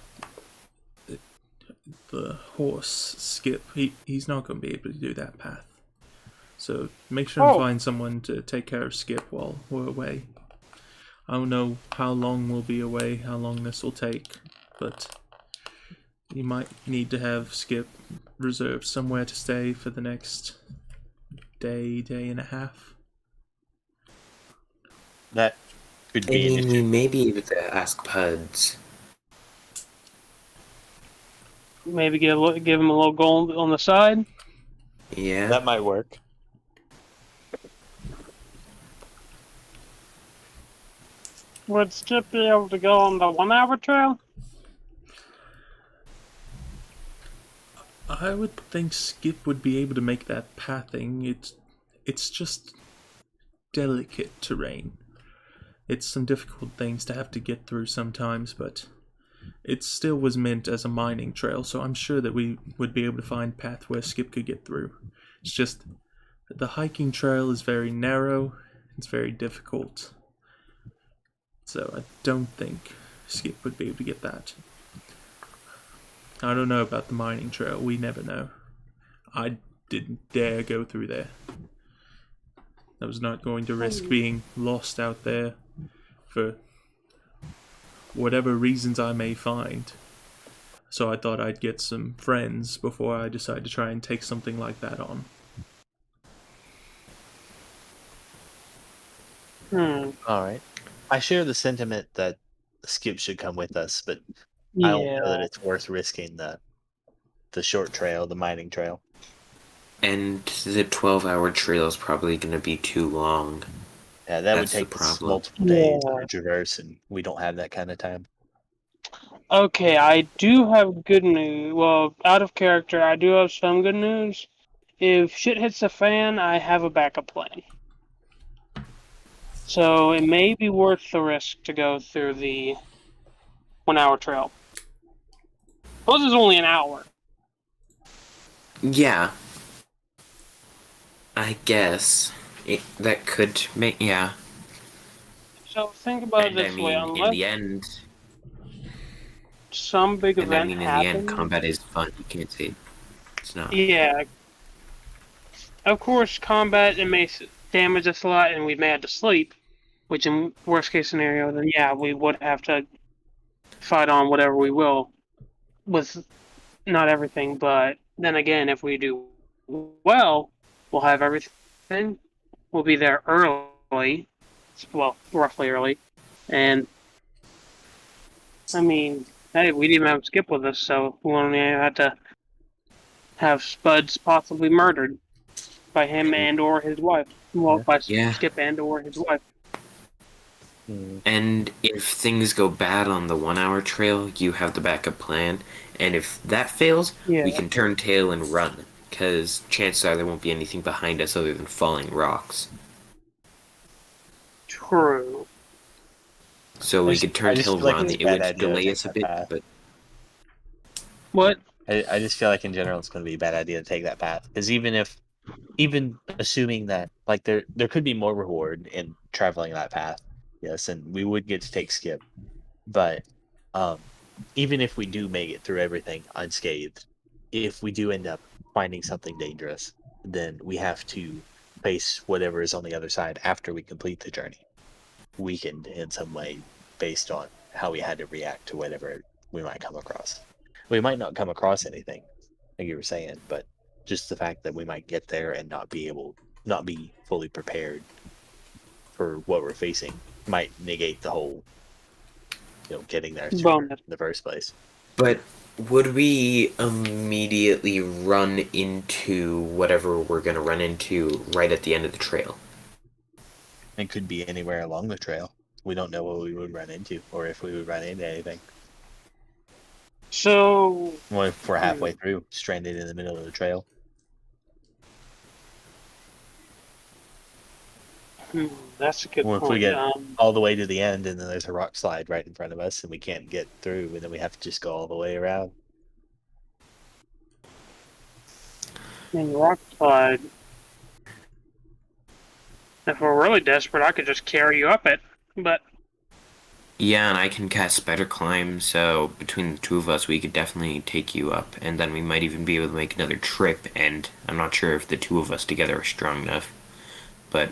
S2: The horse, Skip, he's not going to be able to do that path. So make sure to find someone to take care of Skip while we're away. I don't know how long we'll be away, how long this will take, but you might need to have Skip reserved somewhere to stay for the next day and a half.
S4: That could
S1: I
S4: be an
S1: mean,
S4: issue.
S1: we may be able to ask Puds.
S3: Maybe give him a little gold on the side.
S1: Yeah.
S4: That might work.
S6: Would Skip be able to go on the 1 hour trail?
S2: I would think Skip would be able to make that pathing. It's just delicate terrain. It's some difficult things to have to get through sometimes, but it still was meant as a mining trail, so I'm sure that we would be able to find a path where Skip could get through. It's just the hiking trail is very narrow, it's very difficult. So I don't think Skip would be able to get that. I don't know about the mining trail, we never know. I didn't dare go through there. I was not going to risk being lost out there for whatever reasons I may find. So I thought I'd get some friends before I decide to try and take something like that on.
S4: Alright. I share the sentiment that Skip should come with us, but
S3: Yeah.
S4: I don't know that it's worth risking the short trail, the mining trail.
S1: And the 12-hour trail is probably going to be too long.
S4: Yeah, that would
S1: That's the
S4: take us
S1: problem.
S4: multiple days
S3: Yeah.
S4: to traverse, and we don't have that kind of time.
S3: Okay, I do have good news. Well, out of character, I do have some good news. If shit hits the fan, I have a backup plan. So it may be worth the risk to go through the 1 hour trail. Suppose it's only an hour.
S1: Yeah. I guess. That could make... Yeah.
S3: So think about it
S1: And I
S3: this way:
S1: mean, in
S3: unless
S1: the end...
S3: some big
S1: And I
S3: event
S1: mean, in the end,
S3: happens,
S1: combat is fun. You can't say it's not.
S3: yeah. Of course, combat, it may damage us a lot, and we may have to sleep. Which, in worst case scenario, then yeah, we would have to fight on whatever we will with not everything, but then again, if we do well, we'll have everything. We'll be there early, well, roughly early, and I mean, hey, we didn't even have Skip with us, so we only had to have Spuds possibly murdered by him and or his wife. Well, by
S1: Yeah.
S3: Skip and or his wife.
S1: And if things go bad on the 1 hour trail, you have the backup plan. And if that fails,
S3: Yeah.
S1: we can turn tail and run. Because chances are there won't be anything behind us other than falling rocks.
S3: True.
S1: So we could turn tail,
S4: feel like
S1: run.
S4: it's a
S1: It
S4: bad
S1: would
S4: idea to
S1: delay
S4: take
S1: us a
S4: that
S1: bit,
S4: path.
S1: but
S3: What?
S4: I just feel like in general it's going to be a bad idea to take that path, because even assuming that like there could be more reward in traveling that path, yes, and we would get to take Skip, but even if we do make it through everything unscathed, if we do end up finding something dangerous, then we have to face whatever is on the other side after we complete the journey, weakened in some way based on how we had to react to whatever we might come across. We might not come across anything, like you were saying, but just the fact that we might get there and not be fully prepared for what we're facing might negate the whole, getting there sooner
S3: Bonus.
S4: in the first place.
S1: But would we immediately run into whatever we're going to run into right at the end of the trail?
S4: It could be anywhere along the trail. We don't know what we would run into, or if we would run into anything.
S3: So,
S4: Well, if we're halfway through, stranded in the middle of the trail.
S3: that's a good
S4: Well, if
S3: point.
S4: we get all the way to the end and then there's a rock slide right in front of us and we can't get through, and then we have to just go all the way around.
S3: In Rockside, if we're really desperate, I could just carry you up it. But
S1: Yeah, and I can cast Spider Climb, so between the two of us, we could definitely take you up, and then we might even be able to make another trip, and I'm not sure if the two of us together are strong enough, but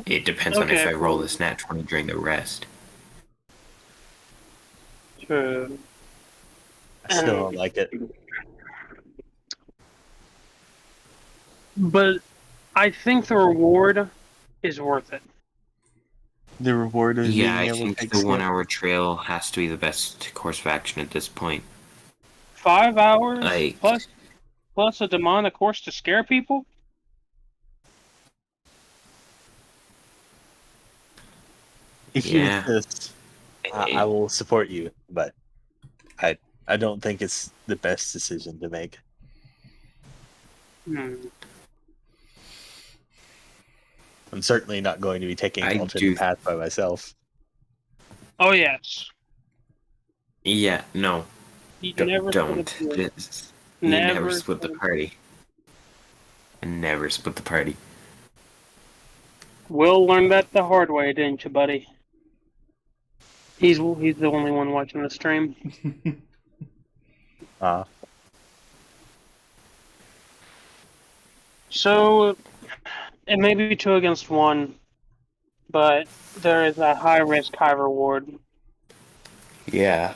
S1: it depends on if
S3: Okay,
S1: I roll
S3: cool.
S1: this nat 20 during the rest.
S3: true.
S4: I still don't like it.
S3: But I think the reward is worth it.
S4: The reward is
S1: Yeah,
S4: being
S1: I
S4: able to
S1: think
S4: take
S1: the
S4: Skip.
S1: 1 hour trail has to be the best course of action at this point.
S3: 5 hours
S1: Like,
S3: plus a demonic horse to scare people.
S4: If you
S1: yeah.
S4: insist, I will support you, but I don't think it's the best decision to make. I'm certainly not going to be taking
S1: I
S4: an alternate
S1: do-
S4: path by myself.
S3: Oh yes.
S1: Yeah, no,
S3: You
S1: don't.
S3: never
S1: You never split the party. And never split the party.
S3: Will learned that the hard way, didn't you, buddy? He's the only one watching the stream. So it may be 2 against 1, but there is a high risk, high reward.
S1: Yeah.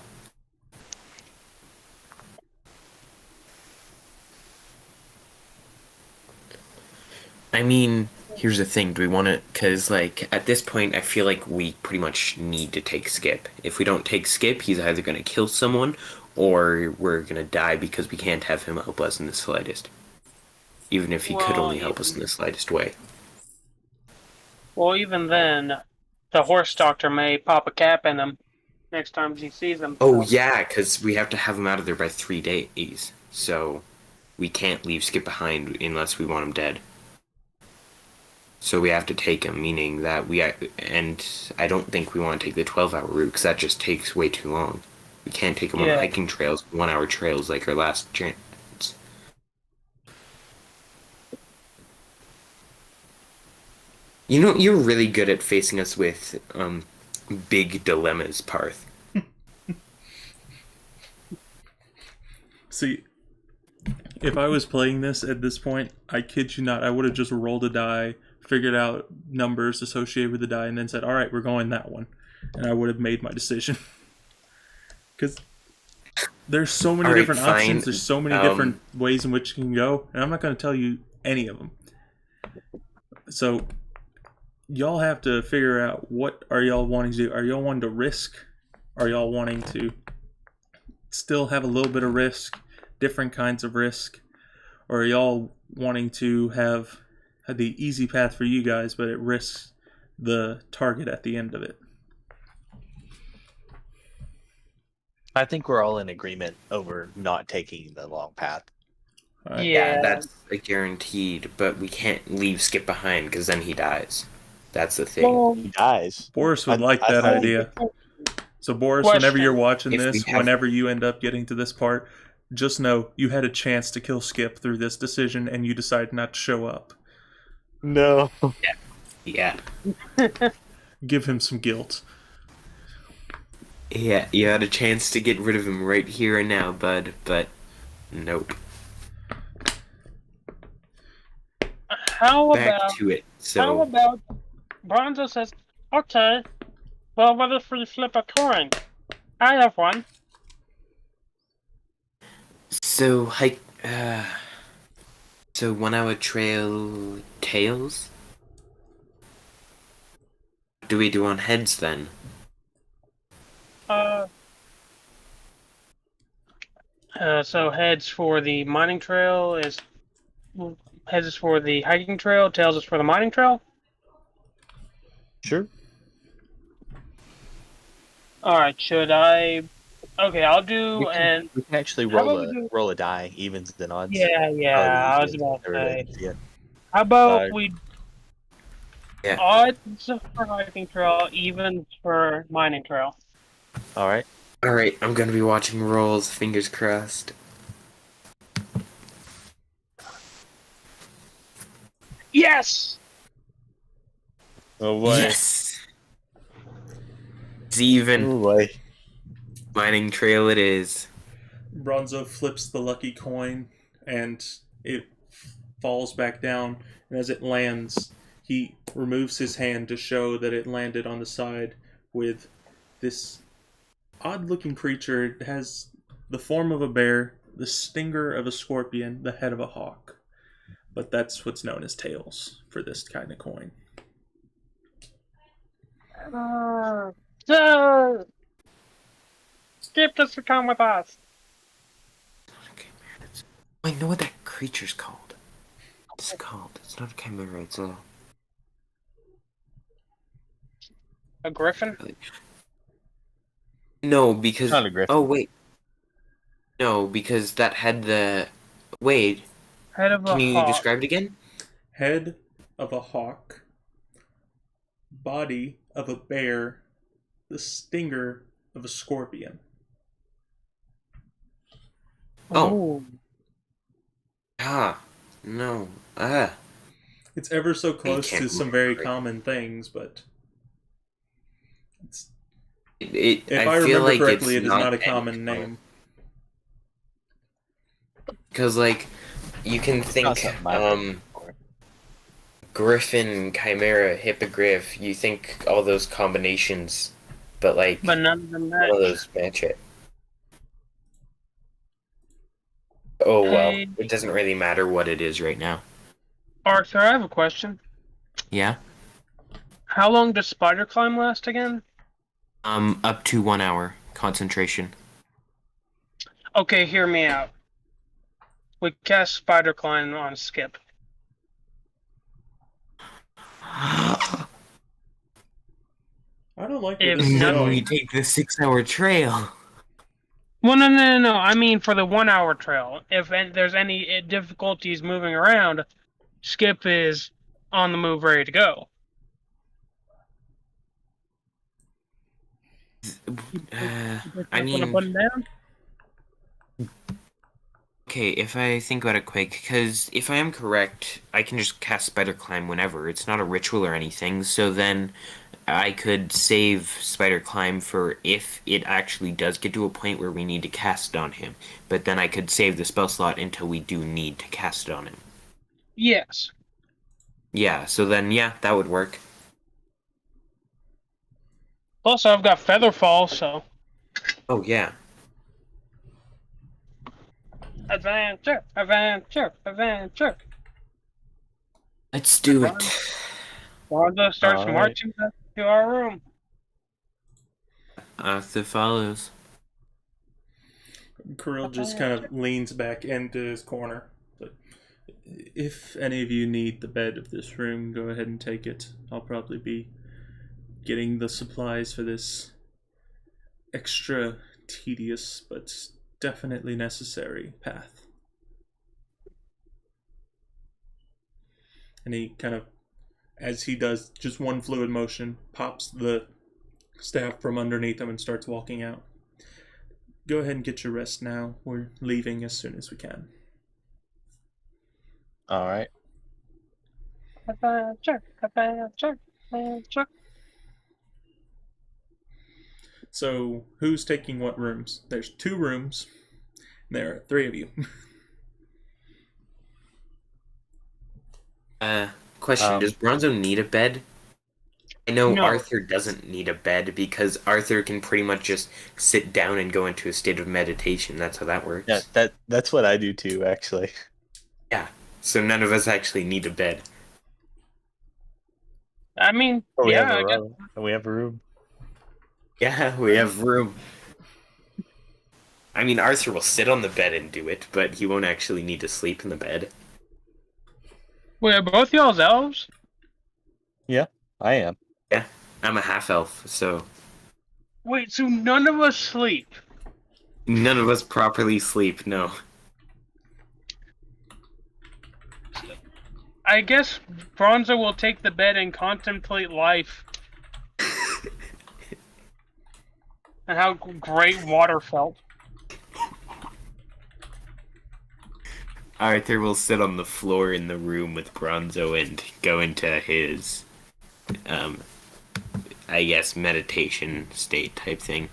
S1: I mean, here's the thing. Do we want to... Because, like, at this point, I feel like we pretty much need to take Skip. If we don't take Skip, he's either going to kill someone, or we're going to die because we can't have him help us in the slightest. Even if he could only help us in the slightest way.
S3: Well, even then, the horse doctor may pop a cap in him next time he sees him.
S1: Oh, yeah, because we have to have him out of there by 3 days. So we can't leave Skip behind unless we want him dead. So we have to take him, meaning that and I don't think we want to take the 12-hour route, because that just takes way too long. We can't take him on hiking trails, 1 hour trails like our last chance. You know, you're really good at facing us with big dilemmas, Parth.
S2: See, if I was playing this at this point, I kid you not, I would have just rolled a die, figured out numbers associated with the die, and then said, all right, we're going that one. And I would have made my decision. Because There's so many
S1: All right,
S2: different
S1: fine.
S2: options. There's so many different ways in which it can go, and I'm not going to tell you any of them. So y'all have to figure out what are y'all wanting to do. Are y'all wanting to risk? Are y'all wanting to still have a little bit of risk, different kinds of risk? Or are y'all wanting to have the easy path for you guys, but it risks the target at the end of it?
S4: I think we're all in agreement over not taking the long path.
S2: Right.
S1: Yeah, that's a guaranteed, but we can't leave Skip behind because then he dies. That's the thing.
S6: Well,
S4: He dies.
S2: Boris would like
S4: I
S2: that
S4: thought he-
S2: idea. So Boris,
S3: Question.
S2: whenever you're watching
S1: If we
S2: this,
S1: have-
S2: whenever you end up getting to this part, just know you had a chance to kill Skip through this decision and you decided not to show up.
S4: No.
S1: Yeah.
S2: Give him some guilt.
S1: Yeah, you had a chance to get rid of him right here and now, bud, but nope.
S6: how
S1: Back
S6: about
S1: to it.
S6: how
S1: So,
S6: about Bronzo says, okay, well, what if we flip a coin? I have one.
S1: so hike. So 1 hour trail tails. What do we do on heads then?
S3: So heads for the mining trail heads is for the hiking trail, tails is for the mining trail.
S4: Sure.
S3: All right, should I? Okay, I'll do and
S4: We can actually
S3: How
S4: roll
S3: about we do-
S4: roll a die, evens and odds.
S3: yeah, I was
S4: Evens,
S3: about to
S4: or,
S3: say.
S4: yeah.
S3: How about
S4: Uh,
S3: we
S1: Yeah.
S3: odds for hiking trail, evens for mining trail?
S4: All right.
S1: Alright, I'm gonna be watching rolls, fingers crossed.
S3: Yes.
S4: Oh boy.
S1: Yes! It's even.
S4: Oh boy.
S1: Mining trail it is.
S2: Bronzo flips the lucky coin and it falls back down. And as it lands, he removes his hand to show that it landed on the side with this odd looking creature. It has the form of a bear, the stinger of a scorpion, the head of a hawk. But that's what's known as tails for this kind of coin.
S6: Skip just to come with us.
S1: I know what that creature's called. It's called. It's not a chimera, it's
S3: A griffin?
S1: No, because.
S4: Not a griffin.
S1: Oh, wait. No, because that had the. Wait,
S3: Head of
S1: can
S3: a
S1: you
S3: hawk.
S1: describe it again?
S2: Head of a hawk, body of a bear, the stinger of a scorpion.
S1: Oh.
S3: Ooh.
S1: Ah. No. Ah.
S2: It's ever so close
S1: can't
S2: to some very
S1: remember.
S2: common things, but it's,
S1: If
S2: if I
S1: feel
S2: remember
S1: like
S2: correctly,
S1: it's
S2: it is not a common
S1: anything.
S2: name.
S1: Because, like, you can think,
S4: Not something I've heard before.
S1: Griffin, Chimera, Hippogriff, you think all those combinations, but, like,
S3: But none of them
S1: none of
S3: match.
S1: those match it. Oh, well,
S3: Hey.
S1: it doesn't really matter what it is right now.
S3: Arthur, I have a question.
S1: Yeah?
S3: How long does spider climb last again?
S1: Up to 1 hour concentration.
S3: Okay, hear me out. We cast spider climb on Skip.
S2: I don't like where
S3: If
S2: this is
S3: not-
S1: Then
S2: going.
S1: we take the 6 hour trail.
S3: Well, no. I mean for the 1 hour trail. If there's any difficulties moving around, Skip is on the move, ready to go.
S1: I mean,
S3: Put him down?
S1: okay, if I think about it quick, because if I am correct, I can just cast Spider Climb whenever. It's not a ritual or anything, so then I could save Spider Climb for if it actually does get to a point where we need to cast it on him. But then I could save the spell slot until we do need to cast it on him.
S3: Yes.
S1: Yeah, so then, yeah, that would work.
S3: Plus, I've got Featherfall, so.
S1: Oh, yeah.
S6: Adventure, adventure, adventure.
S1: Let's do it.
S6: Wanda starts
S4: All right.
S6: marching back to our room.
S1: Arthur follows.
S2: Kirill just kind of leans back into his corner. But if any of you need the bed of this room, go ahead and take it. I'll probably be getting the supplies for this extra tedious but definitely necessary path. And he kind of, as he does just one fluid motion, pops the staff from underneath him and starts walking out. Go ahead and get your rest now. We're leaving as soon as we can.
S4: All right.
S6: Adventure, adventure, adventure.
S2: So, who's taking what rooms? There's 2 rooms. There are 3 of you.
S1: Question, does Bronzo need a bed? I know
S6: No.
S1: Arthur doesn't need a bed because Arthur can pretty much just sit down and go into a state of meditation. That's how that works.
S4: Yeah, that's what I do too, actually.
S1: Yeah. So none of us actually need a bed.
S6: I mean,
S4: Oh, we
S6: yeah,
S4: have
S6: I
S4: a
S6: guess.
S4: room. We have a room.
S1: Yeah, we have room. I mean, Arthur will sit on the bed and do it, but he won't actually need to sleep in the bed.
S6: Wait, are both y'all's elves?
S4: Yeah, I am.
S1: Yeah, I'm a half-elf, so
S6: Wait, so none of us sleep?
S1: none of us properly sleep, no.
S6: I guess Bronzo will take the bed and contemplate life. And how great water felt.
S1: Arthur will sit on the floor in the room with Bronzo and go into his, I guess, meditation state type thing.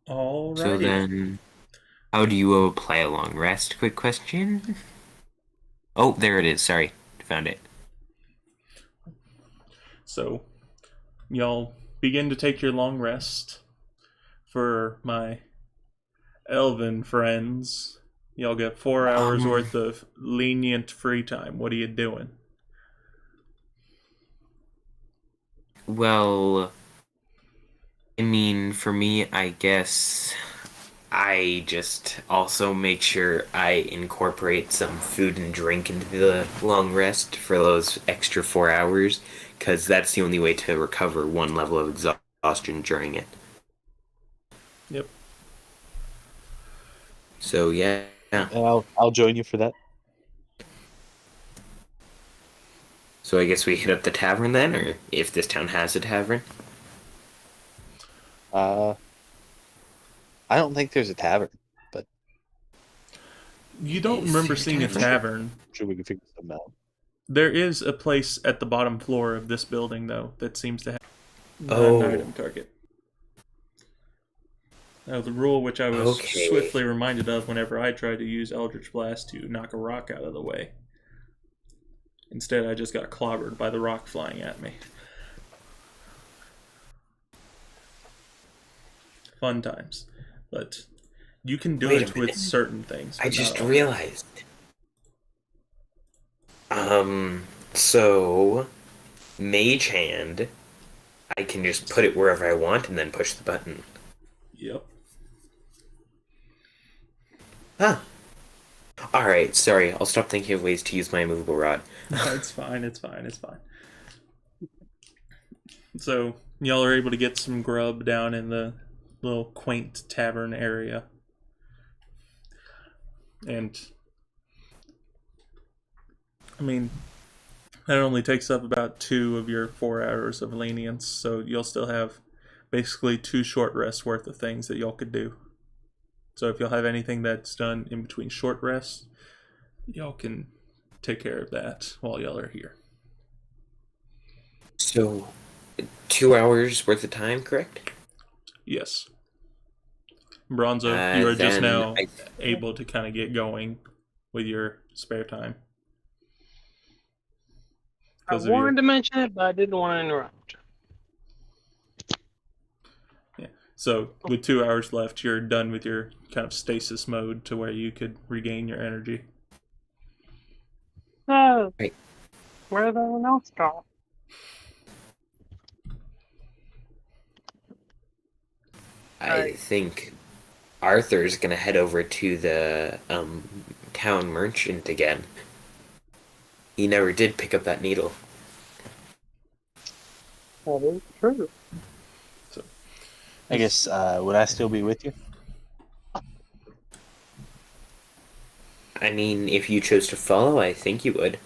S2: All right.
S1: So then, how do you apply a long rest? Quick question. Oh, there it is. Sorry, found it.
S2: So, y'all begin to take your long rest. For my elven friends, y'all get 4 hours worth of lenient free time. What are you doing?
S1: Well, I mean, for me, I guess I just also make sure I incorporate some food and drink into the long rest for those extra 4 hours, because that's the only way to recover one level of exhaustion during it.
S2: Yep.
S1: So yeah.
S4: And I'll join you for that.
S1: So I guess we hit up the tavern then, or if this town has a tavern.
S4: I don't think there's a tavern, but
S2: You don't
S1: Is
S2: remember
S1: there a
S2: seeing a
S1: tavern?
S2: tavern.
S4: I'm sure we can figure something out.
S2: There is a place at the bottom floor of this building, though, that seems to have
S1: Oh.
S2: an item target. Now, the rule which I was
S1: Okay.
S2: swiftly reminded of whenever I tried to use Eldritch Blast to knock a rock out of the way. Instead, I just got clobbered by the rock flying at me. Fun times. But you can do
S1: Wait a
S2: it with
S1: minute.
S2: certain things.
S1: I
S2: but
S1: just
S2: not all.
S1: realized. So Mage Hand, I can just put it wherever I want and then push the button.
S2: Yep.
S1: Huh. Alright, sorry, I'll stop thinking of ways to use my immovable rod.
S2: It's fine, it's fine, it's fine. So, y'all are able to get some grub down in the little quaint tavern area. And, I mean, that only takes up about 2 of your 4 hours of lenience, so you'll still have basically 2 short rests worth of things that y'all could do. So if y'all have anything that's done in between short rests, y'all can take care of that while y'all are here.
S1: So, 2 hours worth of time, correct?
S2: Yes. Bronzo, you are just
S1: Then
S2: now
S1: I-
S2: able to kind of get going with your spare time.
S6: I
S2: 'Cause of your-
S6: wanted to mention it, but I didn't want to interrupt.
S2: So with 2 hours left, you're done with your kind of stasis mode to where you could regain your energy.
S1: Right.
S6: Where did everyone else go?
S1: I think Arthur's gonna head over to the town merchant again. He never did pick up that needle.
S6: That is true.
S2: So
S4: I guess would I still be with you?
S1: I mean, if you chose to follow, I think you would.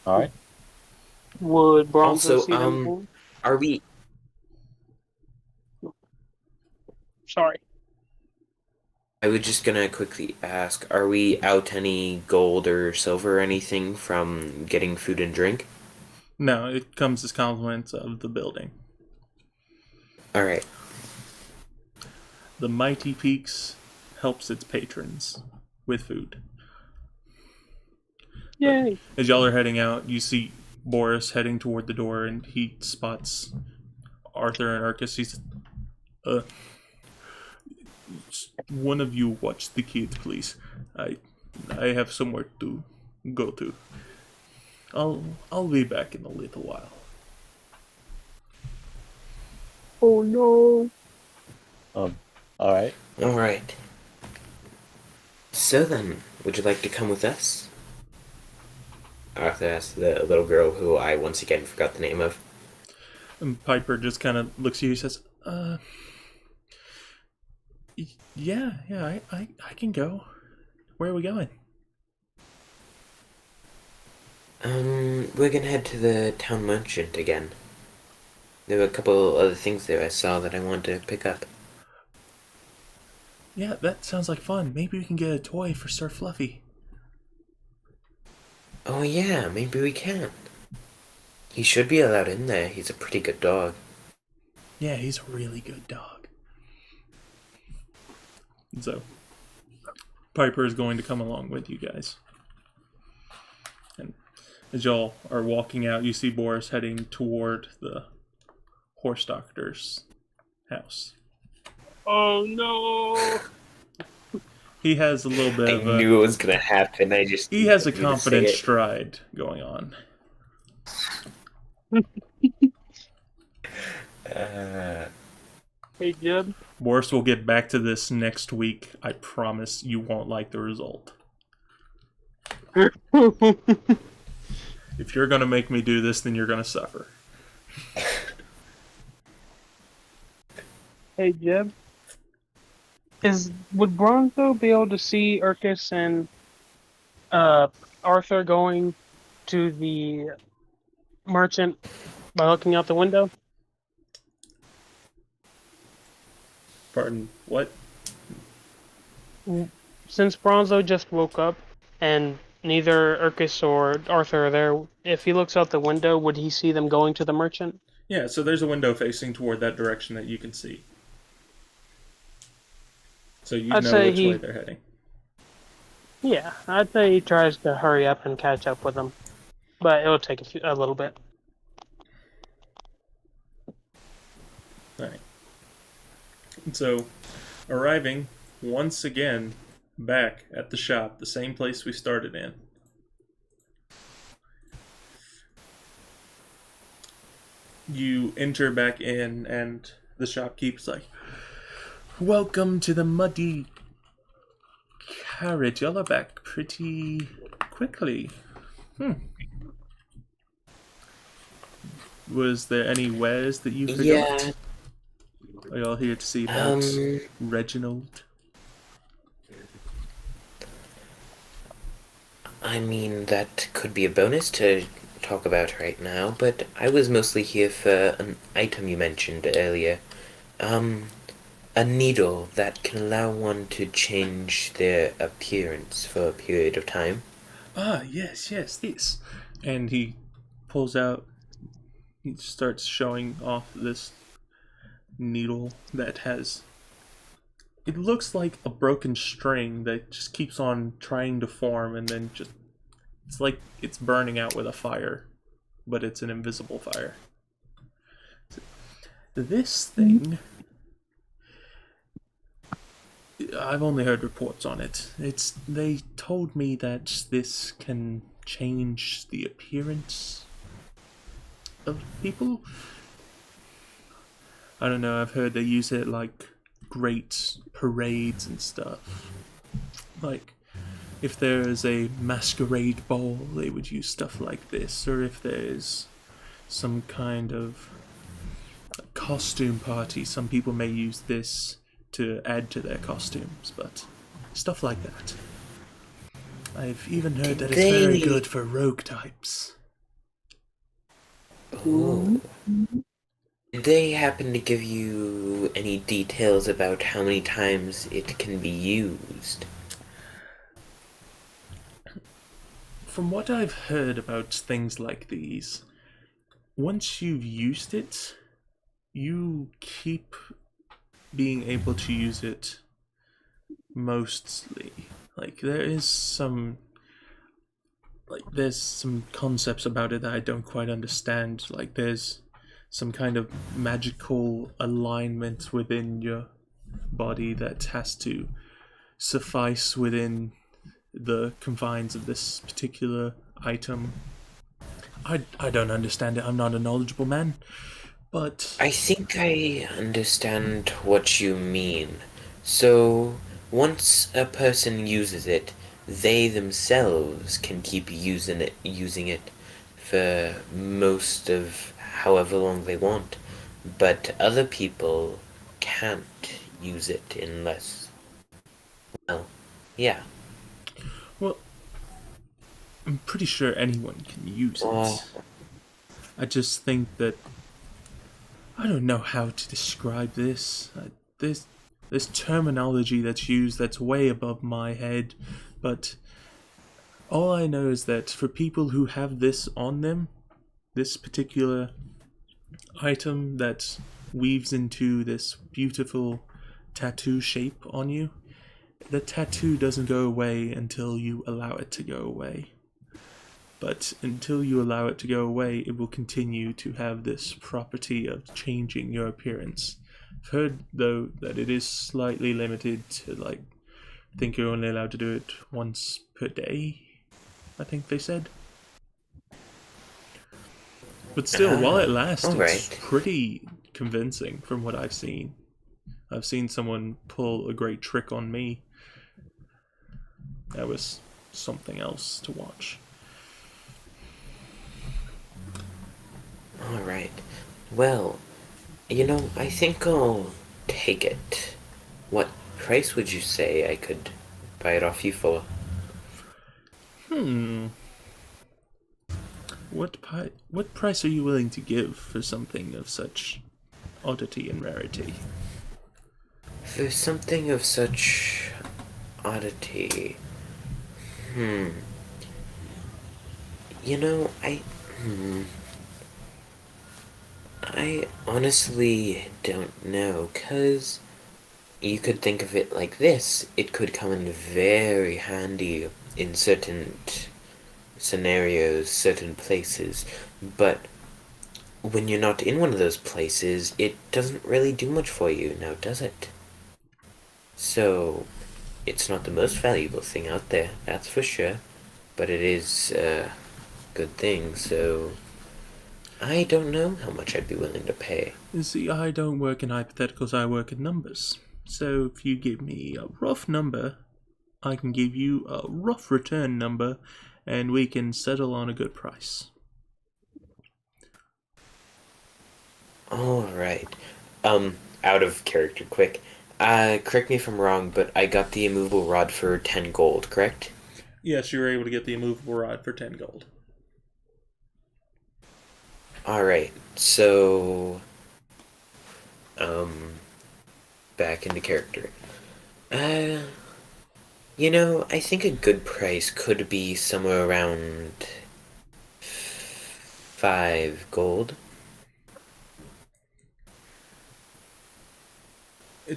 S4: All right.
S3: Would Bronzo
S1: Also,
S3: see them? Going?
S1: are we?
S3: Sorry.
S1: I was just gonna quickly ask: are we out any gold or silver or anything from getting food and drink?
S2: no, it comes as compliments of the building.
S1: All right.
S2: The Mighty Peaks helps its patrons with food.
S3: Yay!
S2: As y'all are heading out, you see Boris heading toward the door, and he spots Arthur and Urkus. He's, one of you watch the kids, please. I have somewhere to go to. I'll be back in a little while.
S3: Oh no!
S4: All right.
S1: All right. So then, would you like to come with us? Arthur asked the little girl who I once again forgot the name of.
S2: And Piper just kind of looks at you and says, yeah, I can go. Where are we going?
S1: We're gonna head to the town merchant again. There were a couple other things there I saw that I wanted to pick up.
S2: Yeah, that sounds like fun. Maybe we can get a toy for Sir Fluffy.
S1: Oh yeah, maybe we can. He should be allowed in there. He's a pretty good dog.
S2: Yeah, he's a really good dog. And so, Piper is going to come along with you guys. And as y'all are walking out, you see Boris heading toward the horse doctor's house.
S3: Oh no!
S2: He has a little bit
S1: I
S2: of
S1: knew it was gonna happen.
S2: he has a
S1: knew to say
S2: confident
S1: it.
S2: stride going on.
S3: Hey Jeb.
S2: Boris will get back to this next week. I promise you won't like the result. If you're gonna make me do this, then you're gonna suffer.
S3: Hey Jeb. Would Bronzo be able to see Urkus and Arthur going to the merchant by looking out the window?
S2: Pardon, what?
S3: Since Bronzo just woke up and neither Urkus or Arthur are there, if he looks out the window, would he see them going to the merchant?
S2: Yeah, so there's a window facing toward that direction that you can see. So you
S3: I'd
S2: know
S3: say
S2: which way they're heading.
S3: Yeah, I'd say he tries to hurry up and catch up with them, but it'll take a little bit.
S2: Alright. So, arriving once again back at the shop, the same place we started in. You enter back in, and the shopkeeper's like, "Welcome to the Muddy Carrot. Y'all are back pretty quickly. Was there any wares that you forgot?
S1: Yeah.
S2: Are y'all here to see about Reginald?"
S1: I mean, that could be a bonus to talk about right now, but I was mostly here for an item you mentioned earlier. A needle that can allow one to change their appearance for a period of time.
S2: Ah, yes, this. And he pulls out, he starts showing off this needle that has, it looks like a broken string that just keeps on trying to form and then just, it's like it's burning out with a fire, but it's an invisible fire. This thing, I've only heard reports on it. They told me that this can change the appearance of people. I don't know, I've heard they use it like great parades and stuff. Like, if there's a masquerade ball, they would use stuff like this, or if there's some kind of costume party, some people may use this to add to their costumes, but stuff like that. I've even heard that it's very good for rogue types.
S1: Oh. Did they happen to give you any details about how many times it can be used?
S2: From what I've heard about things like these, once you've used it, you keep being able to use it mostly. Like, there's some concepts about it that I don't quite understand. Like, there's some kind of magical alignment within your body that has to suffice within the confines of this particular item. I don't understand it. I'm not a knowledgeable man, but
S1: I think I understand what you mean. So, once a person uses it, they themselves can keep using it for most of however long they want, but other people can't use it unless, well, yeah.
S2: well, I'm pretty sure anyone can use
S1: Oh.
S2: it. I just think that I don't know how to describe this. There's terminology that's used that's way above my head, but all I know is that for people who have this on them, this particular item that weaves into this beautiful tattoo shape on you, the tattoo doesn't go away until you allow it to go away. But until you allow it to go away, it will continue to have this property of changing your appearance. I've heard, though, that it is slightly limited to, like, I think you're only allowed to do it once per day, I think they said. But still, while it lasts, it's
S1: alright.
S2: pretty convincing from what I've seen. I've seen someone pull a great trick on me. That was something else to watch.
S1: Alright. Well, I think I'll take it. What price would you say I could buy it off you for?
S2: What price are you willing to give for something of such oddity and rarity?
S1: For something of such oddity. You know, I honestly don't know, 'cause you could think of it like this. It could come in very handy in certain scenarios, certain places, but when you're not in one of those places, it doesn't really do much for you, now does it? So, it's not the most valuable thing out there, that's for sure, but it is a good thing, so I don't know how much I'd be willing to pay.
S2: You see, I don't work in hypotheticals, I work in numbers. So if you give me a rough number, I can give you a rough return number, and we can settle on a good price.
S1: Alright. Out of character quick. Correct me if I'm wrong, but I got the immovable rod for 10 gold, correct?
S2: Yes, you were able to get the immovable rod for 10 gold.
S1: Alright, so back into character. I think a good price could be somewhere around 5 gold.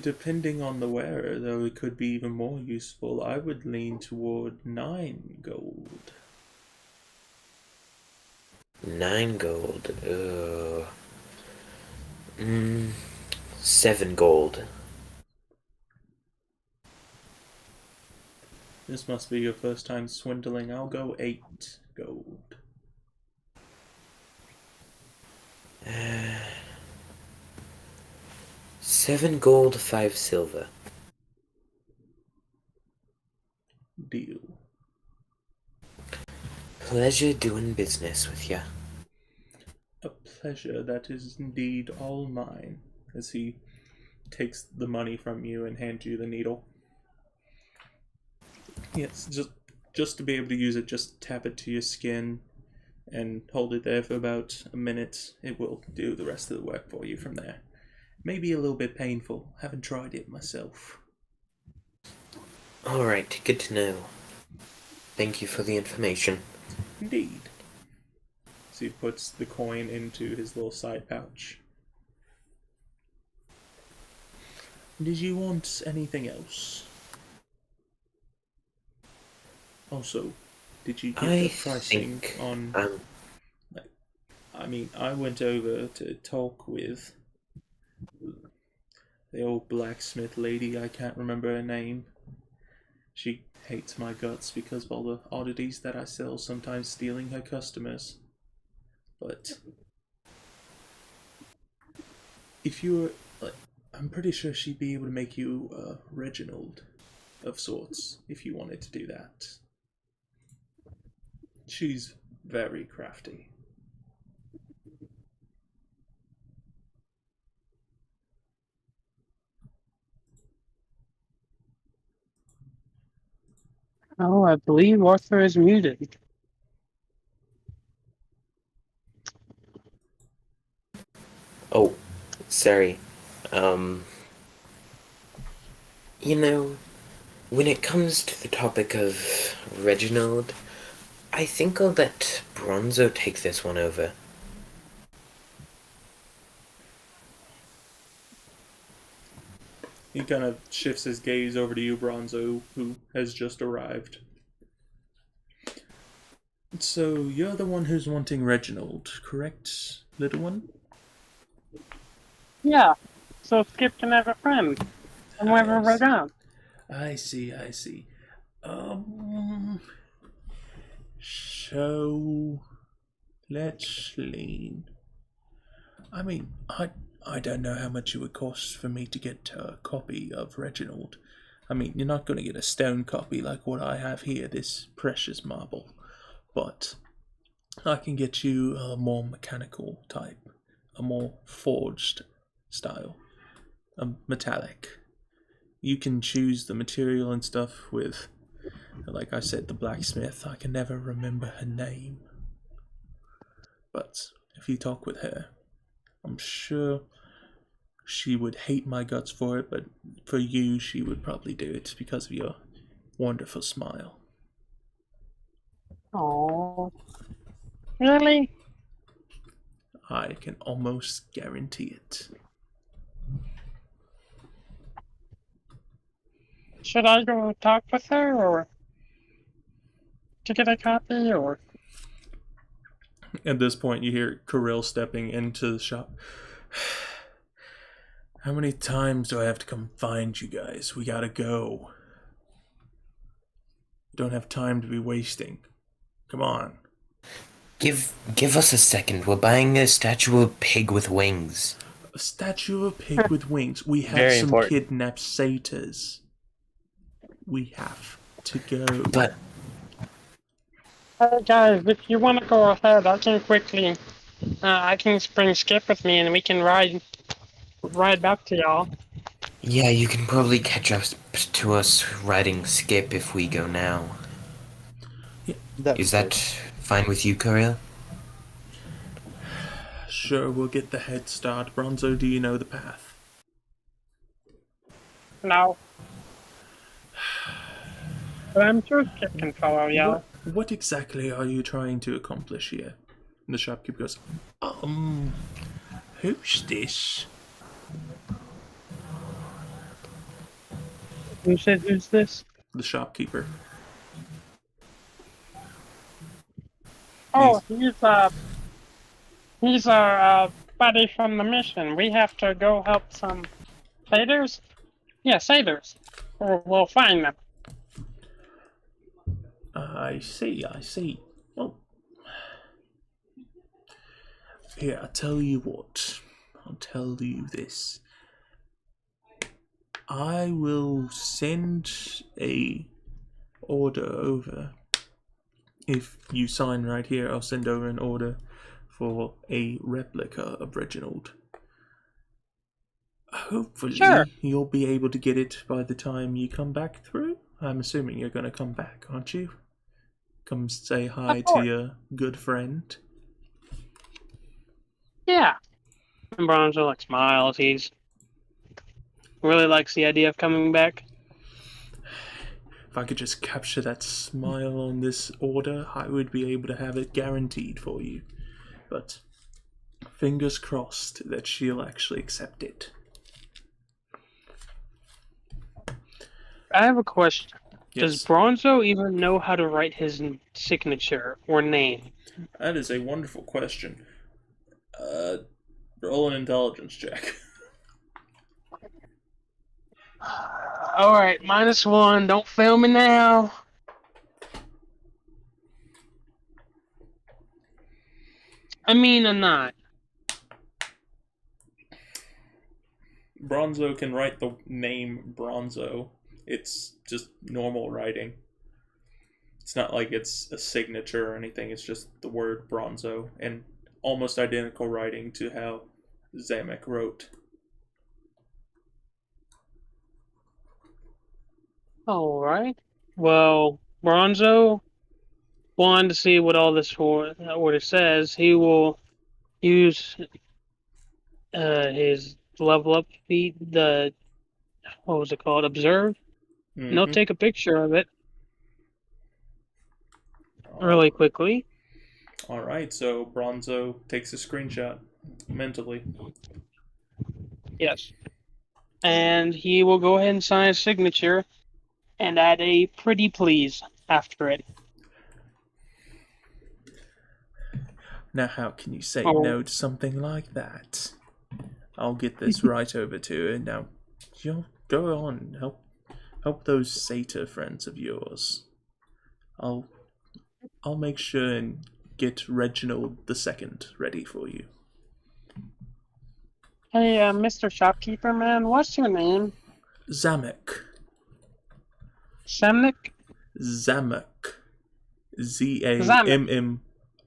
S2: Depending on the wearer, though, it could be even more useful. I would lean toward 9 gold.
S1: 9 gold. Mm, 7 gold.
S2: This must be your first time swindling. I'll go 8 gold.
S1: 7 gold, 5 silver.
S2: Deal.
S1: Pleasure doing business with ya.
S2: A pleasure that is indeed all mine, as he takes the money from you and hands you the needle. Yes, just to be able to use it, just tap it to your skin and hold it there for about a minute. It will do the rest of the work for you from there. Maybe a little bit painful. Haven't tried it myself.
S1: Alright, good to know. Thank you for the information.
S2: Indeed. So he puts the coin into his little side pouch. Did you want anything else? Also, did you get the pricing on... I went over to talk with the old blacksmith lady. I can't remember her name. She hates my guts because of all the oddities that I sell, sometimes stealing her customers. But if you were, I'm pretty sure she'd be able to make you a Reginald of sorts if you wanted to do that. She's very crafty.
S3: Oh, I believe Arthur is muted.
S1: Oh, sorry. You know, when it comes to the topic of Reginald, I think I'll let Bronzo take this one over.
S2: He kind of shifts his gaze over to you, Bronzo, who has just arrived. So, you're the one who's wanting Reginald, correct, little one?
S6: Yeah. So Skip can have a friend. And wherever we're down.
S2: I see. So let's lean. I don't know how much it would cost for me to get a copy of Reginald. You're not going to get a stone copy like what I have here, this precious marble. But I can get you a more mechanical type, a more forged style, a metallic. You can choose the material and stuff with, like I said, the blacksmith. I can never remember her name. But if you talk with her, I'm sure she would hate my guts for it, but for you, she would probably do it because of your wonderful smile.
S6: Oh. Really?
S2: I can almost guarantee it.
S6: Should I go talk with her, or to get a copy, or?
S2: At this point, you hear Kirill stepping into the shop. How many times do I have to come find you guys? We gotta go. Don't have time to be wasting. Come on.
S1: Give us a second. We're buying a statue of a pig with wings.
S2: A statue of a pig with wings. We have
S4: Very
S2: some
S4: important.
S2: kidnapped satyrs. We have to go.
S1: But
S6: Hey guys, if you want to go ahead, I can quickly. I can bring Skip with me, and we can ride back to y'all.
S1: yeah, you can probably catch up to us riding Skip if we go now. Is that fine with you, Kirill?
S2: Sure, we'll get the head start. Bronzo, do you know the path?
S6: No. But I'm sure Skip can follow y'all.
S2: What exactly are you trying to accomplish here? And the shopkeeper goes, who's this?
S3: Who said who's this?
S2: The shopkeeper.
S6: Oh, he's our everybody from the mission. We have to go help some satyrs? Yeah, satyrs. We'll find them.
S2: I see. Well, here, I'll tell you what. I'll tell you this. I will send a order over. If you sign right here, I'll send over an order for a replica of Reginald. Hopefully,
S6: Sure.
S2: you'll be able to get it by the time you come back through. I'm assuming you're going to come back, aren't you? Come say hi
S6: Of
S2: to
S6: course.
S2: your good friend.
S3: Yeah. And Bronzo like smiles. He's really likes the idea of coming back.
S2: If I could just capture that smile on this order, I would be able to have it guaranteed for you. But fingers crossed that she'll actually accept it.
S3: I have a question.
S2: Yes,
S3: Does Bronzo even know how to write his signature or name?
S2: that is a wonderful question. Roll an intelligence check.
S3: Alright, -1. Don't fail me now. I mean, I'm not.
S2: Bronzo can write the name Bronzo. It's just normal writing. It's not like it's a signature or anything, it's just the word Bronzo, and almost identical writing to how Zamek wrote.
S3: Alright. Well, Bronzo wanted to see what all this order says. He will use his level up feat, the, what was it called? Observe? And he'll take a picture of it really quickly.
S2: Alright, so Bronzo takes a screenshot mentally.
S3: Yes. And he will go ahead and sign his signature and add a pretty please after it.
S2: Now, how can you say
S3: Oh.
S2: no to something like that? I'll get this right over to her. Now, you'll go on, help those satyr friends of yours. I'll make sure and get Reginald II ready for you.
S6: Hey, Mr. Shopkeeper man, what's your name?
S2: Zamek.
S6: Semnik?
S2: Zamek. Zammock.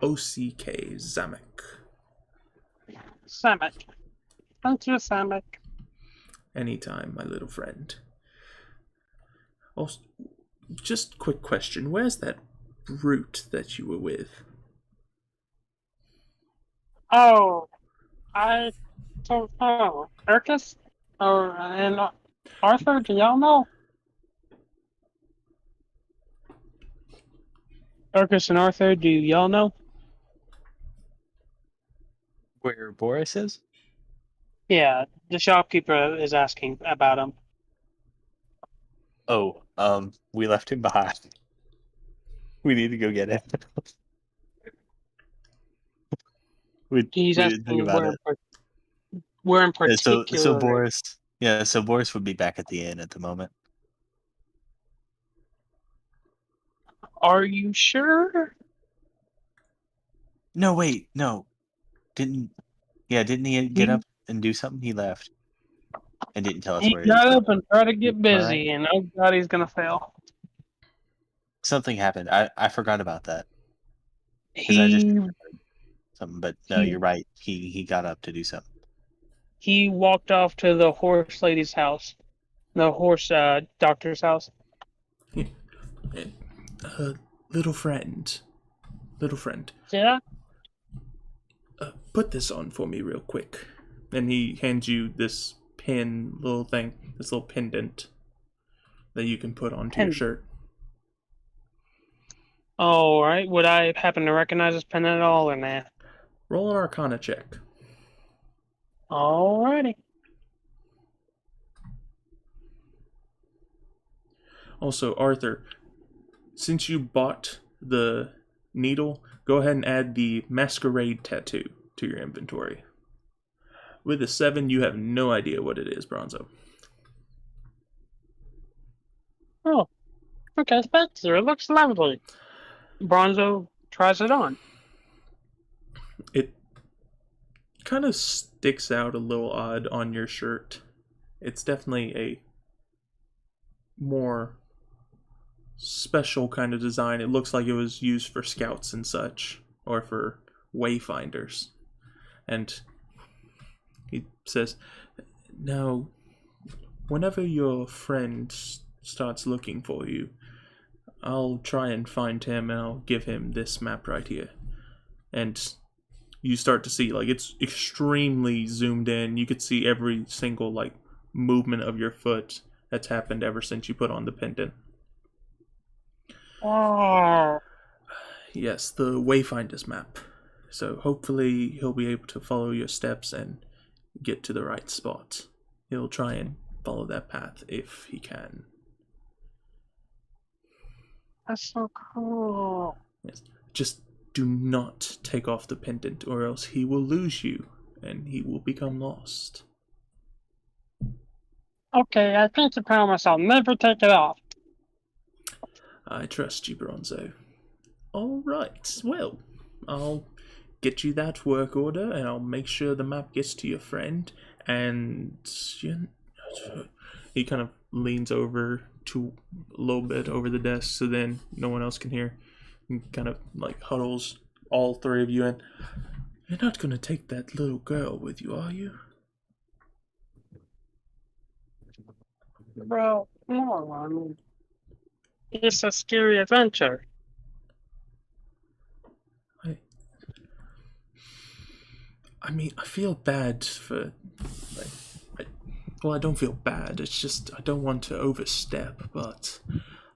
S2: Zamek.
S6: Samek. Thank you, Samek.
S2: Anytime, my little friend. Also, just quick question. Where's that brute that you were with?
S6: Oh, I don't know. Urcus? And Arthur, do y'all know?
S3: Urcus and Arthur, do y'all know?
S4: Where Boris is?
S3: Yeah, the shopkeeper is asking about him.
S4: Oh, we left him behind. We need to go get him.
S3: He's
S4: we didn't think
S3: asking
S4: about it.
S3: where in
S4: Yeah,
S3: particular.
S4: so Boris, so Boris would be back at the inn at the moment.
S3: Are you sure?
S4: No, wait, no, didn't he get up and do something? He left and didn't tell us
S3: He
S4: where he was
S3: got
S4: going.
S3: up and tried to get busy,
S4: Alright.
S3: and oh god, he's gonna fail.
S4: Something happened. I forgot about that because I just
S3: He
S4: remembered something. But no,
S3: he
S4: you're right. He got up to do something.
S3: he walked off to the horse lady's house, the horse doctor's house.
S2: Little friend.
S6: Yeah?
S2: Put this on for me real quick. And he hands you this little pendant that you can put onto your shirt.
S3: All right. Would I happen to recognize this pen at all, or nah?
S2: Roll an Arcana check.
S3: Alrighty.
S2: Also, Arthur, since you bought the needle, go ahead and add the masquerade tattoo to your inventory. With a 7, you have no idea what it is, Bronzo.
S6: Oh, okay, thank you. It looks lovely.
S3: Bronzo tries it on.
S2: It kind of sticks out a little odd on your shirt. It's definitely a more special kind of design. It looks like it was used for scouts and such, or for wayfinders. And he says, now, whenever your friend starts looking for you, I'll try and find him and I'll give him this map right here. And you start to see, like, it's extremely zoomed in. You could see every single, like, movement of your foot that's happened ever since you put on the pendant.
S6: Oh,
S2: Yes, the Wayfinder's map. So hopefully he'll be able to follow your steps and get to the right spot. He'll try and follow that path if he can.
S6: that's so cool.
S2: Yes. Just do not take off the pendant or else he will lose you and he will become lost.
S6: Okay, I think you promise I'll never take it off.
S2: I trust you, Bronzo. Alright, well, I'll get you that work order and I'll make sure the map gets to your friend. And he kind of leans over to a little bit over the desk so then no one else can hear. He kind of like huddles all three of you in. You're not going to take that little girl with you, are you?
S6: Well, no, I mean, it's a scary adventure.
S2: I mean, I feel bad for, well, I don't feel bad. It's just I don't want to overstep, but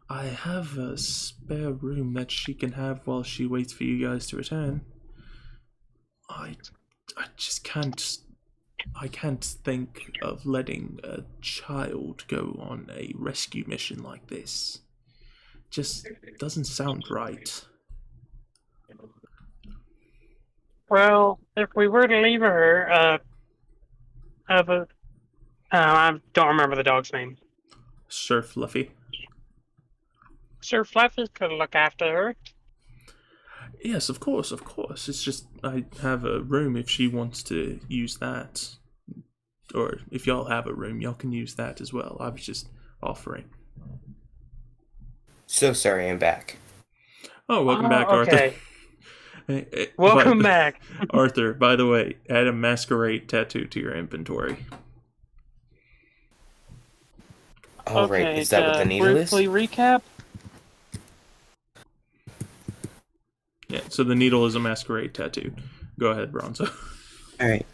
S2: I have a spare room that she can have while she waits for you guys to return. I just can't. I can't think of letting a child go on a rescue mission like this. Just doesn't sound right.
S6: Well, if we were to leave her, I don't remember the dog's name.
S2: Sir Fluffy.
S6: Sir Fluffy could look after her.
S2: Yes, of course, of course. It's just I have a room if she wants to use that. Or if y'all have a room, y'all can use that as well. I was just offering.
S1: So sorry, I'm back.
S2: Oh, welcome back,
S6: Okay.
S2: Arthur.
S6: Welcome back.
S2: Arthur, by the way, add a masquerade tattoo to your inventory.
S1: All right, is that what the needle is?
S3: Briefly recap.
S2: Yeah, so the needle is a masquerade tattoo. Go ahead, Bronzo.
S1: All right.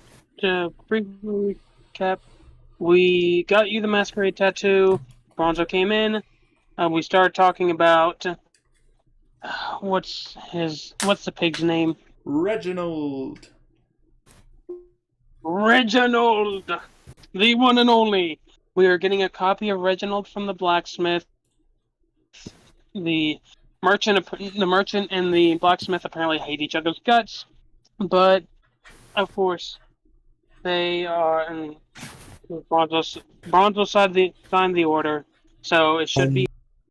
S3: Briefly recap. We got you the masquerade tattoo. Bronzo came in. We started talking about what's the pig's name?
S2: Reginald.
S3: Reginald, the one and only. We are getting a copy of Reginald from the blacksmith. The merchant and the blacksmith apparently hate each other's guts, but of course they are. Bronzo signed the order, so it should be